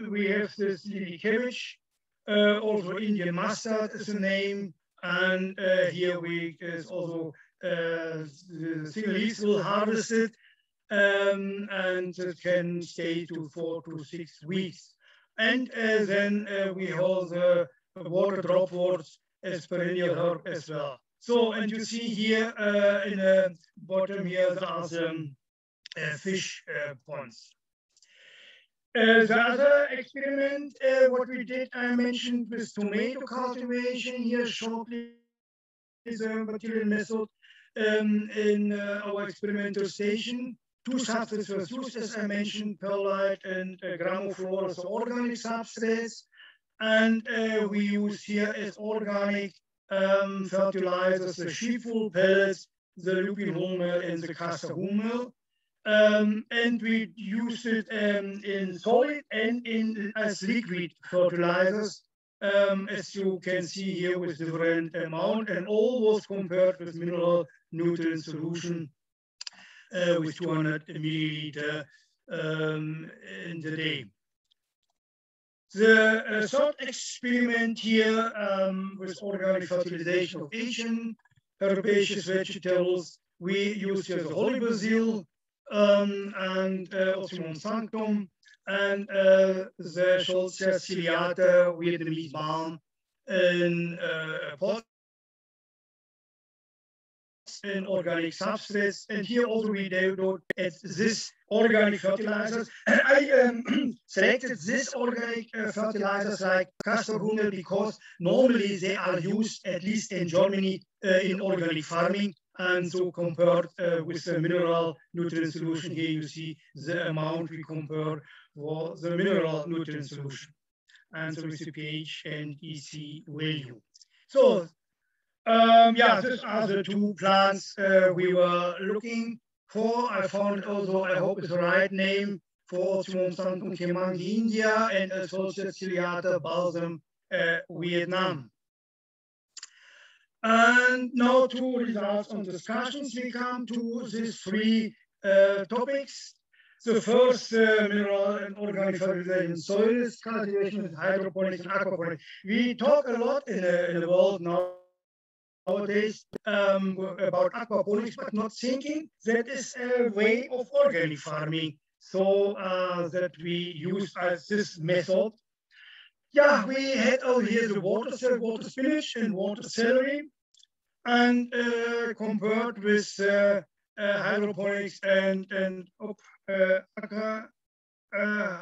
we have this leafy cabbage, also Indian mustard is the name, and here we is also the single leaves will harvest it, and it can stay to 4 to 6 weeks. And then we hold the water dropworts as perennial herb as well. So, and you see here in the bottom here, there are some fish ponds. The other experiment, what we did, I mentioned with tomato cultivation here shortly, is a material method in our experimental station. Two substrates were used, as I mentioned, perlite and grammoflora, so organic substrates. And we use here as organic fertilizers the sheepwool pellets, the lupin hummel, and the castor hummel. And we use it in solid and as liquid fertilizers, as you can see here with different amount, and all was compared with mineral nutrient solution with 200 milliliter in the day. The third experiment here with organic fertilization of Asian herbaceous vegetables, we use here the holy basil and Osmium sanctum, and the Scholzia ciliata, Vietnamese balm, in pots in organic substrates. And here also we do at this organic fertilizers. And I selected this organic fertilizers like castor hummel because normally they are used, at least in Germany, in organic farming. And so compared with the mineral nutrient solution, here you see the amount we compare for the mineral nutrient solution. And so with the pH and EC value. So yeah, these are the two plants we were looking for. I found also, I hope it's the right name, for Osmium sanctum Kemangi, India, and Scholzia ciliata balsam, Vietnam. And now two results on discussions. We come to these three topics. The first, mineral and organic fertilization soil cultivation with hydroponics and aquaponics. We talk a lot in the world nowadays about aquaponics, but not thinking that is a way of organic farming. So that we use as this method. Yeah, we had over here the water spinach and water celery, and compared with hydroponics and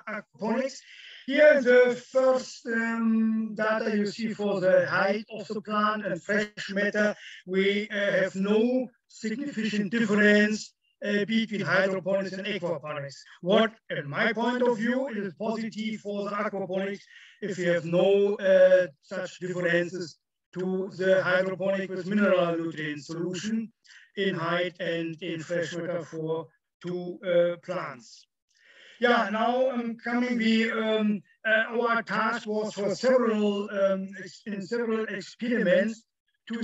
aquaponics. Here the first data you see for the height of the plant and fresh matter, we have no significant difference between hydroponics and aquaponics. What, in my point of view, is positive for the aquaponics if you have no such differences to the hydroponic with mineral nutrient solution in height and in fresh water for two plants. Yeah, now coming, our task was for several experiments to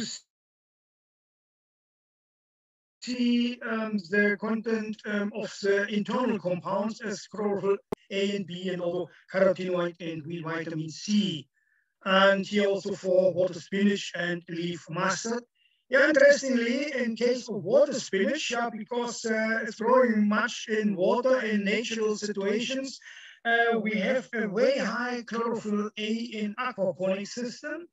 see the content of the internal compounds as chlorophyll A and B, and also carotenoid and vitamin C. And here also for water spinach and leaf mustard. Yeah, interestingly, in case of water spinach, because it's growing much in water in natural situations, we have a very high chlorophyll A in aquaponic system,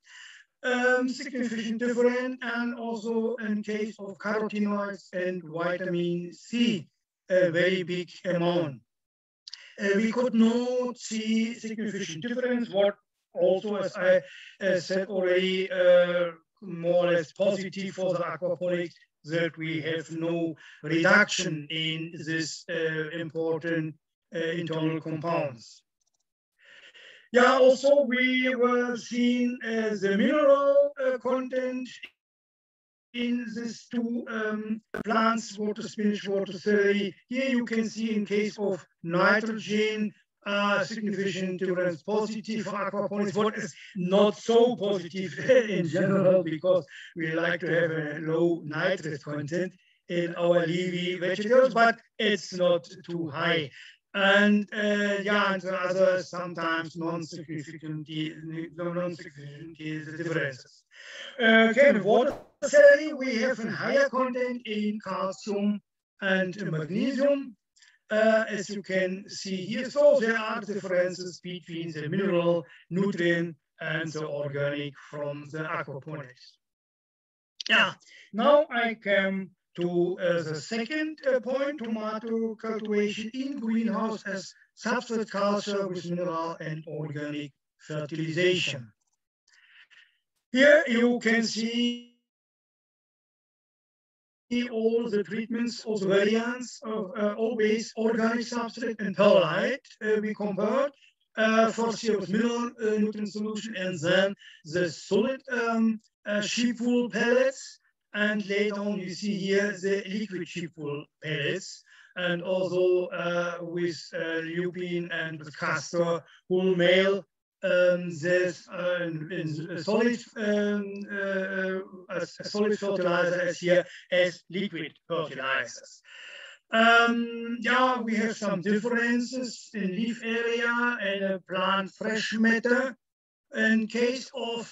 significant different, and also in case of carotenoids and vitamin C, a very big amount. We could not see significant difference. What also, as I said already, more or less positive for the aquaponics, that we have no reduction in this important internal compounds. Yeah, also we were seeing the mineral content in these two plants, water spinach, water celery. Here you can see in case of nitrogen, significant difference, positive for aquaponics. What is not so positive in general, because we like to have a low nitrate content in our leafy vegetables, but it's not too high. And yeah, and the other sometimes non-significant differences. Okay, with water celery, we have a higher content in calcium and magnesium, as you can see here. So there are differences between the mineral, nutrient, and the organic from the aquaponics. Yeah, now I come to the second point, tomato cultivation in greenhouse as substrate culture with mineral and organic fertilization. Here you can see all the treatments, all the variants of always organic substrate and perlite we convert. First here with mineral nutrient solution, and then the solid sheep wool pellets. And later on, you see here the liquid sheep wool pellets, and also with lupin and with castor wool meal. There's a solid fertilizer as here as liquid fertilizers. Yeah, we have some differences in leaf area and plant fresh matter. In case of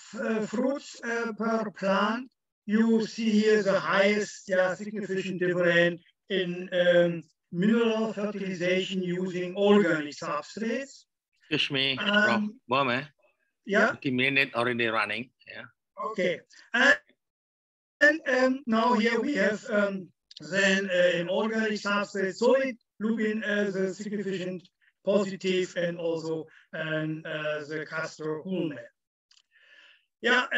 fruits per plant, you see here the highest significant difference in mineral fertilization using organic substrates. Excuse me, Prof. Bohm, yeah. 50 minutes already running. Yeah. Okay. And now here we have then in organic substrate solid lupin as a significant positive, and also the castor wool meal. Yeah,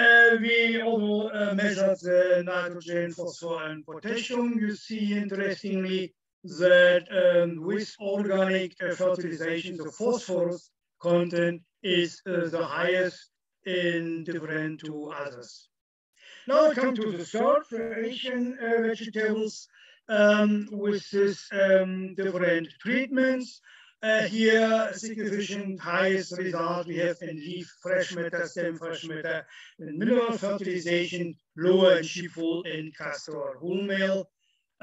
we also measured the nitrogen, phosphorus, and potassium. You see, interestingly, that with organic fertilization, the phosphorus content is the highest in different to others. Now I come to the third Asian vegetables with this different treatments. Here, significant highest result we have in leaf fresh matter, stem fresh matter, in mineral fertilization, lower in sheep wool and castor wool meal.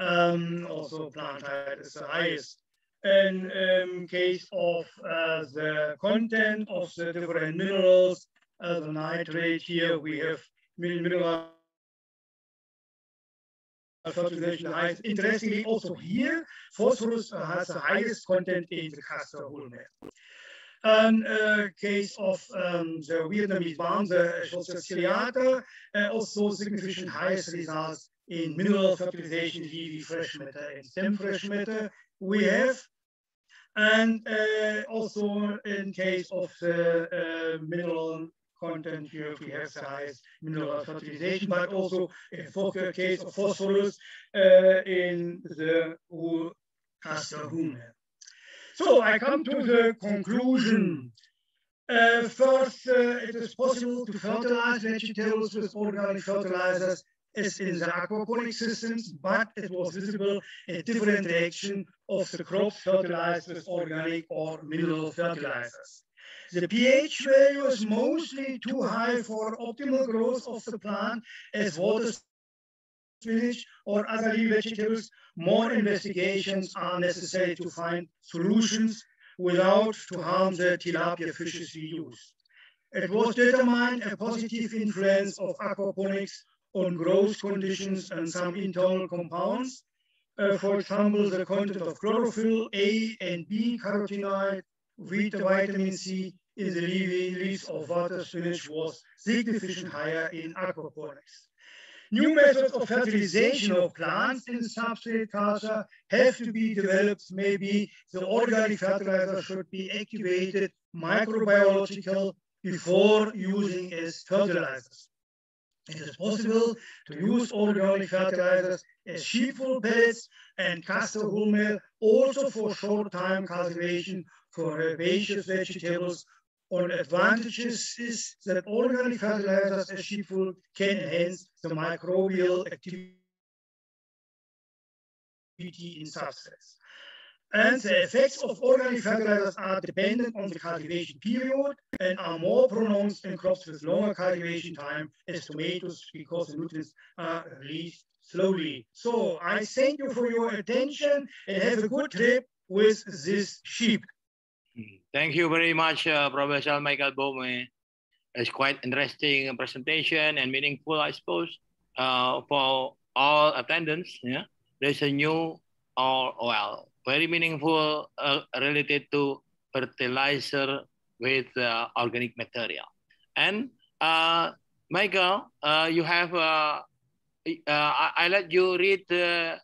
Also plant height is the highest. In case of the content of the different minerals, the nitrate here, we have mineral fertilization the highest. Interestingly, also here, phosphorus has the highest content in the castor wool meal. And case of the Vietnamese balm, the Schulze ciliata, also significant highest results in mineral fertilization, leafy fresh matter and stem fresh matter we have. And also in case of the mineral content here, we have the highest mineral fertilization, but also in case of phosphorus in the wool castor wool meal. So I come to the conclusion. First, it is possible to fertilize vegetables with organic fertilizers as in the aquaponic systems, but it was visible a different reaction of the crops fertilized with organic or mineral fertilizers. The pH value is mostly too high for optimal growth of the plant, as water spinach or other leaf vegetables, more investigations are necessary to find solutions without to harm the tilapia fishes we use. It was determined a positive influence of aquaponics on growth conditions and some internal compounds. For example, the content of chlorophyll, A and B carotenoid, vitamin C in the leaves of water spinach was significantly higher in aquaponics. New methods of fertilization of plants in substrate culture have to be developed. Maybe the organic fertilizer should be activated microbiological before using as fertilizers. It is possible to use organic fertilizers as sheepwool pellets and castor hull also for short-time cultivation for herbaceous vegetables. One advantage is that organic fertilizers as sheepwool can enhance the microbial activity in substrates. And the effects of organic fertilizers are dependent on the cultivation period and are more pronounced in crops with longer cultivation time as tomatoes because the nutrients are released slowly. So I thank you for your attention and have a good trip with this sheep. Thank you very much, Professor Michael Bohm. It's quite interesting presentation and meaningful, I suppose, for all attendants. Yeah, there's a new very meaningful related to fertilizer with organic material. And Michael, you have I let you read the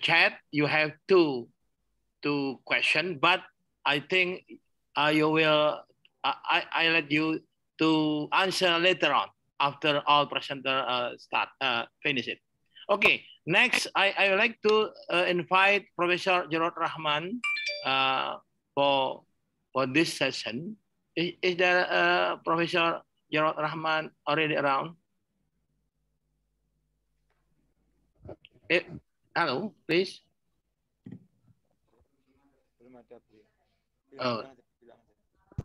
chat. You have two questions, but I think you will. I let you to answer later on after all presenter finish it. Okay, next I would like to invite Professor Jarod Rahman for this session. Is there Professor Jarod Rahman already around? Hello, please. Oh,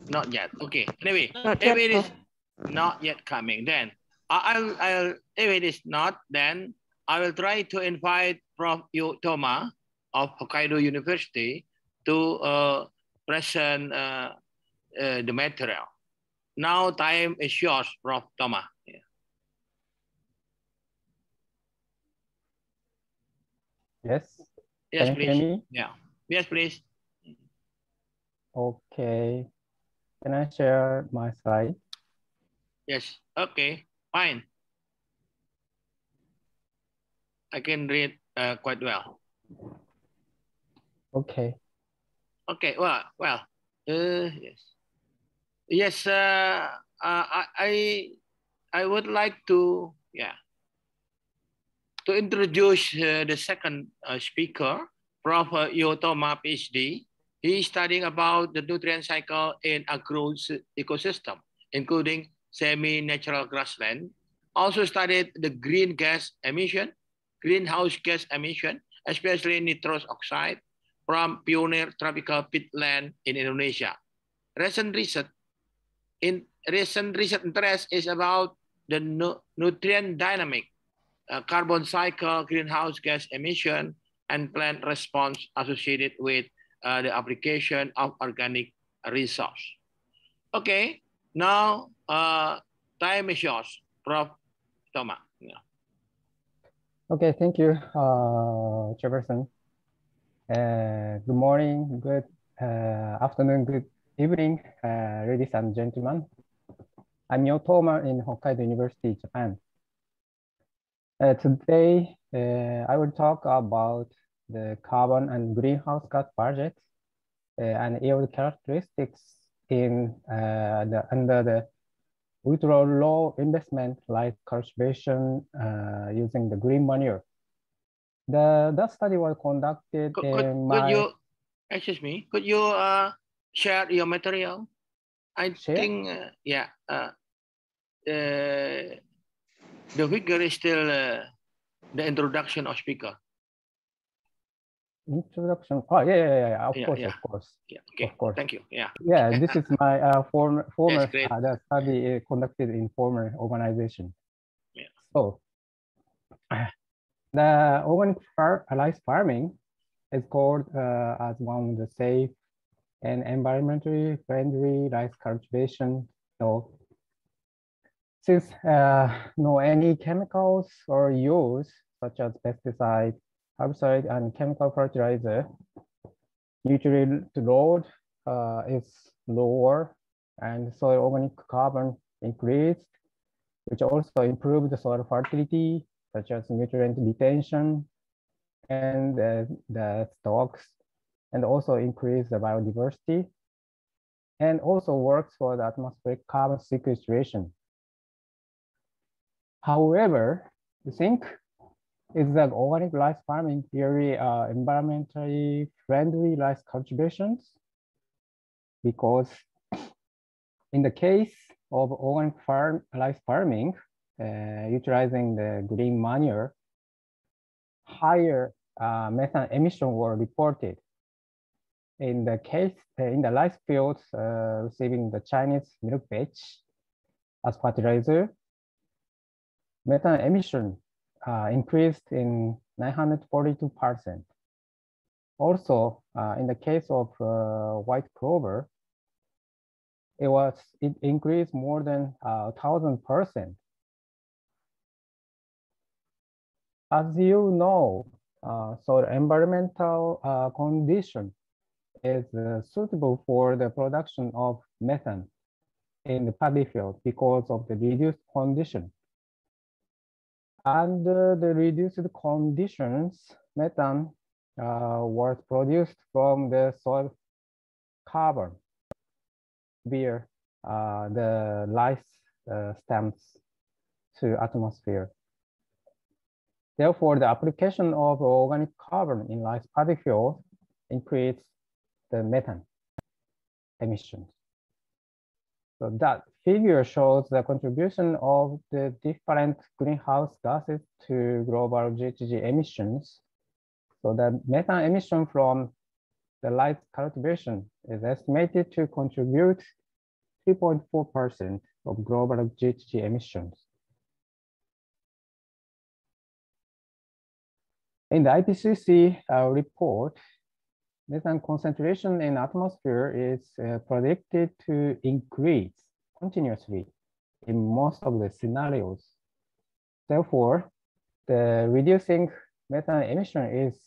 not yet. Okay. Anyway, if it is not yet coming, then I'll if it is not, then I will try to invite Prof. Toma of Hokkaido University to present the material. Now time is yours, Prof. Toma. Yeah. Yes. Yes, Can you please. hear me? Yeah. Yes, please. Okay. Can I share my slide? Yes. Okay. Fine. I can read quite well. Okay. Okay. Well. Yes. Yes. I would like to to introduce the second speaker, Prof. Toma, PhD. He is studying about the nutrient cycle in agro-ecosystem, including semi-natural grassland. Also studied the greenhouse gas emission, especially nitrous oxide from pioneer tropical peatland in Indonesia. Recent research interest is about the nutrient dynamic, carbon cycle, greenhouse gas emission, and plant response associated with the application of organic resource. Okay, now time is yours, Prof. Toma. Yeah. Okay, thank you, Chairperson. Good morning, good afternoon, good evening, ladies and gentlemen. I'm Toma in Hokkaido University, Japan. Today, I will talk about the carbon and greenhouse gas budgets and yield characteristics in under the ultra low investment like cultivation using the green manure. The study was conducted excuse me, could you share your material? I think, the figure is still the introduction of speaker. Introduction. Oh, yeah. Of course. Yeah, okay. Of course. Thank you. Yeah. Yeah, this is my former yes, the study conducted in former organization. Yeah. So, The organic rice farming is called as one of the safe and environmentally friendly rice cultivation. So since no any chemicals are used, such as pesticide, herbicide, and chemical fertilizer, nutrient load is lower and soil organic carbon increased, which also improves the soil fertility, such as nutrient retention and the stocks, and also increase the biodiversity, and also works for the atmospheric carbon sequestration. However, I think is that organic rice farming very environmentally friendly rice cultivations, because in the case of organic rice farming, utilizing the green manure, higher methane emission were reported. In the case, in the rice fields receiving the Chinese milk batch as fertilizer, methane emission increased in 942%. Also, in the case of white clover, it increased more than 1,000%. As you know, so the environmental condition is suitable for the production of methane in the paddy field because of the reduced condition. Under the reduced conditions, methane was produced from the soil carbon via the rice stems to atmosphere. Therefore, the application of organic carbon in rice paddy field increases the methane emissions. So that figure shows the contribution of the different greenhouse gases to global GHG emissions. So the methane emission from the rice cultivation is estimated to contribute 3.4% of global GHG emissions. In the IPCC report, methane concentration in atmosphere is predicted to increase continuously in most of the scenarios. Therefore, the reducing methane emission is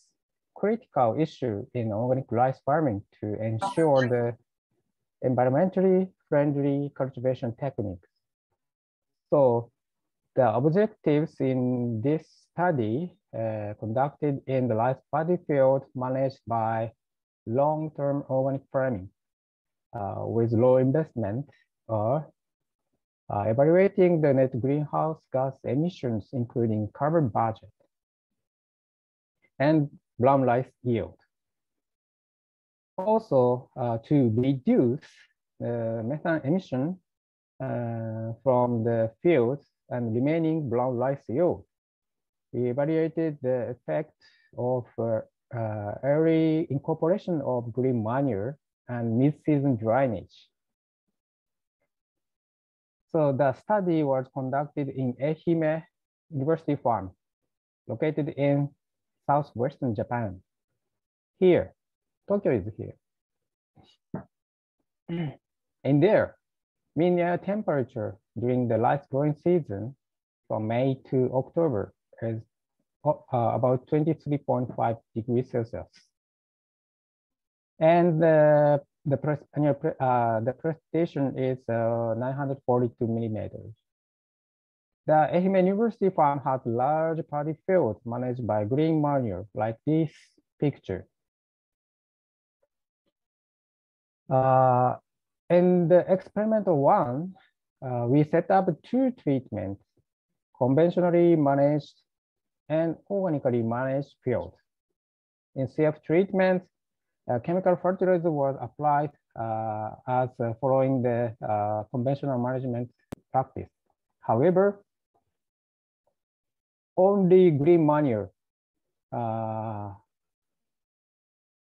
critical issue in organic rice farming to ensure the environmentally friendly cultivation techniques. So the objectives in this study conducted in the rice paddy field managed by long-term organic farming with low investment are evaluating the net greenhouse gas emissions, including carbon budget and brown rice yield. Also, to reduce methane emission from the fields and remaining brown rice yield, we evaluated the effect of early incorporation of green manure and mid-season drainage. So the study was conducted in Ehime University Farm, located in southwestern Japan. Here, Tokyo is here. In there, mean air temperature during the rice growing season from May to October is about 23.5 degrees Celsius. And the precipitation is 942 millimeters. The Ehime University farm has large paddy fields managed by green manure, like this picture. In the experimental one, we set up 2 treatments, conventionally managed and organically managed fields. In CF treatment, chemical fertilizer was applied as following the conventional management practice. However, only green manure,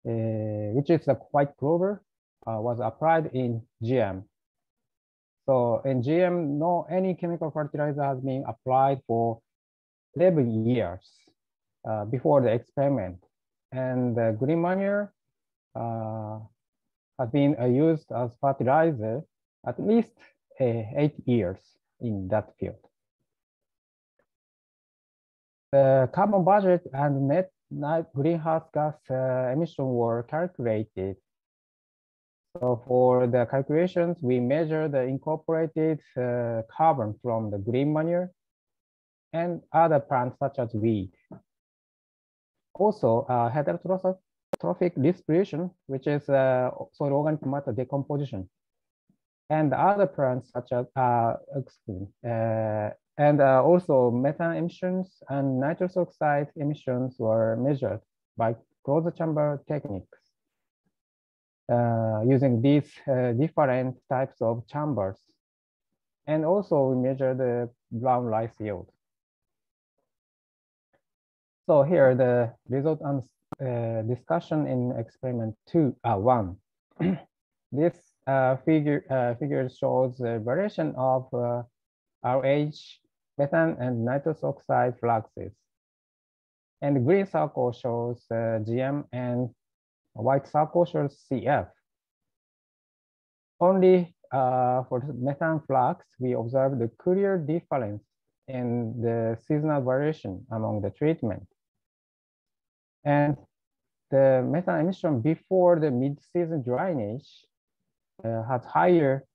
which is a white clover, was applied in GM. So in GM, no any chemical fertilizer has been applied for 11 years before the experiment. And the green manure has been used as fertilizer at least 8 years in that field. The carbon budget and net greenhouse gas emission were calculated. So for the calculations, we measure the incorporated carbon from the green manure and other plants such as wheat. Also, heterotrophic distribution, which is soil organic matter decomposition, and other plants such as also methane emissions and nitrous oxide emissions were measured by closed chamber techniques using these different types of chambers. And also we measure the brown rice yield. So here the result and discussion in experiment 1. This figure shows the variation of RH, methane, and nitrous oxide fluxes. And the green circle shows GM and white circle shows CF. Only for the methane flux, we observe the clear difference in the seasonal variation among the treatment. And the methane emission before the mid-season drainage has higher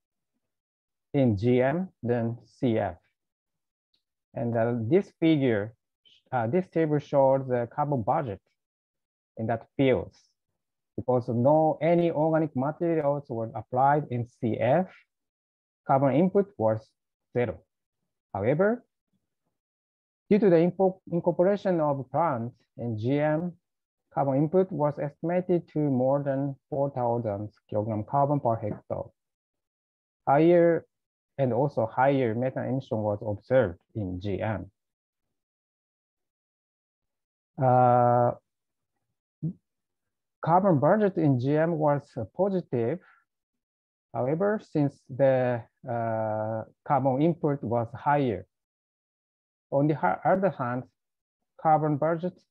in GM than CF. And this figure, this table shows the carbon budget in that fields. Because any organic materials were applied in CF, carbon input was 0. However, due to the incorporation of plants in GM, carbon input was estimated to more than 4,000 kilogram carbon per hectare. Higher and also higher methane emission was observed in GM. Carbon budget in GM was positive. However, since the carbon input was higher, on the other hand, carbon budgets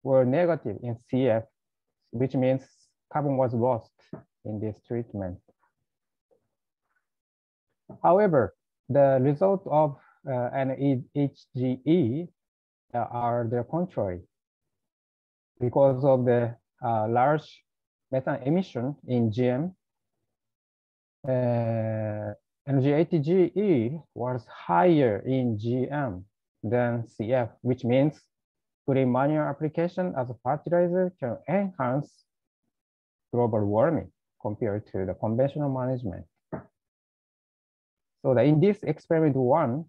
were negative in CF, which means carbon was lost in this treatment. However, the result of NHGE are the contrary. Because of the large methane emission in GM, NG80GE was higher in GM than CF, which means green manure application as a fertilizer can enhance global warming compared to the conventional management. So in this experiment 1,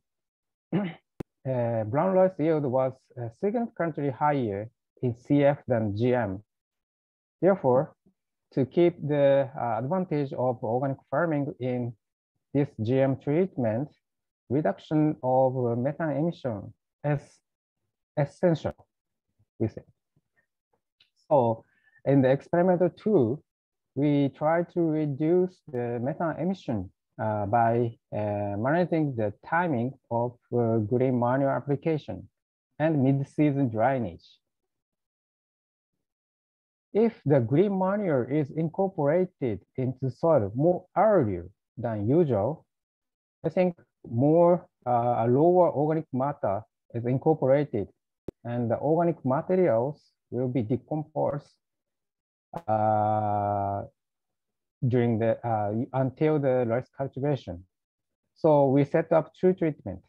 brown rice yield was significantly higher in CF than GM. Therefore, to keep the advantage of organic farming in this GM treatment, reduction of methane emission is essential, we say. So in the experiment 2, we try to reduce the methane emission by managing the timing of green manure application and mid-season drainage. If the green manure is incorporated into soil more earlier than usual, I think more lower organic matter is incorporated, and the organic materials will be decomposed during the until the rice cultivation. So we set up 2 treatments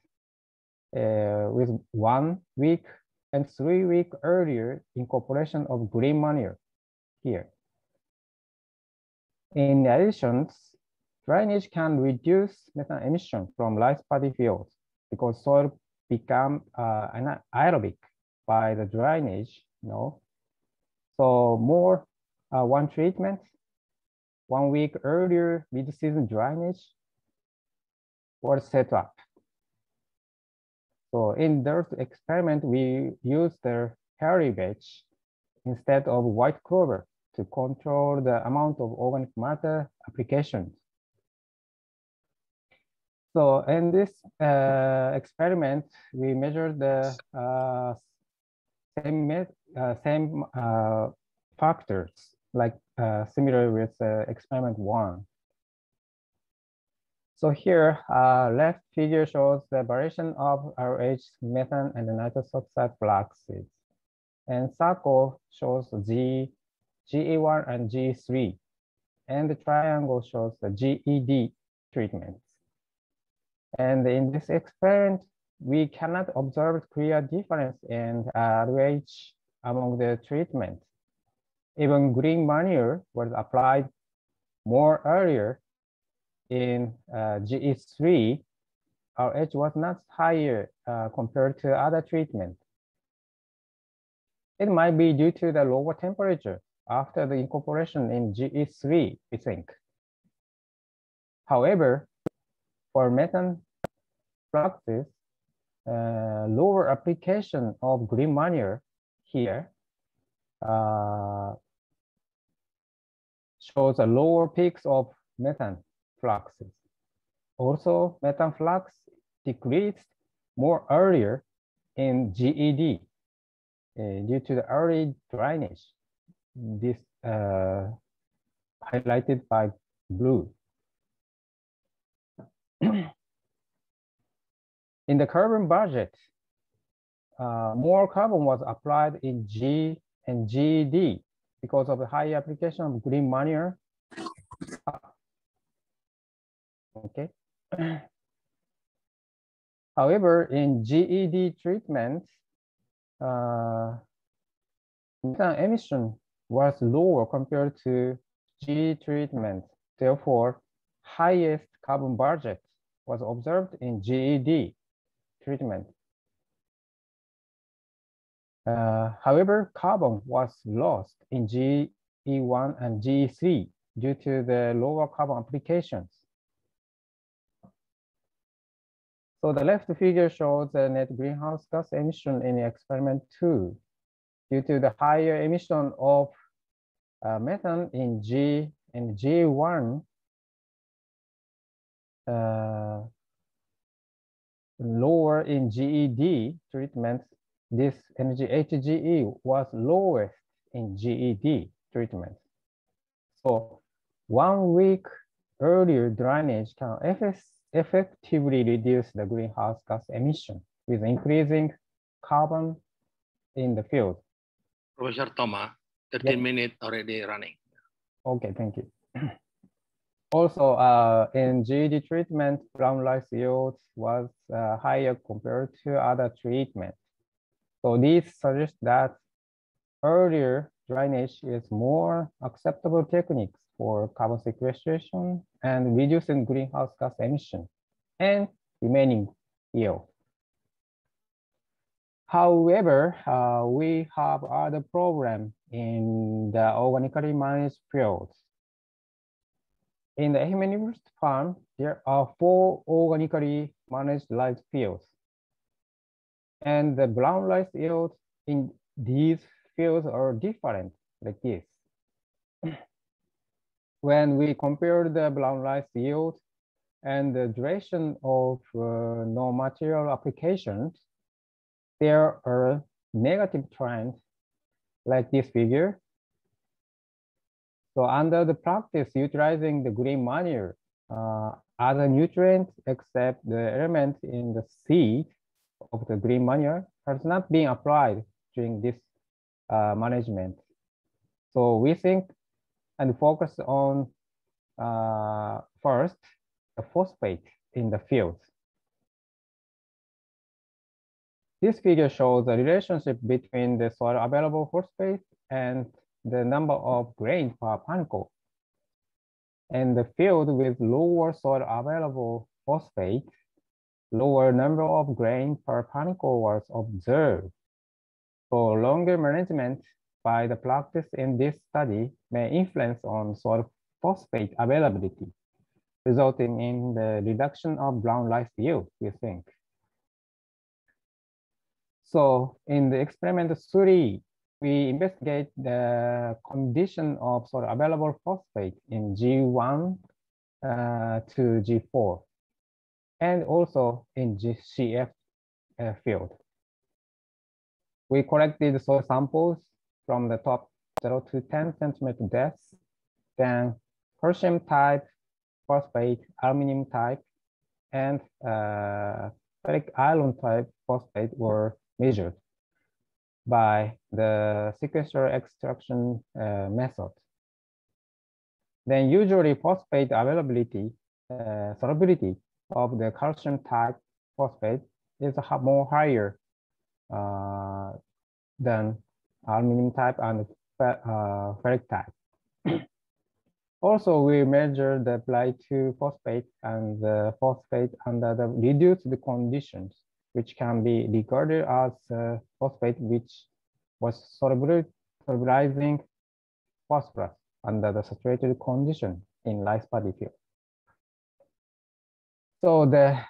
with 1 week and 3 week earlier incorporation of green manure here. In addition, drainage can reduce methane emission from rice paddy fields because soil become anaerobic by the drainage, So more 1 treatment, 1 week earlier mid-season drainage was set up. So in this experiment, we used the hairy vetch instead of white clover to control the amount of organic matter applications. So in this experiment, we measured the same factors, like similar with experiment 1. So here, left figure shows the variation of RH, methane, and the nitrous oxide fluxes. And circle shows GE1 and GE3. And the triangle shows the GED treatments. And in this experiment, we cannot observe clear difference in RH among the treatments. Even green manure was applied more earlier in GE3. RH was not higher compared to other treatments. It might be due to the lower temperature after the incorporation in GE3, we think. However, for methane fluxes, lower application of green manure here shows a lower peaks of methane fluxes. Also, methane flux decreased more earlier in GED due to the early drainage. This highlighted by blue. In the carbon budget, more carbon was applied in G and GED because of the high application of green manure. Okay. However, in GED treatment, methane emission was lower compared to G treatment. Therefore, highest carbon budget was observed in GED treatment. However, carbon was lost in GE1 and GE3 due to the lower carbon applications. So the left figure shows the net greenhouse gas emission in experiment 2. Due to the higher emission of methane in G and G1, lower in GED treatment, this energy HGE was lowest in GED treatment. So 1 week earlier drainage can effectively reduce the greenhouse gas emission with increasing carbon in the field. Professor Thomas, 13 minutes already running. Okay, thank you. Also, in GED treatment, brown rice yield was higher compared to other treatments. So these suggest that earlier drainage is more acceptable techniques for carbon sequestration and reducing greenhouse gas emission and remaining yield. However, we have other problems in the organically managed fields. In the Universitas farm, there are 4 organically managed rice fields. And the brown rice yields in these fields are different, like this. When we compare the brown rice yield and the duration of no material applications, there are negative trends like this figure. So under the practice utilizing the green manure, other nutrients except the element in the seed of the green manure has not been applied during this management. So we think and focus on first, the phosphate in the fields. This figure shows the relationship between the soil available phosphate and the number of grains per panicle. In the field with lower soil available phosphate, lower number of grains per panicle was observed. So longer management by the practice in this study may influence on soil phosphate availability, resulting in the reduction of brown rice yield, we think. So in the experiment 3, we investigate the condition of soil available phosphate in G1 to G4. and also in GCF field. We collected soil samples from the top 0 to 10 centimeter depth, then calcium type, phosphate, aluminum type, and ferric iron type phosphate were measured by the sequential extraction method. Then usually phosphate availability, solubility of the calcium type phosphate is more higher than aluminum type and ferric type. Also, we measure the Pli2 phosphate and the phosphate under the reduced conditions, which can be regarded as phosphate which was solubilizing phosphorus under the saturated condition in rice paddy field. So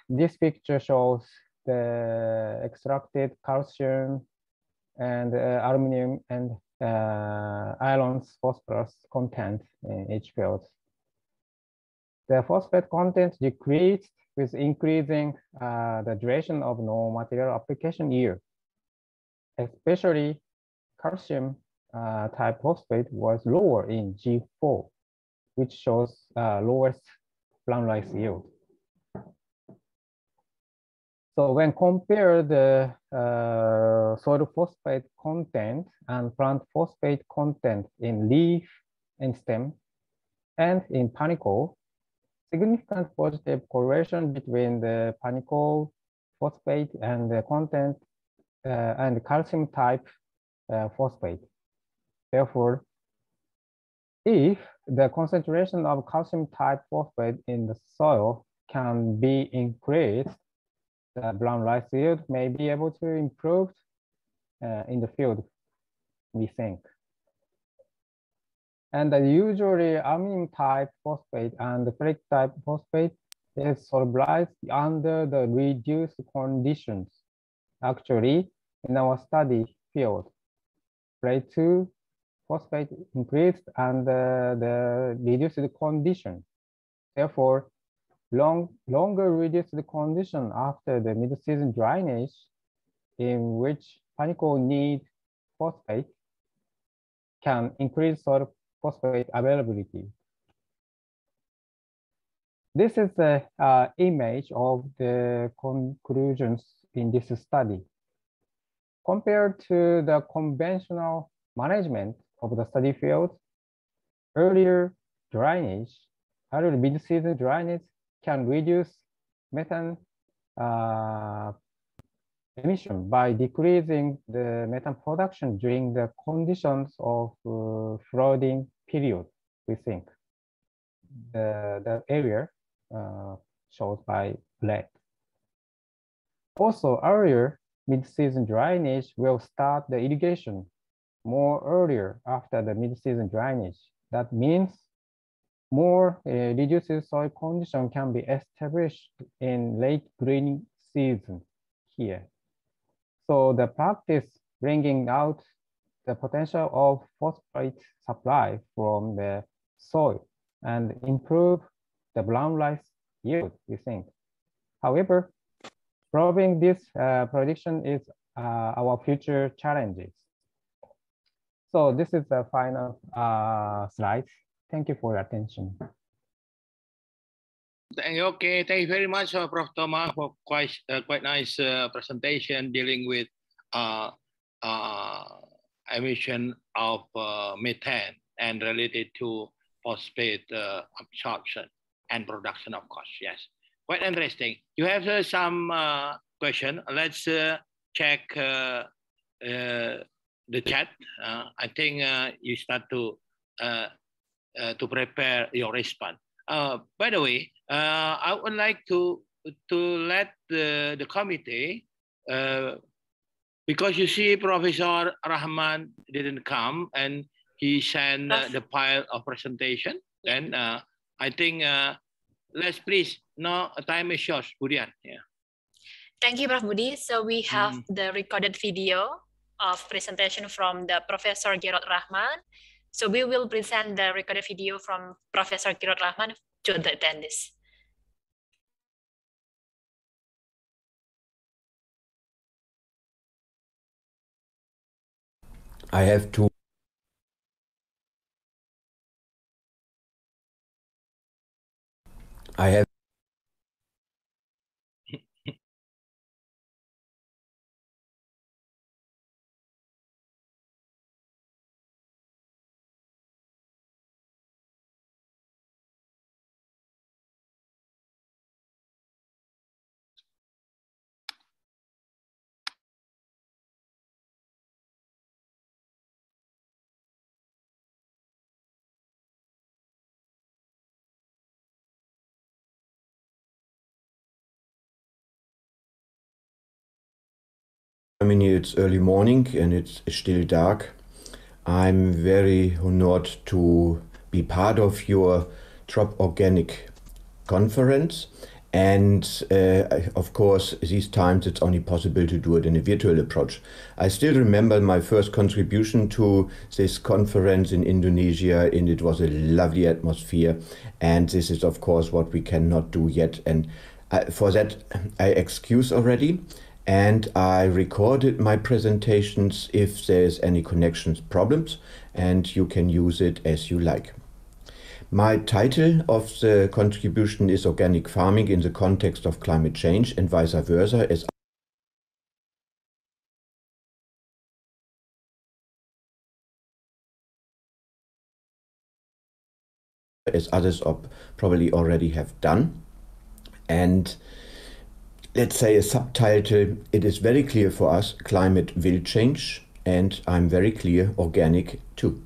this picture shows the extracted calcium and aluminum and iron's phosphorus content in each field. The phosphate content decreased with increasing the duration of no material application year. Especially calcium type phosphate was lower in G4, which shows lowest plant rice yield. So when compare the soil phosphate content and plant phosphate content in leaf and stem and in panicle, significant positive correlation between the panicle phosphate and the content and calcium type phosphate. Therefore, if the concentration of calcium type phosphate in the soil can be increased, the brown rice yield may be able to improve in the field, we think. And usually aluminum type phosphate and the ferric type phosphate is solubilized under the reduced conditions. Actually, in our study field, Pli2 phosphate increased under the reduced condition. Therefore, longer reduced condition after the mid-season drainage in which panicle need phosphate can increase soil phosphate availability. This is the image of the conclusions in this study. Compared to the conventional management of the study field, earlier drainage, earlier mid-season drainage can reduce methane emission by decreasing the methane production during the conditions of flooding period, we think. The area shown by red. Also, earlier mid-season drainage will start the irrigation more earlier after the mid-season drainage. That means more reduced soil condition can be established in late greening season here. So the practice bringing out the potential of phosphate supply from the soil and improve the brown rice yield, we think. However, proving this prediction is our future challenges. So this is the final slide. Thank you for your attention. Okay, thank you very much, Prof. Thomas, for quite nice presentation dealing with emission of methane and related to phosphate absorption and production, of course. Yes, quite interesting. You have some question. Let's check the chat. I think you start to prepare your response. By the way, I would like to let the committee, because you see Professor Rahman didn't come and he sent the file of presentation. Then I think let's please, no, time is short, Budian. Yeah. Thank you, Prof. Budi. So we have the recorded video of presentation from the Professor Gerald Rahman. So we will present the recorded video from Professor Gerald Rahman to the attendees. I have to Germany, it's early morning and it's still dark. I'm very honored to be part of your TROP Organic conference. And of course, these times it's only possible to do it in a virtual approach. I still remember my first contribution to this conference in Indonesia, and it was a lovely atmosphere. And this is, of course, what we cannot do yet. And for that, I excuse already. And I recorded my presentations if there's any connections problems, and you can use it as you like. My title of the contribution is Organic Farming in the Context of Climate Change and Vice Versa, as others probably already have done. And let's say a subtitle, it is very clear for us, climate will change, and I'm very clear, organic too.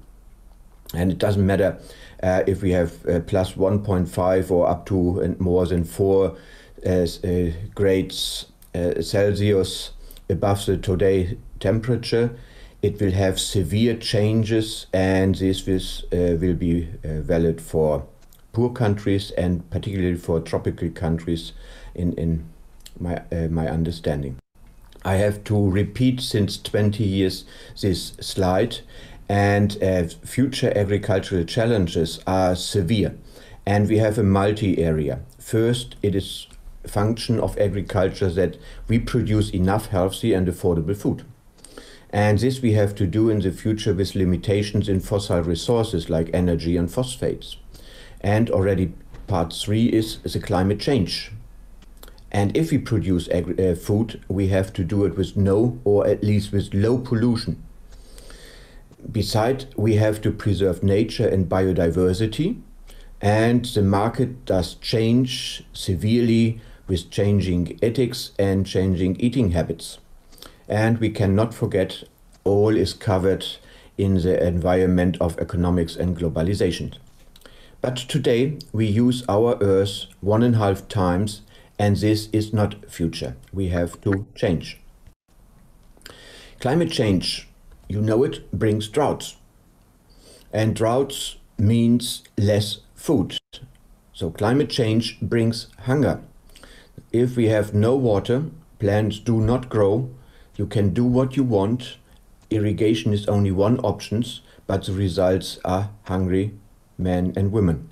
And it doesn't matter if we have plus 1.5 or up to and more than 4 grades Celsius above the today temperature, it will have severe changes, and this will be valid for poor countries and particularly for tropical countries in my understanding. I have to repeat since 20 years this slide, and future agricultural challenges are severe, and we have a multi-area. First, it is a function of agriculture that we produce enough healthy and affordable food. And this we have to do in the future with limitations in fossil resources like energy and phosphates. And already part 3 is the climate change. And if we produce food, we have to do it with no, or at least with low pollution. Besides, we have to preserve nature and biodiversity, and the market does change severely with changing ethics and changing eating habits. And we cannot forget, all is covered in the environment of economics and globalization. But today we use our Earth 1.5 times, and this is not future. We have to change. Climate change, you know it, brings droughts. And droughts means less food. So climate change brings hunger. If we have no water, plants do not grow, you can do what you want. Irrigation is only one option, but the results are hungry men and women.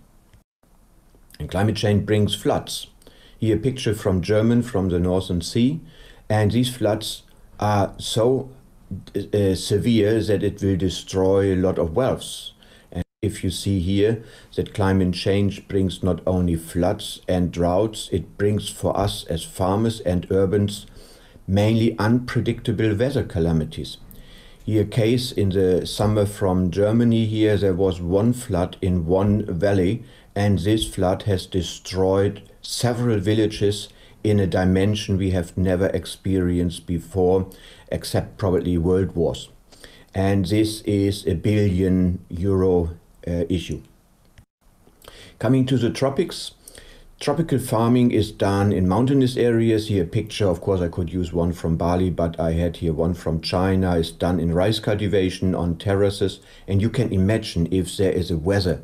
And climate change brings floods. Here a picture from Germany, from the Northern Sea, and these floods are so severe that it will destroy a lot of wealth. And if you see here that climate change brings not only floods and droughts, it brings for us as farmers and urbans mainly unpredictable weather calamities. Here a case in the summer from Germany here, there was one flood in one valley, and this flood has destroyed several villages in a dimension we have never experienced before, except probably world wars. And this is a €1 billion issue. Coming to the tropics, tropical farming is done in mountainous areas. Here a picture, of course I could use one from Bali, but I had here one from China. It's done in rice cultivation on terraces. And you can imagine if there is a weather,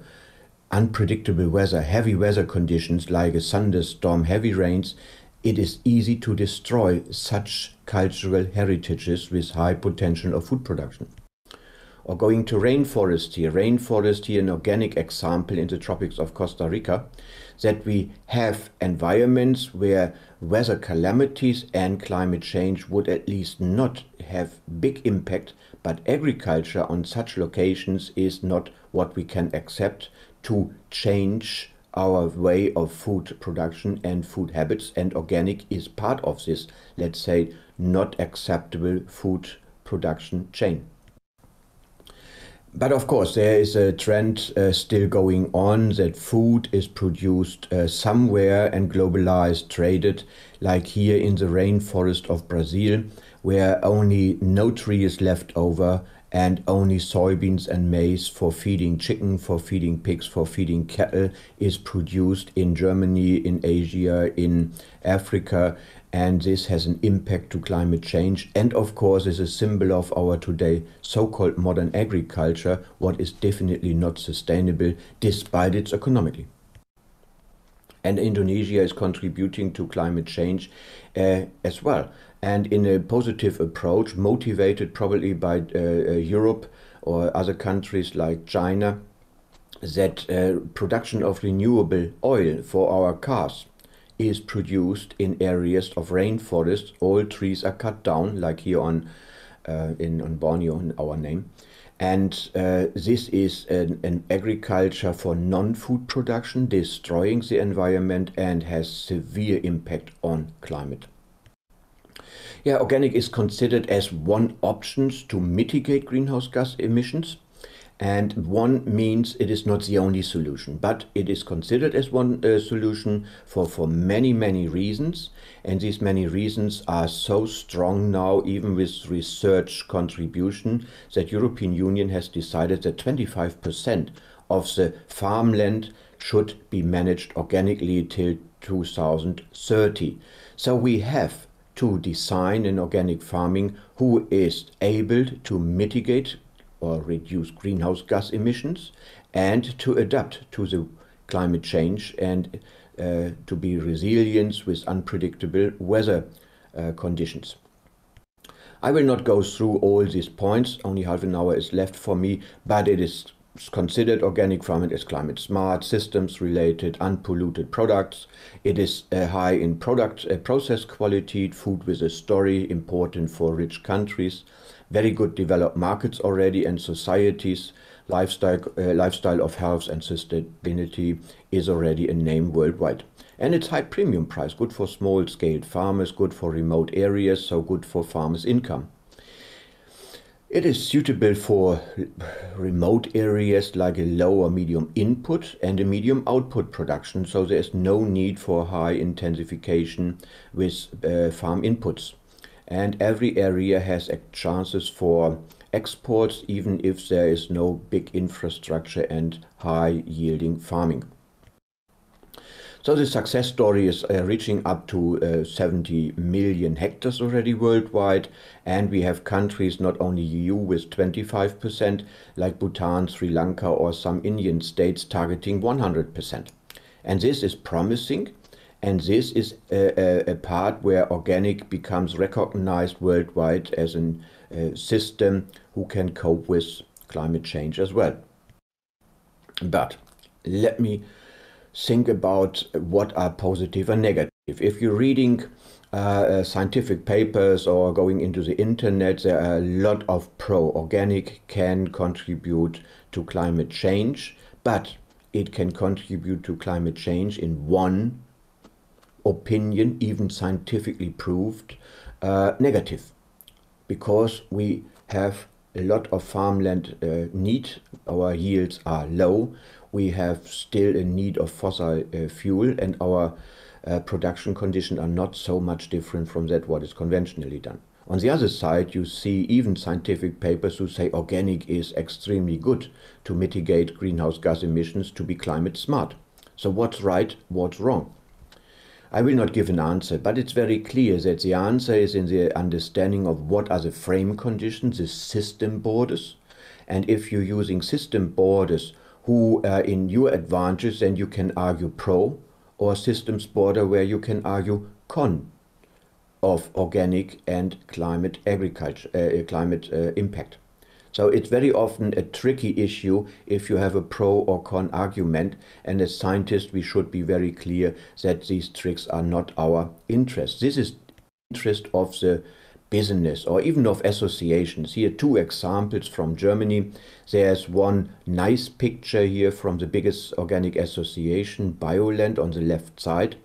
unpredictable weather, heavy weather conditions like a thunderstorm, heavy rains, it is easy to destroy such cultural heritages with high potential of food production. Or going to rainforest here, an organic example in the tropics of Costa Rica. that we have environments where weather calamities and climate change would at least not have big impact, but agriculture on such locations is not what we can accept to change our way of food production and food habits, and organic is part of this, let's say, not acceptable food production chain. But of course, there is a trend still going on that food is produced somewhere and globalized, traded, like here in the rainforest of Brazil, where only no tree is left over and only soybeans and maize for feeding chicken, for feeding pigs, for feeding cattle is produced in Germany, in Asia, in Africa. And this has an impact to climate change, and of course is a symbol of our today so-called modern agriculture, what is definitely not sustainable despite its economically. And Indonesia is contributing to climate change as well, and in a positive approach, motivated probably by Europe or other countries like China, that production of renewable oil for our cars is produced in areas of rainforest. All trees are cut down, like here on Borneo, in our name. And this is an agriculture for non-food production, destroying the environment and has severe impact on climate. Yeah, organic is considered as one option to mitigate greenhouse gas emissions. And one means it is not the only solution, but it is considered as one solution for many, many reasons. And these many reasons are so strong now, even with research contribution, that European Union has decided that 25% of the farmland should be managed organically till 2030. So we have to design an organic farming who is able to mitigate or reduce greenhouse gas emissions and to adapt to the climate change and to be resilient with unpredictable weather conditions. I will not go through all these points, only half an hour is left for me, but it is considered organic farming as climate smart, systems related, unpolluted products. It is high in process quality, food with a story, important for rich countries. Very good developed markets already, and societies, lifestyle of health and sustainability is already a name worldwide. And it's high premium price, good for small-scale farmers, good for remote areas, so good for farmers' income. It is suitable for remote areas like a low or medium input and a medium output production, so there's no need for high intensification with farm inputs. And every area has chances for exports, even if there is no big infrastructure and high yielding farming. So the success story is reaching up to 70 million hectares already worldwide, and we have countries, not only EU with 25%, like Bhutan, Sri Lanka or some Indian states targeting 100%. And this is promising. And this is a part where organic becomes recognized worldwide as a system who can cope with climate change as well. But let me think about what are positive and negative. If you're reading scientific papers or going into the internet, there are a lot of pro-organic can contribute to climate change, but it can contribute to climate change in one opinion, even scientifically proved, negative, because we have a lot of farmland need, our yields are low, we have still a need of fossil fuel, and our production conditions are not so much different from that what is conventionally done. On the other side, you see even scientific papers who say organic is extremely good to mitigate greenhouse gas emissions, to be climate smart. So what's right, what's wrong? I will not give an answer, but it's very clear that the answer is in the understanding of what are the frame conditions, the system borders. And if you're using system borders who are in your advantage, then you can argue pro, or systems border where you can argue con of organic and climate agriculture, climate impact. So it's very often a tricky issue if you have a pro or con argument, and as scientists we should be very clear that these tricks are not our interest. This is the interest of the business or even of associations. Here 2 examples from Germany. There's one nice picture here from the biggest organic association, Bioland, on the left side.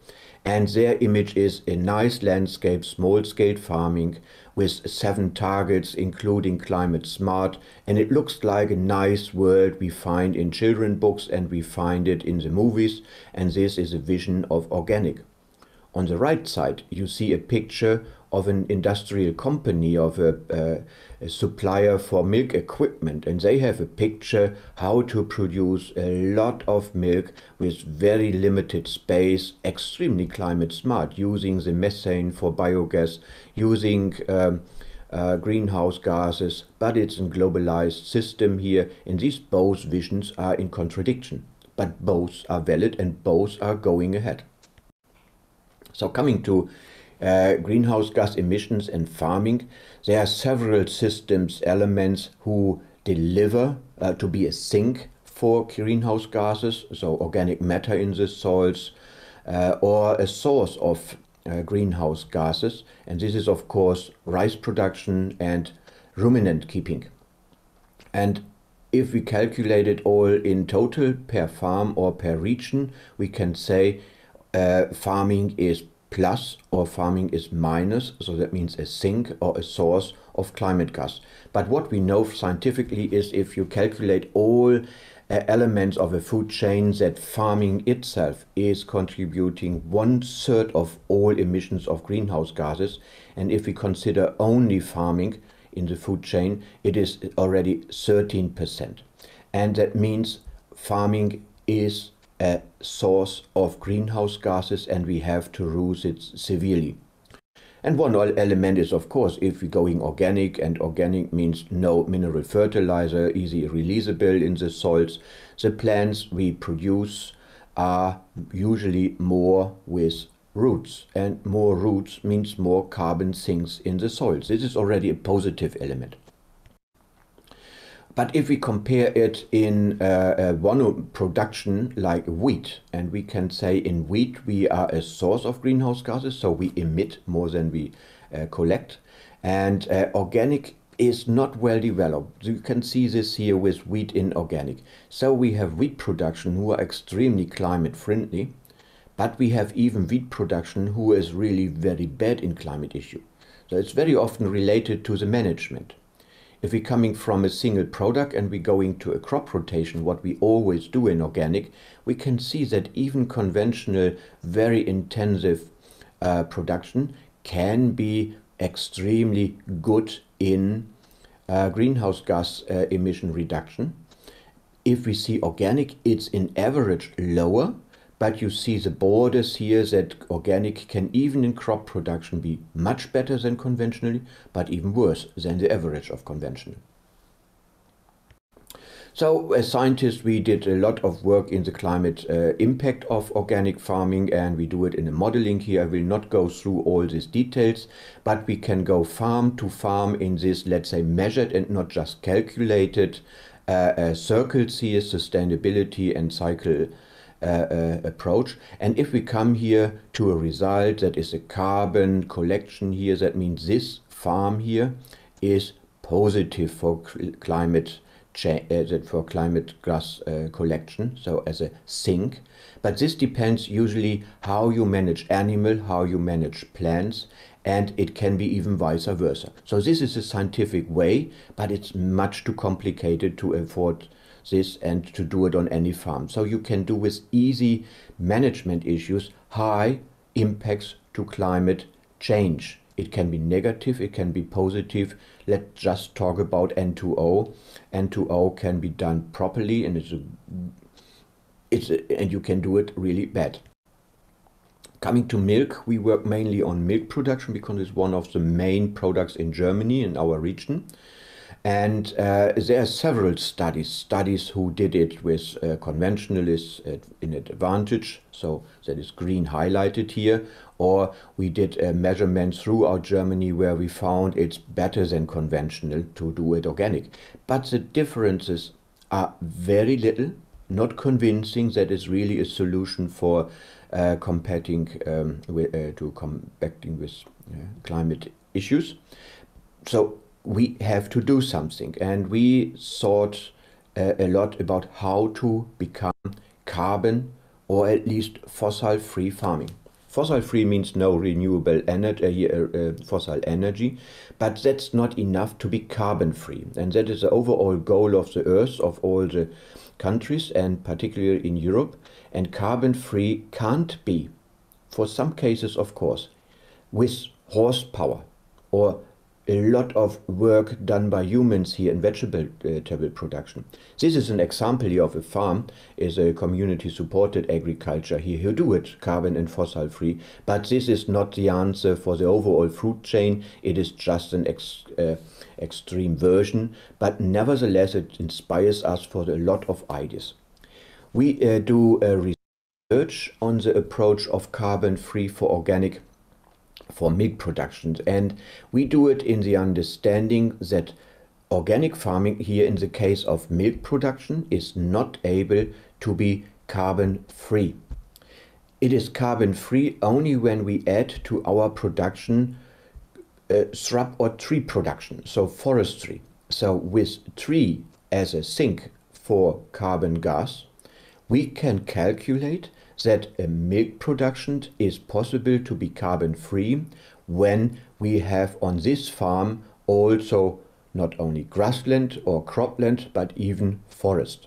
And their image is a nice landscape, small-scale farming with 7 targets, including climate smart. And it looks like a nice world we find in children books and we find it in the movies. And this is a vision of organic. On the right side, you see a picture of an industrial company, of a supplier for milk equipment, and they have a picture how to produce a lot of milk with very limited space, extremely climate smart, using the methane for biogas, using greenhouse gases, but it's a globalized system here, and these both visions are in contradiction, but both are valid and both are going ahead. So coming to greenhouse gas emissions and farming, there are several systems elements who deliver to be a sink for greenhouse gases, so organic matter in the soils, or a source of greenhouse gases, and this is of course rice production and ruminant keeping. And if we calculate it all in total per farm or per region, we can say farming is plus or farming is minus, so that means a sink or a source of climate gas. But what we know scientifically is if you calculate all elements of a food chain, that farming itself is contributing 1/3 of all emissions of greenhouse gases. And if we consider only farming in the food chain, it is already 13%. And that means farming is a source of greenhouse gases and we have to reduce it severely. And one element is, of course, if we're going organic, and organic means no mineral fertilizer, easy releasable in the soils, the plants we produce are usually more with roots, and more roots means more carbon sinks in the soils. This is already a positive element. But if we compare it in one production like wheat, and we can say in wheat we are a source of greenhouse gases, so we emit more than we collect, and organic is not well developed. You can see this here with wheat in organic. So we have wheat production who are extremely climate friendly, but we have even wheat production who is really very bad in climate issue. So it's very often related to the management. If we're coming from a single product and we're going to a crop rotation, what we always do in organic, we can see that even conventional, very intensive production can be extremely good in greenhouse gas emission reduction. If we see organic, it's in average lower, but you see the borders here that organic can even in crop production be much better than conventionally, but even worse than the average of conventional. So as scientists, we did a lot of work in the climate impact of organic farming, and we do it in a modeling here. I will not go through all these details, but we can go farm to farm in this, let's say, measured and not just calculated circles here, sustainability and cycle approach. And if we come here to a result that is a carbon collection here, that means this farm here is positive for climate change, for climate gas collection, so as a sink. But this depends usually how you manage animal, how you manage plants, and it can be even vice versa. So this is a scientific way, but it's much too complicated to afford this and to do it on any farm. So you can do with easy management issues high impacts to climate change. It can be negative, it can be positive. Let's just talk about N2O. N2O can be done properly, and and you can do it really bad. Coming to milk, we work mainly on milk production because it's one of the main products in Germany, in our region. And there are several studies who did it with conventionalists in advantage, so that is green highlighted here, Or we did a measurement throughout Germany where we found it's better than conventional to do it organic. But the differences are very little, not convincing that it's really a solution for combating with climate issues. So we have to do something, and we thought a lot about how to become carbon or at least fossil-free farming. Fossil-free means no renewable energy, fossil energy, but that's not enough to be carbon-free. And that is the overall goal of the Earth, of all the countries, and particularly in Europe. And carbon-free can't be, for some cases, of course, with horsepower or a lot of work done by humans here in vegetable production. This is an example here of a farm, is a community-supported agriculture here who do it carbon and fossil-free, but this is not the answer for the overall food chain. It is just an extreme version, but nevertheless it inspires us for a lot of ideas. We do research on the approach of carbon-free for milk production, and we do it in the understanding that organic farming here in the case of milk production is not able to be carbon free. It is carbon free only when we add to our production shrub or tree production, so forestry. So with tree as a sink for carbon gas, we can calculate that a milk production is possible to be carbon-free when we have on this farm also not only grassland or cropland, but even forest.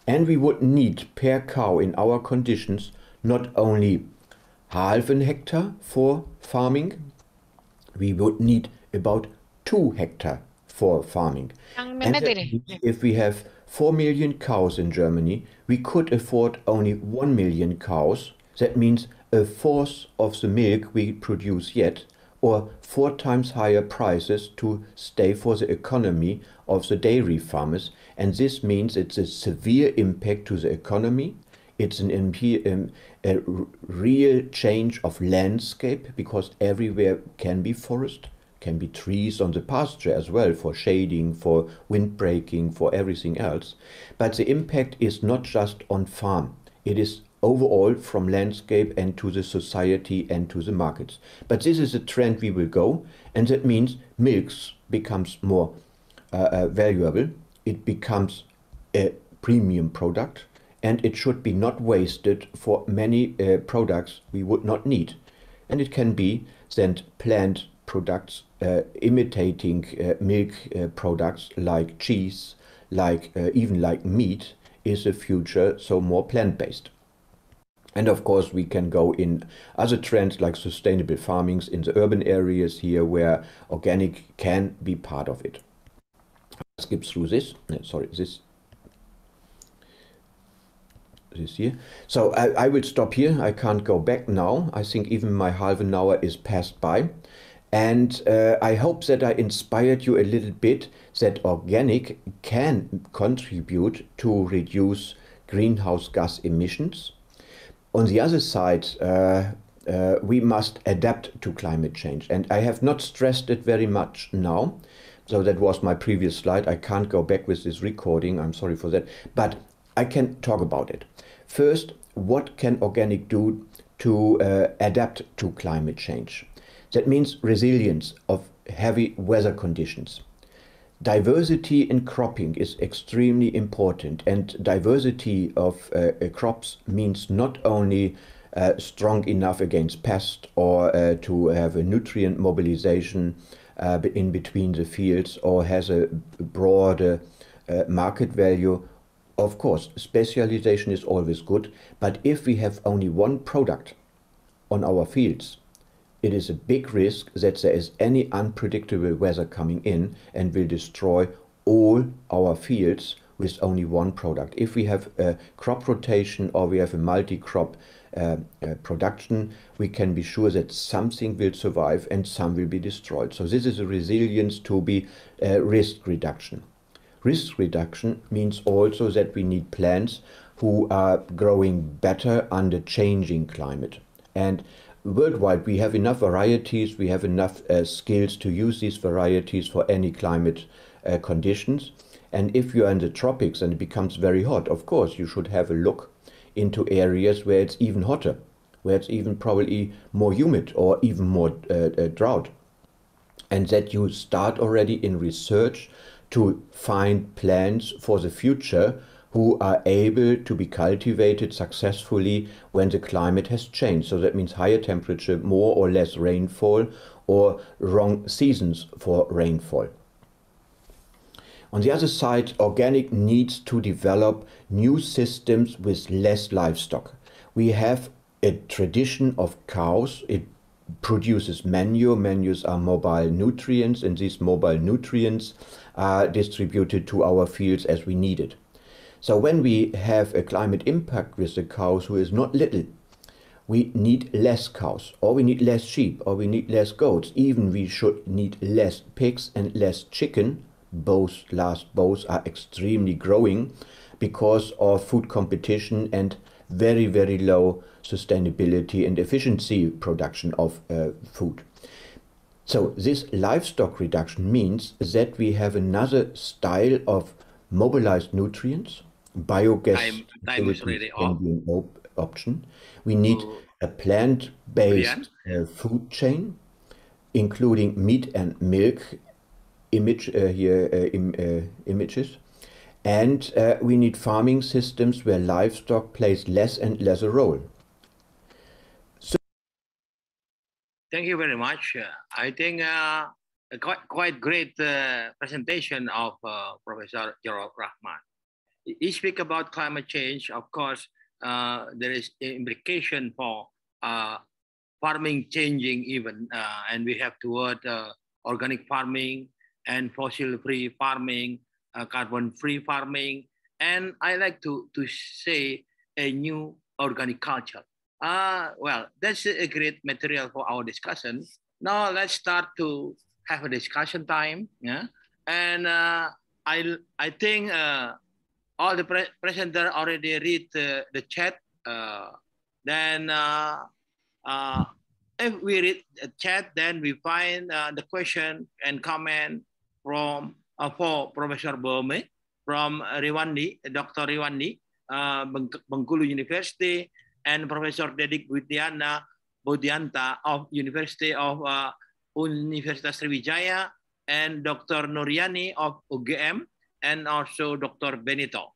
And we would need per cow in our conditions not only half an hectare for farming, we would need about 2 hectares for farming. And that means if we have 4 million cows in Germany, we could afford only 1 million cows. That means a fourth of the milk we produce yet, or 4 times higher prices to stay for the economy of the dairy farmers. And this means it's a severe impact to the economy. It's a real change of landscape, because everywhere can be forest, can be trees on the pasture as well for shading, for windbreaking, for everything else. But the impact is not just on farm. It is overall from landscape and to the society and to the markets. But this is a trend we will go, and that means milks becomes more valuable. It becomes a premium product, and it should be not wasted for many products we would not need. And it can be then plant products imitating milk products like cheese, like even like meat is the future, so more plant-based. And of course we can go in other trends like sustainable farmings in the urban areas here where organic can be part of it. I'll skip through this, this here. So I will stop here. I can't go back now. I think even my half an hour is passed by. And I hope that I inspired you a little bit that organic can contribute to reduce greenhouse gas emissions. On the other side, we must adapt to climate change. And I have not stressed it very much now. So that was my previous slide. I can't go back with this recording. I'm sorry for that. But I can talk about it. First, what can organic do to adapt to climate change? That means resilience of heavy weather conditions. Diversity in cropping is extremely important, and diversity of crops means not only strong enough against pests or to have a nutrient mobilization in between the fields or has a broader market value. Of course, specialization is always good, but if we have only one product on our fields, it is a big risk that there is any unpredictable weather coming in and will destroy all our fields with only one product. If we have a crop rotation or we have a multi-crop production, we can be sure that something will survive and some will be destroyed. So this is a resilience to be risk reduction. Risk reduction means also that we need plants who are growing better under changing climate. And worldwide we have enough varieties, we have enough skills to use these varieties for any climate conditions. And if you are in the tropics and it becomes very hot, of course you should have a look into areas where it's even hotter, where it's even probably more humid or even more drought. And that you start already in research to find plants for the future who are able to be cultivated successfully when the climate has changed. So that means higher temperature, more or less rainfall, or wrong seasons for rainfall. On the other side, organic needs to develop new systems with less livestock. We have a tradition of cows. It produces manure. Manures are mobile nutrients, and these mobile nutrients are distributed to our fields as we need it. So when we have a climate impact with the cows who is not little, we need less cows, or we need less sheep, or we need less goats. Even we should need less pigs and less chicken. Both are extremely growing because of food competition and very, very low sustainability and efficiency production of food. So this livestock reduction means that we have another style of mobilized nutrients. Biogas facilities can be an option. We need a plant-based food chain, including meat and milk images. And we need farming systems where livestock plays less and less a role. Thank you very much. I think a quite great presentation of Professor Jarod Rahman. He speak about climate change. Of course, there is implication for farming changing even, and we have toward organic farming and fossil-free farming, carbon-free farming, and I like to say a new organic culture. Well, that's a great material for our discussion. Now let's start to have a discussion time. Yeah, and I think all the presenters already read the chat. Then if we read the chat, then we find the question and comment from for Professor Bohm from Riwandi, Dr. Riwandi, Bengkulu University, and Professor Dedik Budianta of University of Universitas Sriwijaya, and Dr. Nuriani of UGM, and also Dr. Benito.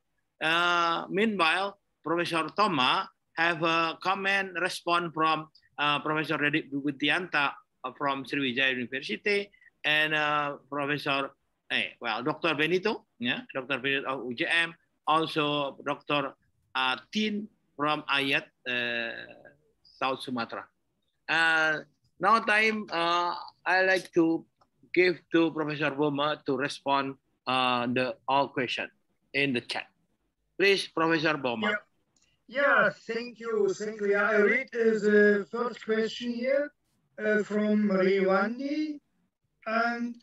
Meanwhile, Professor Toma have a comment response from Professor Dedik Budianta from Sriwijaya University, and Professor Dr. Benito, Dr. Benito of UGM, also Dr. Tin from Ayat, South Sumatra. Now time, I like to give to Professor Bohm to respond the all question in the chat. Please, Professor Bohm. Yeah, thank you. I read the first question here from Riwandi. And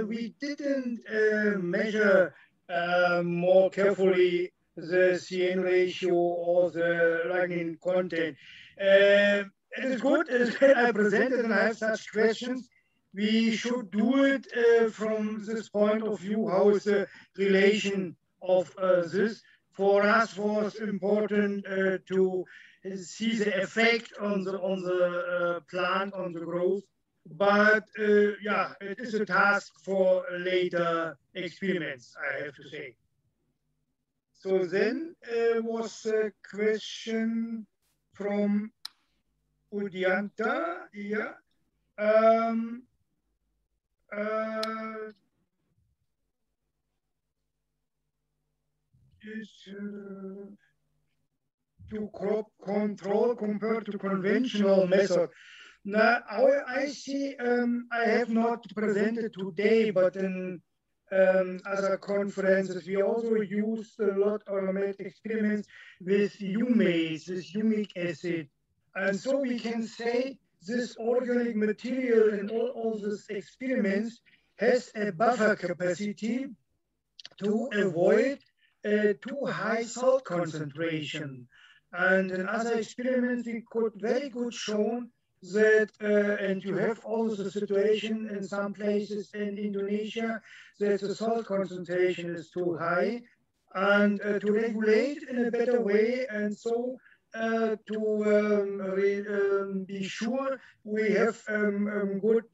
we didn't measure more carefully the CN ratio or the lignin content. It is good that I presented and I have such questions. We should do it from this point of view. How is the relation of this? For us, was important to see the effect on the plant, on the growth. But it is a task for later experiments, I have to say. So then was a question from Udianta. Yeah. To crop control compared to conventional method. Now, I see, I have not presented today, but in other conferences, we also used a lot of experiments with humates, with humic acid. And so we can say this organic material in all these experiments has a buffer capacity to avoid too high salt concentration. And in other experiments, we could very good shown that, and you have also the situation in some places in Indonesia, that the salt concentration is too high, and to regulate in a better way, and so to be sure we have good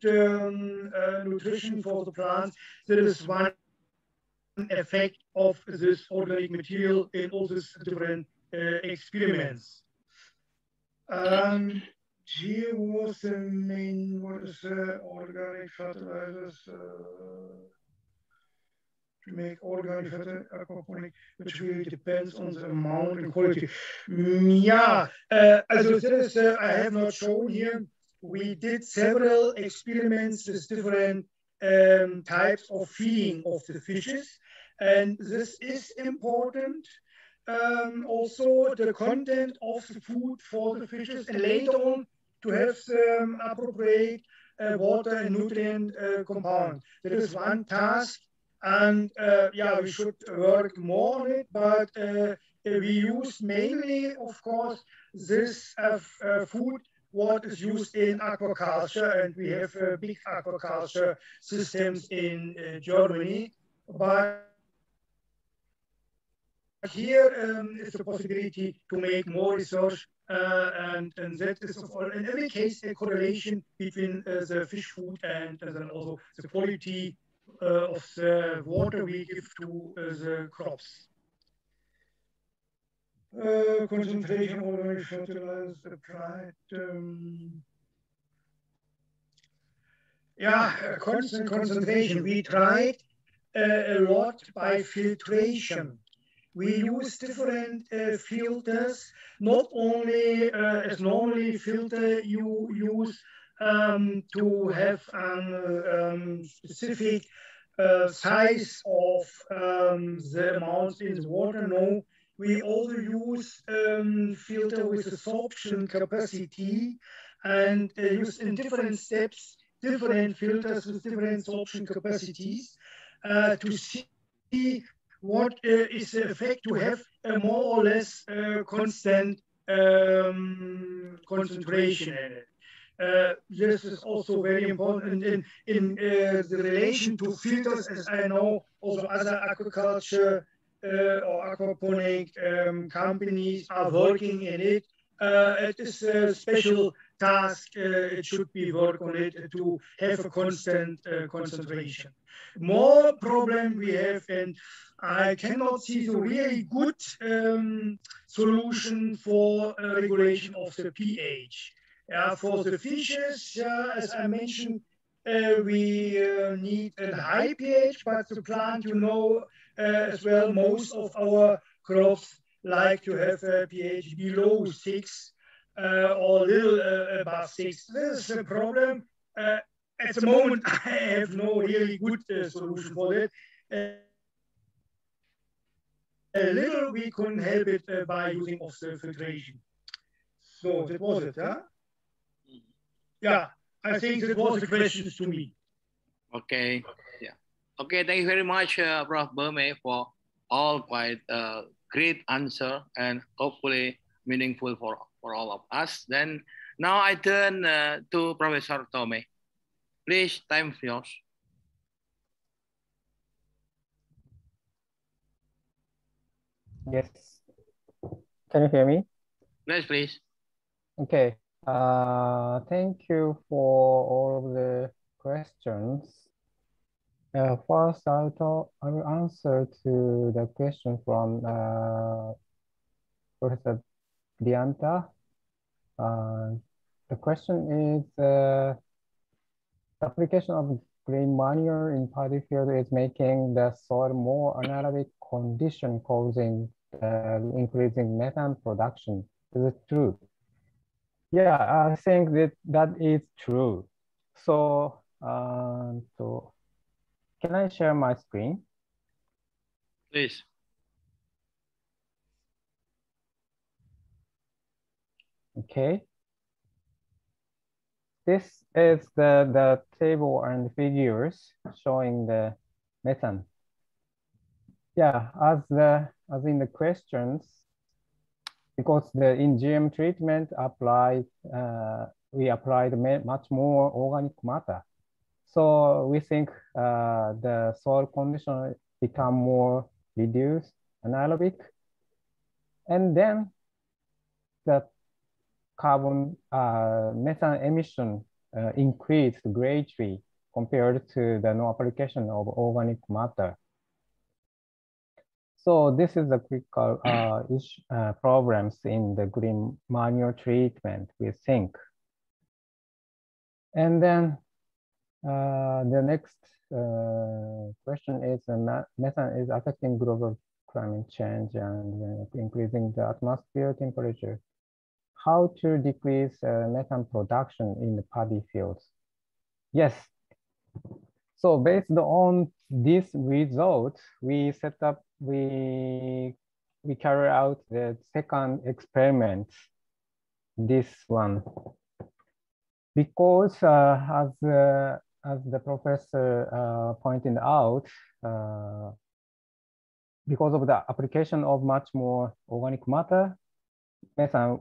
nutrition for the plants. That is one effect of this organic material in all these different experiments. Here was the main, what is organic fertilizers? To make organic aquaponic, which really depends on the amount and quality. Yeah, also this I have not shown here. We did several experiments with different types of feeding of the fishes, and this is important. Also, the content of the food for the fishes, and later on to have the appropriate water and nutrient compound. That is one task. And yeah, we should work more on it, but we use mainly, of course, this food, what is used in aquaculture, and we have big aquaculture systems in Germany. But here is the possibility to make more research, and that is of all, in every case, a correlation between the fish food and then also the quality of the water we give to the crops. Concentration already fertilized, applied. Yeah, constant concentration. We tried a lot by filtration. We use different filters, not only as normally filter you use to have a specific size of the amounts in the water. No, we also use filter with absorption capacity, and use in different steps different filters with different absorption capacities to see what is the effect to have a more or less constant concentration in it. This is also very important in the relation to filters, as I know also other aquaculture or aquaponic companies are working in it. It is a special task. It should be work on it to have a constant concentration. More problem we have, and I cannot see the really good solution for regulation of the pH. For the fishes, as I mentioned, we need a high pH, but the plant, you know, as well, most of our crops like to have a pH below 6 or a little above 6. This is a problem. At the moment, I have no really good solution for that. A little we couldn't help it by using of the filtration. So that was it, huh? Yeah, I think that was the questions to me. Okay, yeah. Okay, thank you very much, Prof. Bohm, for all quite great answer and hopefully meaningful for all of us. Then now I turn to Professor Tome. Please, time is yours. Yes. Can you hear me? Yes, please. Okay. Thank you for all of the questions. First, I will answer to the question from Professor Dianta. The question is, application of green manure in paddy field is making the soil more anaerobic condition, causing increasing methane production. Is it true? Yeah, I think that is true. So, can I share my screen? Please. Okay. This is the table and figures showing the methane. Yeah, as in the questions, because in GM treatment we applied much more organic matter. So we think the soil condition become more reduced, anaerobic, and then the carbon methane emission increased greatly compared to the no application of organic matter. So this is the critical problems in the green manure treatment, we think. And then the next question is methane is affecting global climate change and increasing the atmosphere temperature. How to decrease methane production in the paddy fields? Yes. So based on this result, we carry out the second experiment, this one. Because as the professor pointed out, because of the application of much more organic matter, methane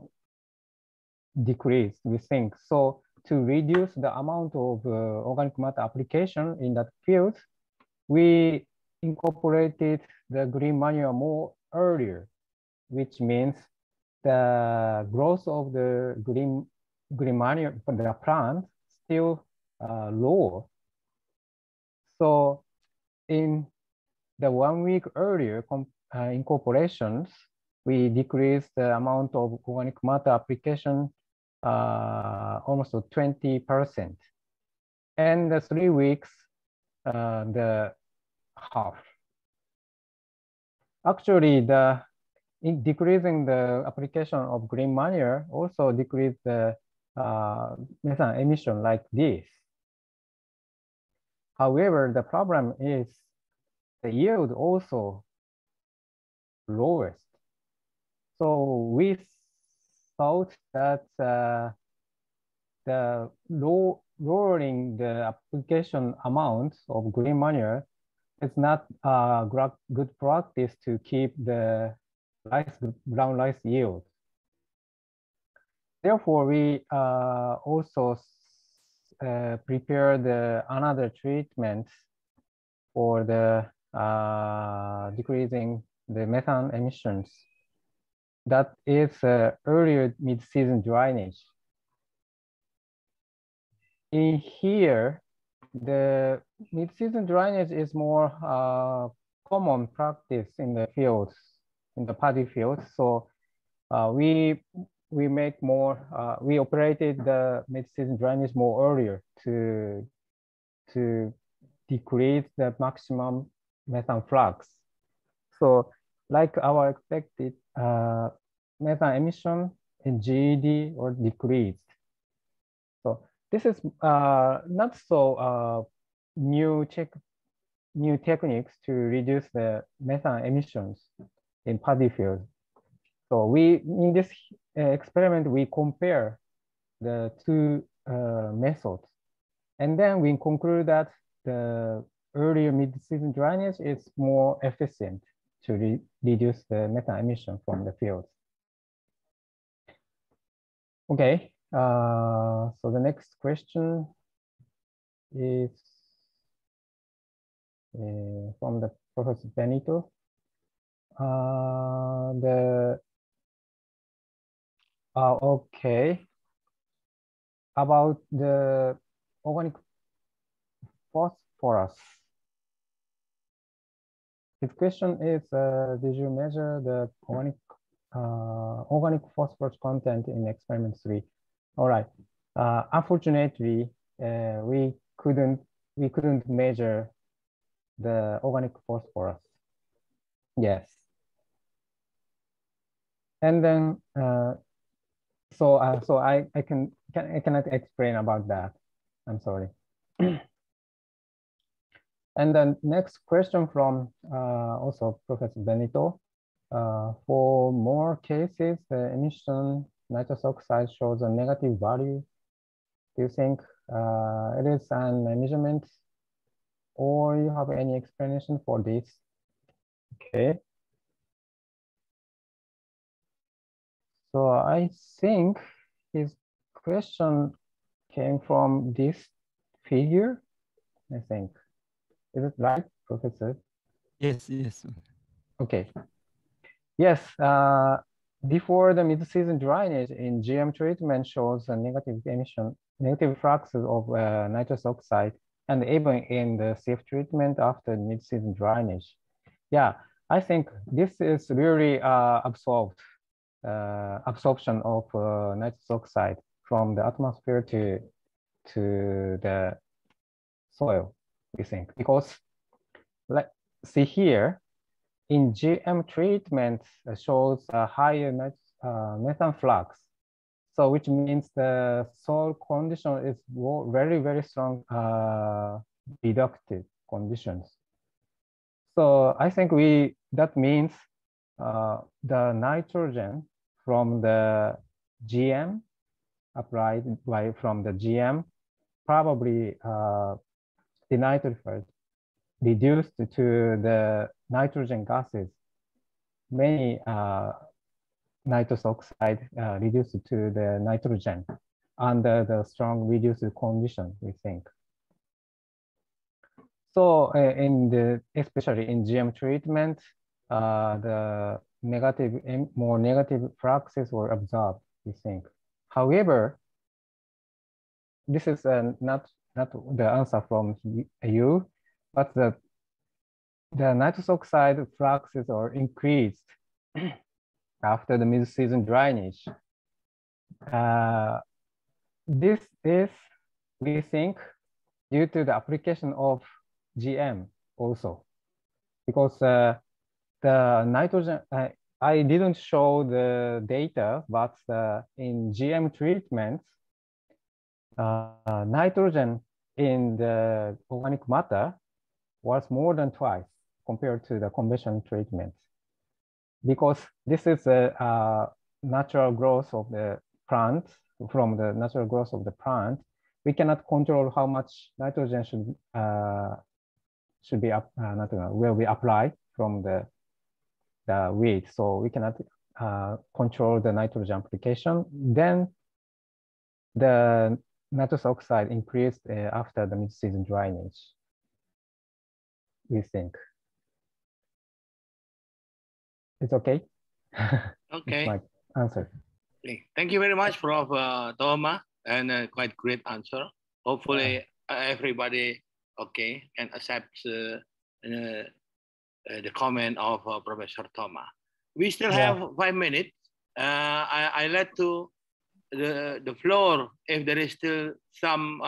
decreased, we think. So to reduce the amount of organic matter application in that field, we incorporated the green manure more earlier, which means the growth of the green manure for the plant still lower. So in the 1 week earlier incorporations, we decreased the amount of organic matter application almost 20%. And the 3 weeks, the half. Actually, decreasing the application of green manure also decreased the methane emission like this. However, the problem is the yield also lowest. So we thought that the lowering the application amount of green manure is not a good practice to keep the brown rice yield. Therefore, we also prepared another treatment for the decreasing the methane emissions. That is earlier mid-season drainage. In here, the mid-season drainage is more common practice in the fields, in the paddy fields. So we make more, we operated the mid-season drainage more earlier to decrease the maximum methane flux. So like our expected methane emission in GED or decreased. So this is not so new techniques to reduce the methane emissions in paddy fields. So in this experiment, we compare the two methods. And then we conclude that the earlier mid-season drainage is more efficient to reduce the methane emission from the fields. Okay, so the next question is from the Professor Benito. Okay, about the organic phosphorus. His question is, did you measure the organic phosphorus content in experiment 3? All right. Unfortunately, we couldn't measure the organic phosphorus. Yes. And then so I cannot explain about that. I'm sorry. And then next question from also Professor Benito. For more cases, the emission nitrous oxide shows a negative value. Do you think it is an measurement, or you have any explanation for this? Okay. So I think his question came from this figure, I think. Is it right, Professor? Yes, yes. Okay. Yes, before the mid-season drainage in GM treatment shows a negative emission, negative fluxes of nitrous oxide, and even in the safe treatment after mid-season drainage. Yeah, I think this is really absorption of nitrous oxide from the atmosphere to the soil, we think, because let's see here, in GM treatment shows a higher methane flux. So which means the soil condition is very, very strong reductive conditions. So I think that means the nitrogen from the GM applied from the GM probably denitrified, reduced to the nitrogen gases. Many nitrous oxide reduced to the nitrogen under the strong reduced condition, we think. So especially in GM treatment, the more negative fluxes were observed, we think. However, this is not the answer from you, but the nitrous oxide fluxes are increased after the mid-season drainage. This is, we think, due to the application of GM also, because the nitrogen, I didn't show the data, but in GM treatments, nitrogen in the organic matter was more than twice compared to the conventional treatment. Because this is a natural growth of the plant, from the natural growth of the plant, we cannot control how much nitrogen will be applied from the weed. So we cannot control the nitrogen application. Then the nitrous oxide increased after the mid-season drainage, we think. It's okay? Okay. My answer. Thank you very much, Prof. Toma, and quite great answer. Hopefully, everybody can accept the comment of Professor Toma. We still have 5 minutes. I let to the floor. If there is still some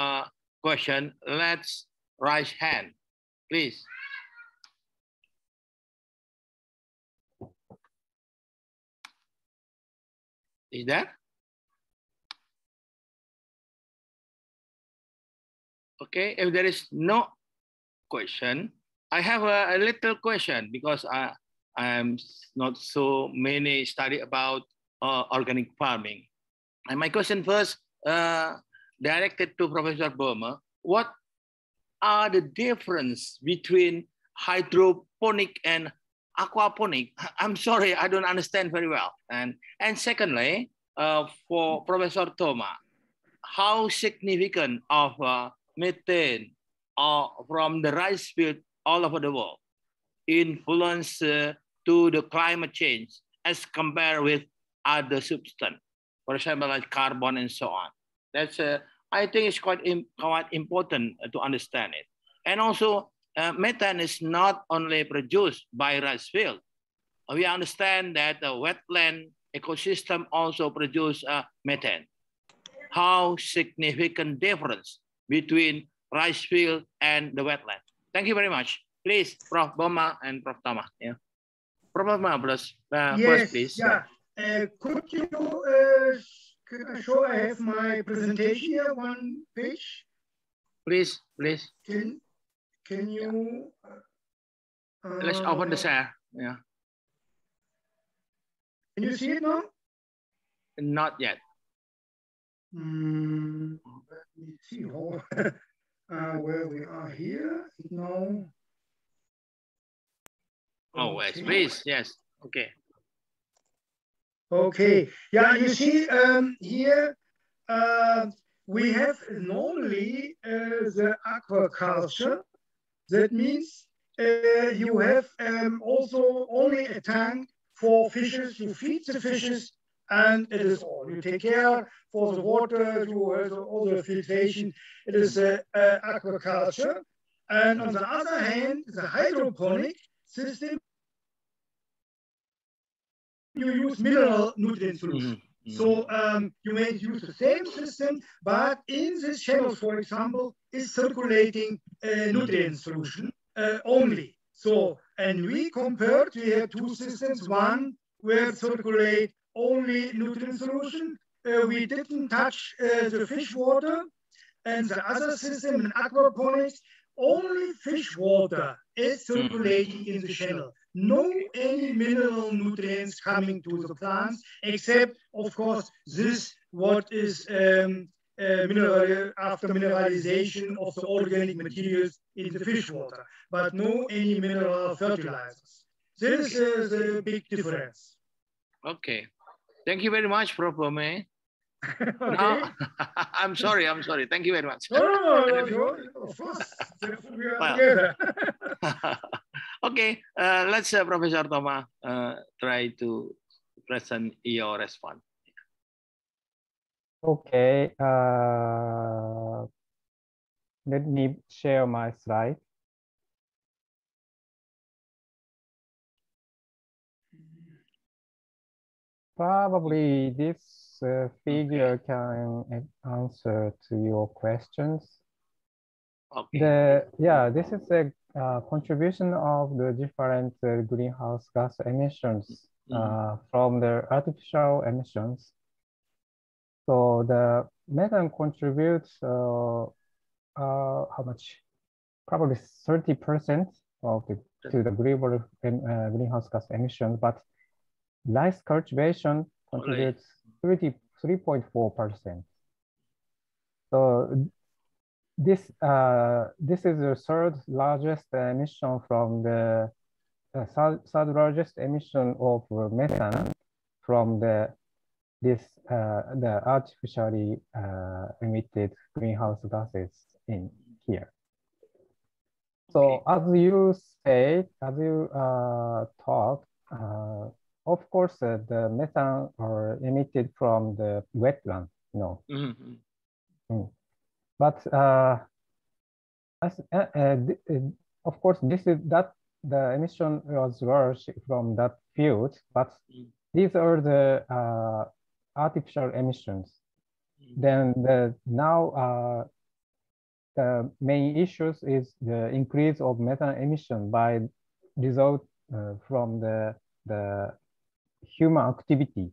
question, let's raise hand, please. Is that? Okay, if there is no question, I have a little question because I am not so many study about organic farming. And my question first directed to Professor Bohm. What are the difference between hydroponic and aquaponic? I'm sorry, I don't understand very well. And secondly, for Professor Toma, how significant of methane from the rice field all over the world influence to the climate change as compared with other substances, for example, like carbon and so on? That's I think it's quite important to understand it. And also, methane is not only produced by rice field. We understand that the wetland ecosystem also produce methane. How significant difference between rice field and the wetland? Thank you very much. Please, Prof. Boma and Prof. Toma. Yeah. Prof. Boma, first, please. Yeah. Could you show? I have my presentation here, one page. Please. Can you? Let's open the share. Yeah. Can you see it now? Not yet. Let me see where we are here. No. Oh, yes, please. Yes. Okay. Okay. Yeah, you see here we have normally the aquaculture. That means you have also only a tank for fishes. You feed the fishes, and it is all. You take care for the water, you have all the filtration. It is aquaculture. And on the other hand, the hydroponic system, you use mineral nutrient solution. So you may use the same system, but in this channel, for example, is circulating nutrient solution only. So, and we compared, we have two systems, one where circulate only nutrient solution. We didn't touch the fish water, and the other system in aquaponics, only fish water is circulating in the channel. No any mineral nutrients coming to the plants, except, of course, this what is after mineralization of the organic materials in the fish water, but no any mineral fertilizers. This is a big difference. Okay. Thank you very much, Prof. Bohm. Okay. Now, I'm sorry. Thank you very much. No, of course. We are together. Okay, let's Professor Thomas try to present your response. Okay, let me share my slide. Probably this figure can answer to your questions. Okay. This is a contribution of the different greenhouse gas emissions from the artificial emissions. So the methane contributes how much? Probably 30% of to the global greenhouse gas emissions, but rice cultivation contributes 3.4%. So this is the third largest emission from the third largest emission of methane from the artificially emitted greenhouse gases in here. So as you talk, of course, the methane are emitted from the wetland, But of course, the emission was large from that field, but these are the artificial emissions. Then now the main issues is the increase of methane emission by result from the human activities.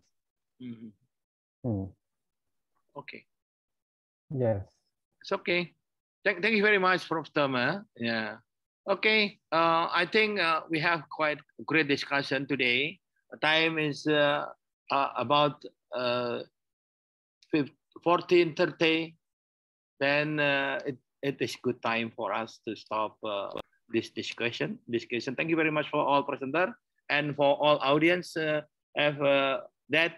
Okay. Yes. It's okay. Thank you very much, Prof. Thomas. Yeah. Okay. I think we have quite a great discussion today. Time is about 14:30. Then it is good time for us to stop this discussion. Thank you very much for all presenter and for all audience that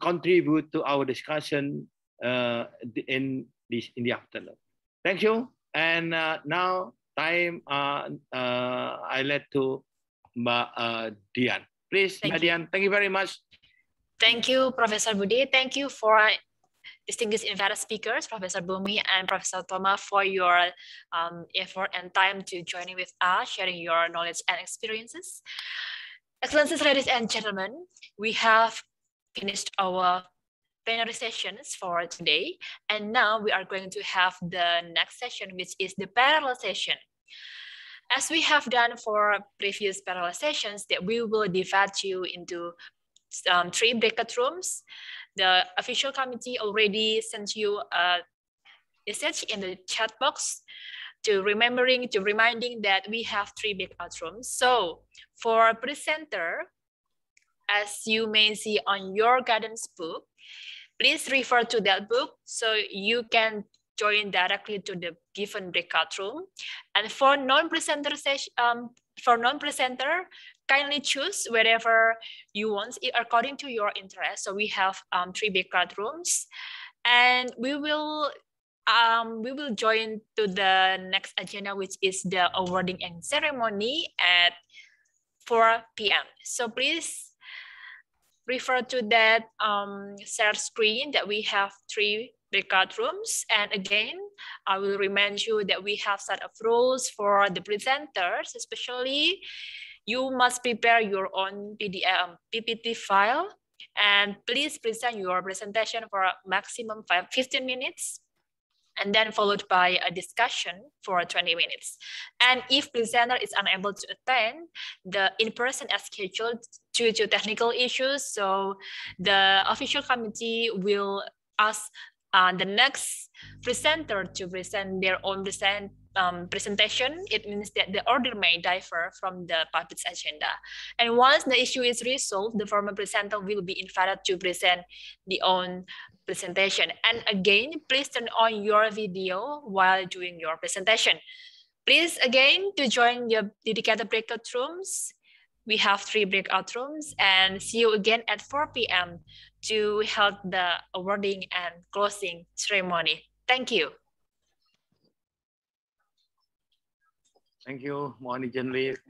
contribute to our discussion in the afternoon. Thank you. And now time I let to Mbak Dian. Please, Mbak Dian. Thank you very much. Thank you, Professor Budi. Thank you for distinguished invited speakers, Professor Bumi and Professor Thomas, for your effort and time to joining with us, sharing your knowledge and experiences. Excellencies, ladies and gentlemen, we have finished our plenary sessions for today, and now we are going to have the next session, which is the parallel session. As we have done for previous parallel sessions, that we will divide you into 3 breakout rooms. The official committee already sent you a message in the chat box to reminding that we have 3 breakout rooms. So for presenter, as you may see on your guidance book, please refer to that book so you can join directly to the given breakout room. And for non-presenter kindly choose wherever you want according to your interest. So we have 3 breakout rooms, and we will join to the next agenda, which is the awarding and ceremony at 4 p.m. So please refer to that share screen that we have 3 breakout rooms. And again, I will remind you that we have set of rules for the presenters, especially you must prepare your own PPT file, and please present your presentation for a maximum 15 minutes, and then followed by a discussion for 20 minutes. And if presenter is unable to attend the in-person as scheduled due to technical issues, so the official committee will ask the next presenter to present their own presentation. It means that the order may differ from the public agenda. And once the issue is resolved, the former presenter will be invited to present the own presentation. And again, please turn on your video while doing your presentation. Please again, to join your dedicated breakout rooms, we have 3 breakout rooms, and see you again at 4 p.m. to hold the awarding and closing ceremony. Thank you. Thank you, mohon izin leave.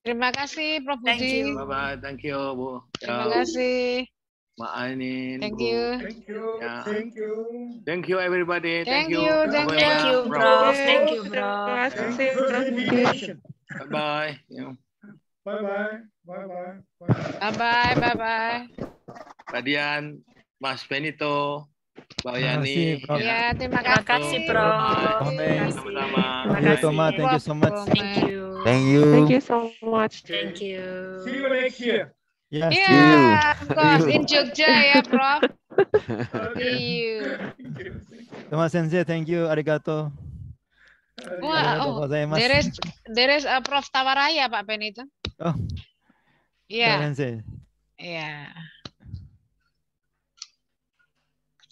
Terima kasih, Prof. Thank Budi. you. Bye-bye, thank you, Bu. Terima kasih. Mak Ainin, Thank Bu. you. Thank you. Ya. Thank you. Thank you, everybody. Thank Thank you. you. Thank you. Thank you, Prof. Thank you, Prof. Thank you for the invitation. Bye-bye. Yeah. Bye-bye. Bye-bye. Bye-bye. Bye-bye. Pak Dian, Mas Benito, Mbak Terima kasih, Yani. Prof. Ya, terima Terima kasih, kasih. Prof. Komen. Sama-sama. Terima Yo, kasih. Thomas, thank you so much. Thank you. Thank you so much. Thank you. See you next year. Yes, See you. Yeah, of course. In Jogja ya, Prof. See you. Thomas Sensei, thank you. Arigato. Wah, Arigato oh, gozaimasu. there is a Prof Tawaraya, Pak Benito. Oh, Yeah, Sensei. yeah.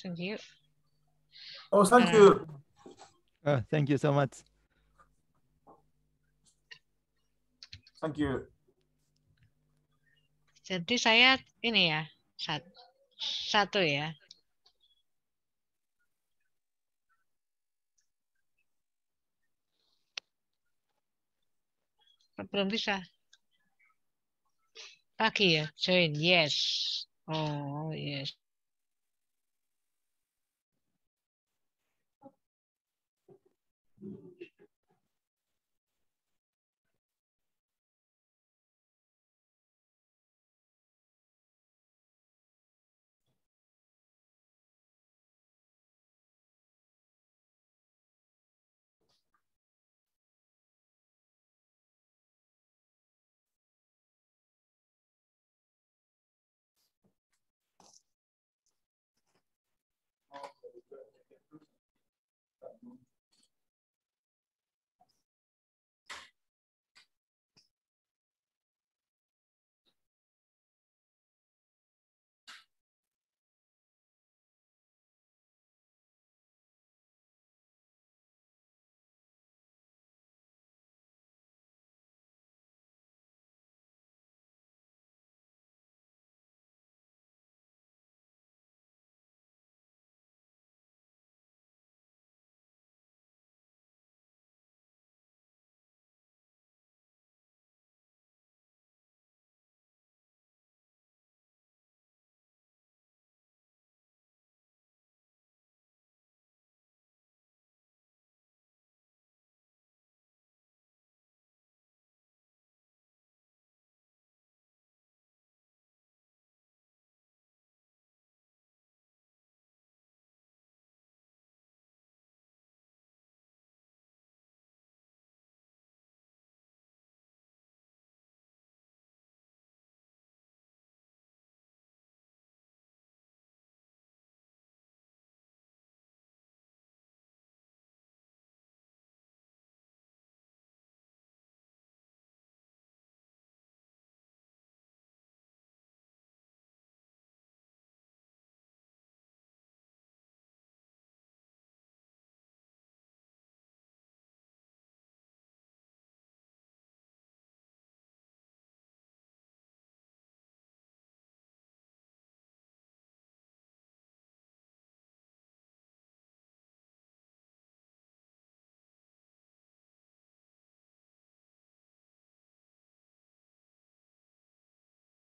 Thank you. Oh, thank you. Oh, thank you so much. Thank you. Jadi saya ini ya, satu ya. Belum bisa. Pagi ya, join. Yes. Oh, yes.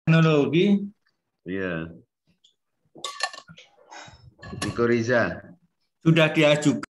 Teknologi. Ya. Iko Riza. Sudah diajukan.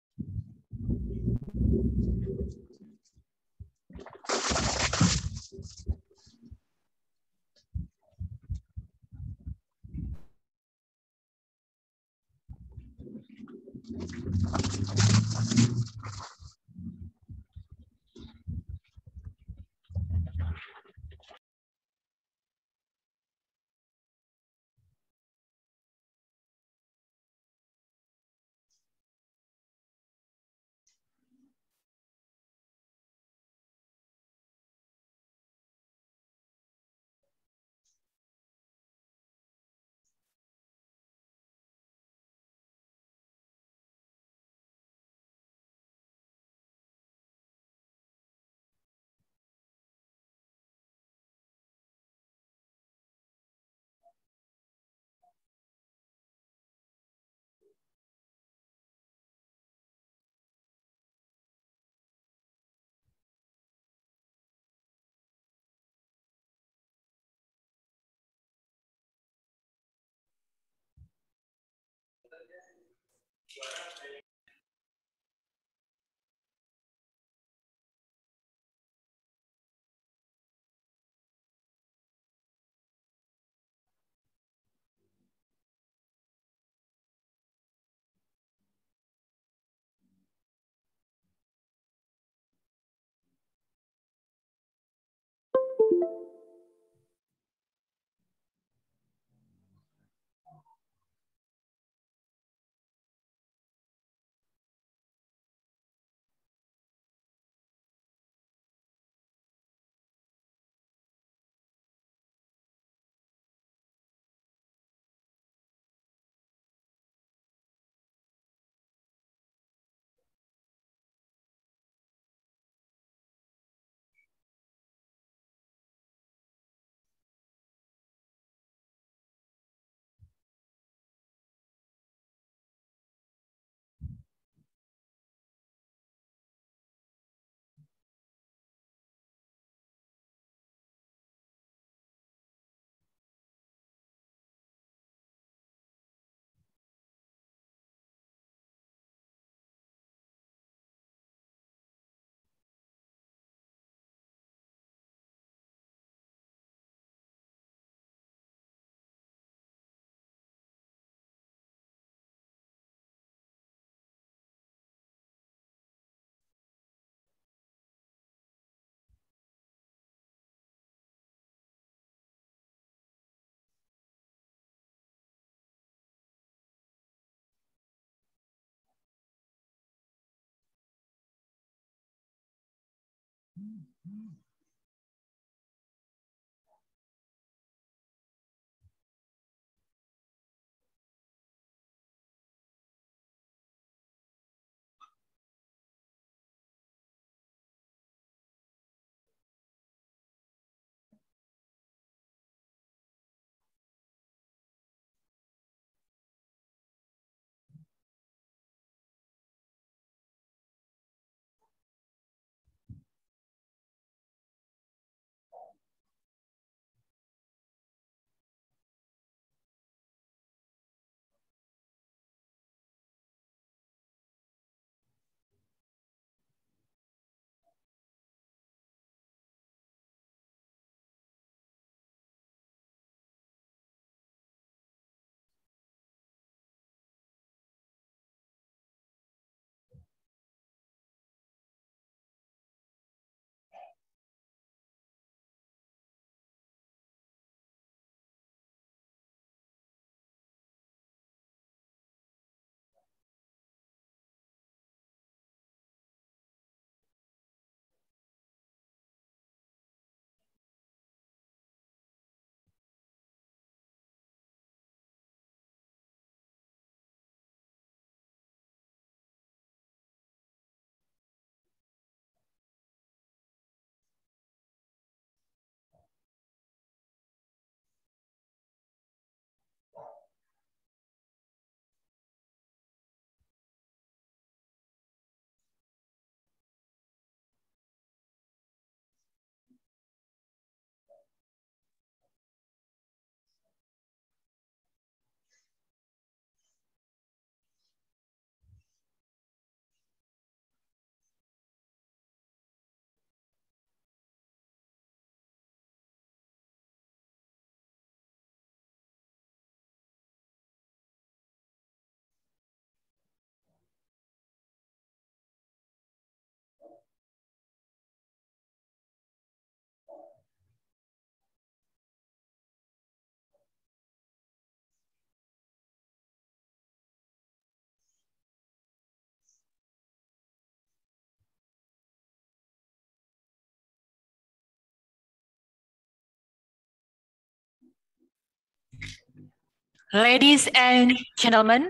Ladies and gentlemen,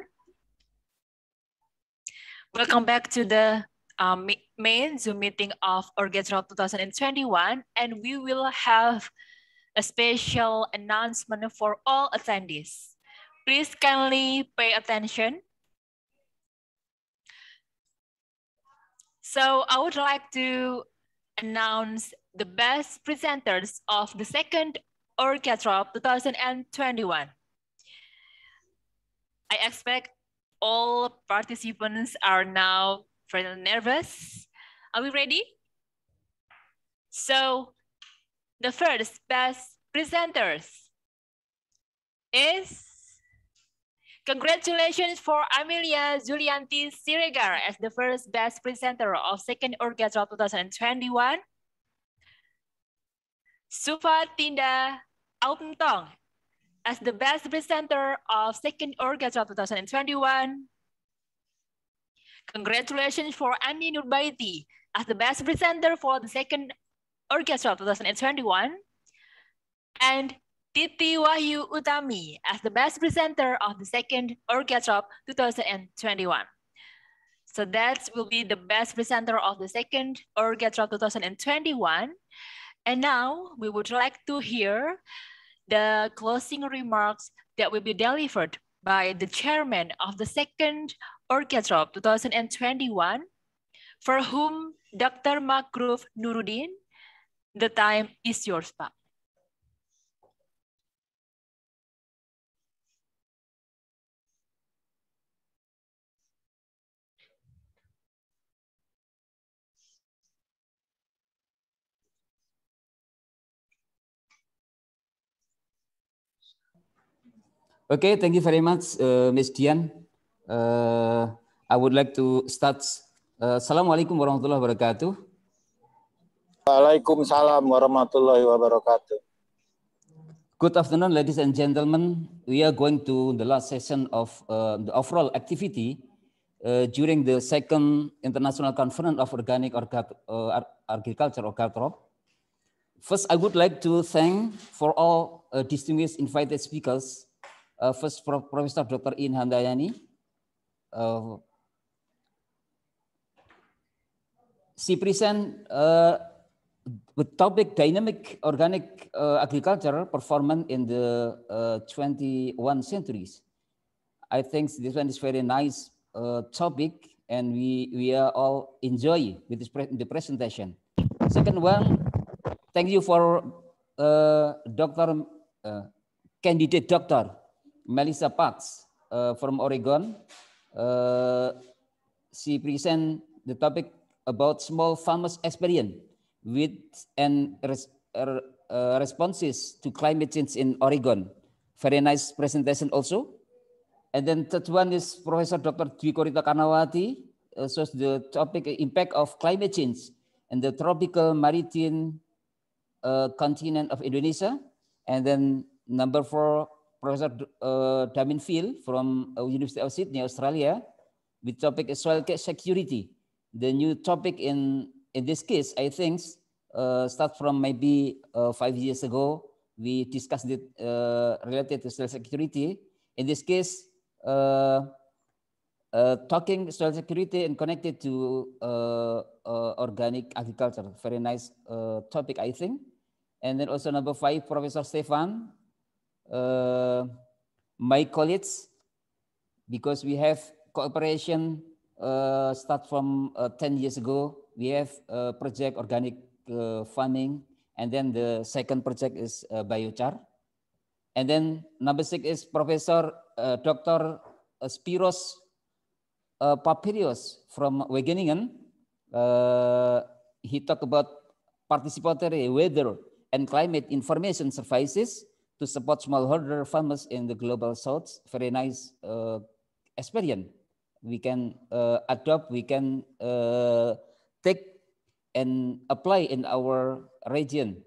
welcome back to the main Zoom meeting of ORGATROP 2021, and we will have a special announcement for all attendees. Please kindly pay attention. So I would like to announce the best presenters of the second ORGATROP 2021. I expect all participants are now very nervous. Are we ready? So the first best presenters is, congratulations for Amelia Julianti Siregar as the first best presenter of second ORGATROP 2021. Sufatinda Aupntong as the best presenter of second ORGATROP 2021. Congratulations for Andi Nurbaiti as the best presenter for the second ORGATROP 2021. And Titi Wahyu Utami as the best presenter of the second ORGATROP 2021. So that will be the best presenter of the second ORGATROP 2021. And now we would like to hear the closing remarks that will be delivered by the chairman of the second ORGATROP 2021, for whom Dr. Mangrove Nuruddin. The time is yours, Pak. Okay, thank you very much, Ms. Dian. I would like to start. Assalamualaikum warahmatullahi wabarakatuh. Waalaikumsalam warahmatullahi wabarakatuh. Good afternoon, ladies and gentlemen. We are going to the last session of the overall activity during the second International Conference of Organic Agriculture, ORGATROP. First, I would like to thank for all distinguished invited speakers. First, Professor Dr. In Handayani. She present with topic dynamic organic agriculture performance in the 21 centuries. I think this one is very nice topic, and we are all enjoy with this the presentation. Second one, thank you for candidate Dr. Melissa Parks from Oregon. She present the topic about small farmers' experience with and responses to climate change in Oregon. Very nice presentation also. And then third one is Professor Dr. Dwi Korita Karnawati, shows the topic impact of climate change and the tropical maritime continent of Indonesia. And then number 4, Professor Damin Phil from University of Sydney, Australia, with topic is soil security. The new topic in this case, I think, start from maybe 5 years ago. We discussed it related to soil security. In this case, talking soil security and connected to organic agriculture. Very nice topic, I think. And then also number 5, Professor Stefan, my colleagues, because we have cooperation start from 10 years ago. We have project organic farming, and then the second project is biochar. And then number 6 is Professor Dr. Spiros Papirios from Wageningen. He talked about participatory weather and climate information services to support smallholder farmers in the global south. Very nice experience. We can adopt, we can take and apply in our region.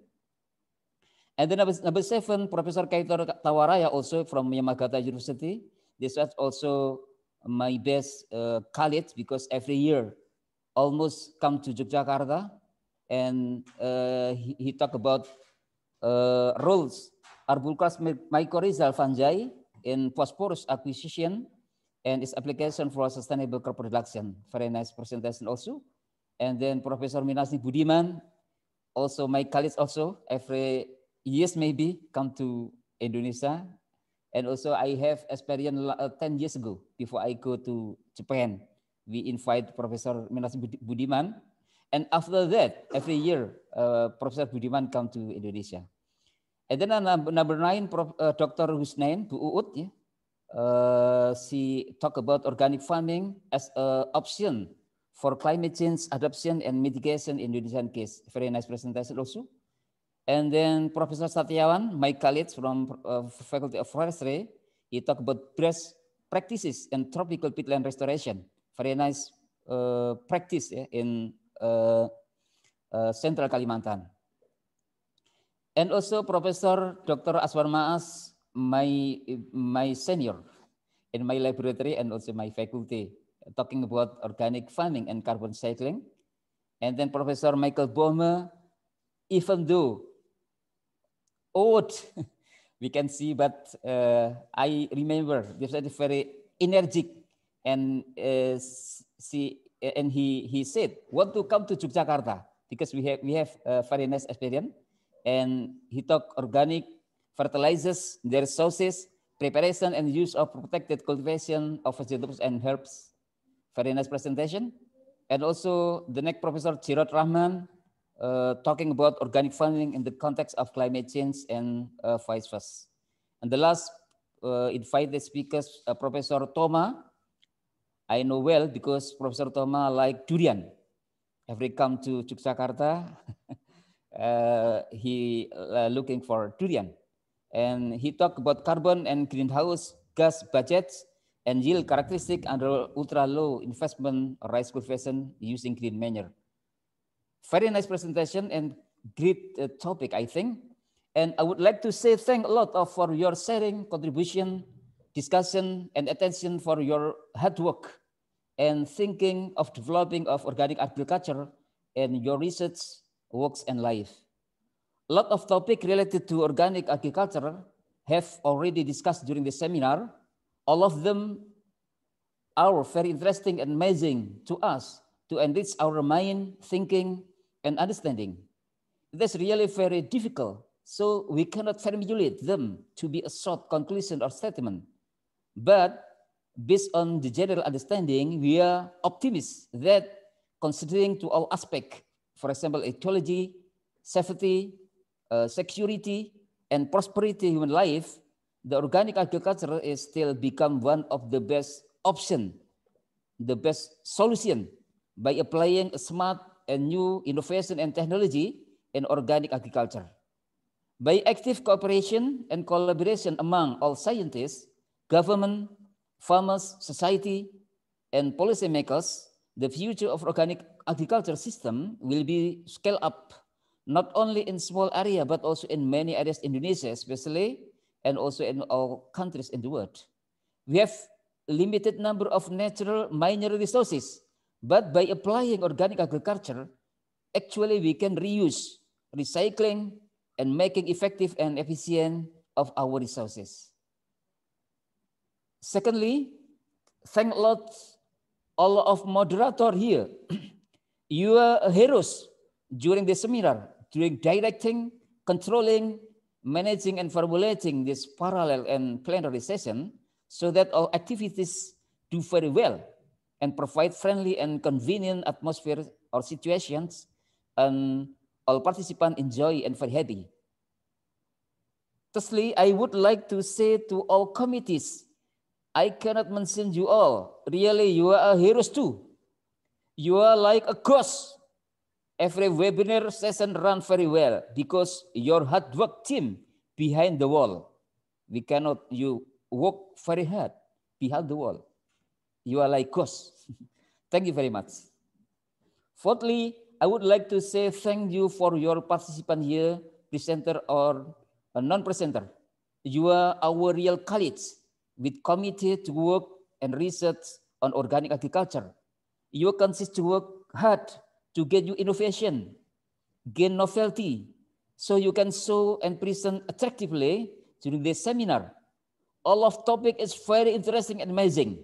And then number 7, Professor Kaito Tawaraya, also from Yamagata University. This was also my best colleague, because every year almost come to Yogyakarta, and he talked about roles arbulcus mycorrhizal fungi in phosphorus acquisition and its application for sustainable crop production. Very nice presentation also. And then Professor Minasni Budiman, also my colleagues also, every years maybe come to Indonesia. And also I have experience 10 years ago, before I go to Japan, we invite Professor Minasni Budiman. And after that, every year, Professor Budiman come to Indonesia. And then number 9, Dr. Husnain, Bu Uut, yeah, she talked about organic farming as an option for climate change adaptation and mitigation in Indonesian case. Very nice presentation also. And then Professor Satyawan, my colleague from Faculty of Forestry, he talked about best practices in tropical peatland restoration. Very nice practice, yeah, in Central Kalimantan. And also Professor Dr. Aswar Maas, my senior in my laboratory and also my faculty, talking about organic farming and carbon cycling. And then Professor Michael Bohm, even though old, we can see, but I remember this is very energetic, and he said, want to come to Yogyakarta because we have very nice experience. And he talked organic fertilizers, their resources, preparation and use of protected cultivation of vegetables and herbs. Very nice presentation. And also the next Professor Chirot Rahman, talking about organic farming in the context of climate change and vice versa. And the last invited speakers, Professor Toma. I know well because Professor Toma like durian. Every come to Yogyakarta, he looking for durian. And he talked about carbon and greenhouse gas budgets and yield characteristic under ultra low investment rice cultivation using green manure. Very nice presentation and great topic, I think. And I would like to say thank a lot for your sharing, contribution, discussion, and attention for your hard work and thinking of developing of organic agriculture and your research works and life. A lot of topics related to organic agriculture have already discussed during the seminar. All of them are very interesting and amazing to us to enrich our mind, thinking, and understanding. It is really very difficult, so we cannot formulate them to be a short conclusion or statement. But based on the general understanding, we are optimists that considering to all aspects, for example, ecology, safety, security, and prosperity human life, the organic agriculture is still become one of the best option, the best solution by applying a smart and new innovation and technology in organic agriculture. By active cooperation and collaboration among all scientists, government, farmers, society, and policymakers, the future of organic agriculture system will be scaled up not only in small area, but also in many areas in Indonesia, especially, and also in all countries in the world. We have limited number of natural mineral resources, but by applying organic agriculture, actually we can reuse, recycling, and making effective and efficient of our resources. Secondly, thank a lot all of moderator here. You are heroes during the seminar, during directing, controlling, managing, and formulating this parallel and plenary session so that all activities do very well and provide friendly and convenient atmosphere or situations, and all participants enjoy and very happy. Thirdly, I would like to say to all committees, I cannot mention you all. Really, you are heroes too. You are like a ghost. Every webinar session run very well because your hard work team behind the wall. We cannot, you work very hard behind the wall. You are like ghosts. Thank you very much. Fourthly, I would like to say thank you for your participant here, presenter or a non-presenter. You are our real colleagues with committed to work and research on organic agriculture. You consist to work hard to get you innovation, gain novelty, so you can show and present attractively during this seminar. All of topic is very interesting and amazing.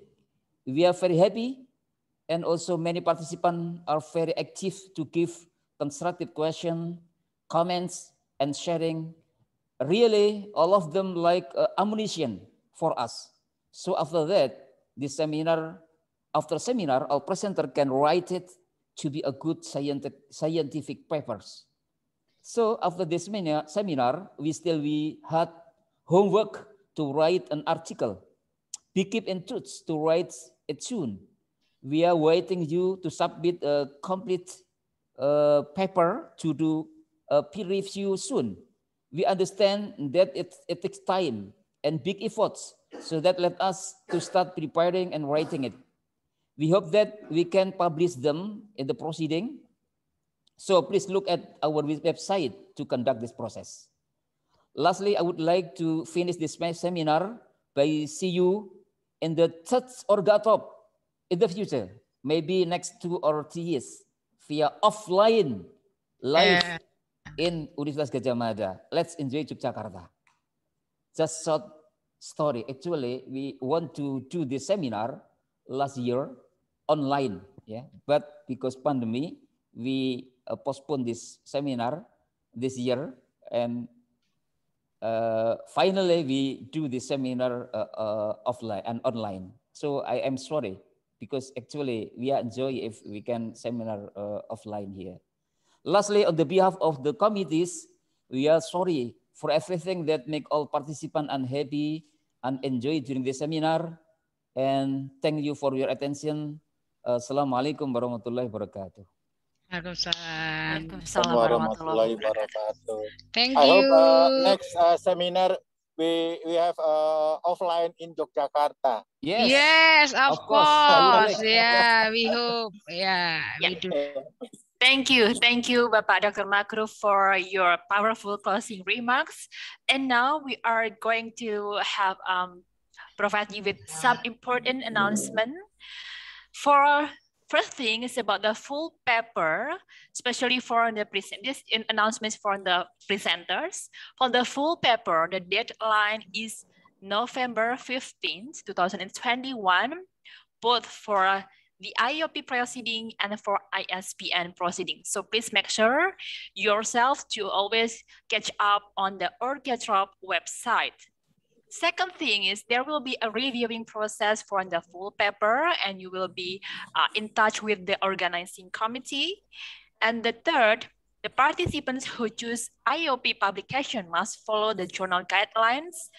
We are very happy, and also many participants are very active to give constructive questions, comments, and sharing. Really, all of them like ammunition for us. So after that, this seminar, after seminar, our presenter can write it to be a good scientific papers. So after this seminar, we had homework to write an article. We keep in touch to write it soon. We are waiting you to submit a complete paper to do a peer review soon. We understand that it takes time and big efforts, so that let us to start preparing and writing it. We hope that we can publish them in the proceeding. So please look at our website to conduct this process. Lastly, I would like to finish this seminar by see you in the third ORGATROP in the future, maybe next 2 or 3 years, via offline live in Universitas Gadjah Mada. Let's enjoy Yogyakarta. Just short story. Actually, we want to do this seminar last year online, yeah. But because pandemic, we postponed this seminar this year, and finally we do the seminar offline and online. So I am sorry, because actually we enjoy if we can seminar offline here. Lastly, on the behalf of the committees, we are sorry for everything that make all participants unhappy and enjoy during the seminar. And thank you for your attention. Assalamualaikum warahmatullahi wabarakatuh. Waalaikumsalam warahmatullahi wabarakatuh. Thank I you. hope next seminar we have offline in Yogyakarta. Yes, of course. Yeah, we hope. Yeah, we do. Thank you, Bapak Dr. Mangrove, for your powerful closing remarks. And now we are going to have provide you with some important announcement. For first thing is about the full paper, especially for the this announcements for the presenters. For the full paper, the deadline is November 15th, 2021, both for the IOP proceeding and for ISPN proceeding. So please make sure yourself to always catch up on the ORGATROP website. Second thing is there will be a reviewing process for the full paper, and you will be in touch with the organizing committee. And the third, the participants who choose IOP publication must follow the journal guidelines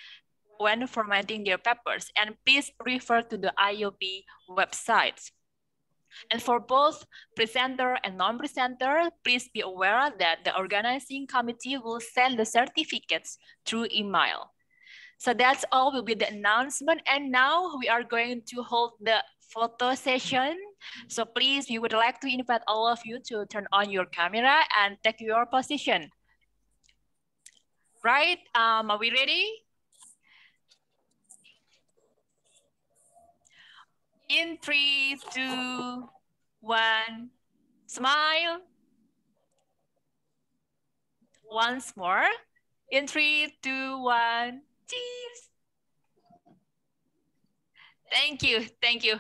when formatting their papers, and please refer to the IOP website. And for both presenter and non-presenter, please be aware that the organizing committee will send the certificates through email. So that's all will be the announcement. And now we are going to hold the photo session. So please, we would like to invite all of you to turn on your camera and take your position. Right, are we ready? In 3, 2, 1, smile. Once more. In 3, 2, 1, cheers. Thank you.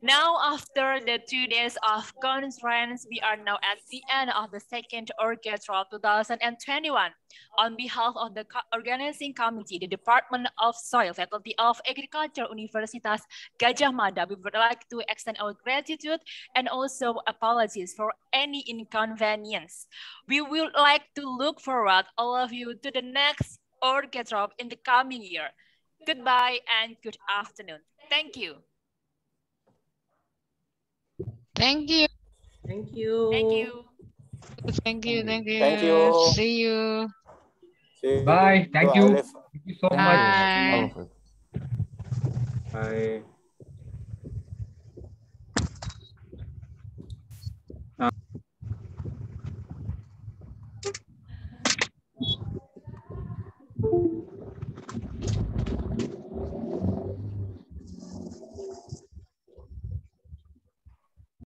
Now, after the 2 days of conference, we are now at the end of the second ORGATROP 2021. On behalf of the organizing committee, the Department of Soil, Faculty of Agriculture, Universitas Gadjah Mada, we would like to extend our gratitude and also apologies for any inconvenience. We would like to look forward, all of you, to the next ORGATROP in the coming year. Goodbye and good afternoon. Thank you. Thank you. Thank you. Thank you. Thank you. Thank you. See you. Bye. Thank you. Thank you so much. Bye.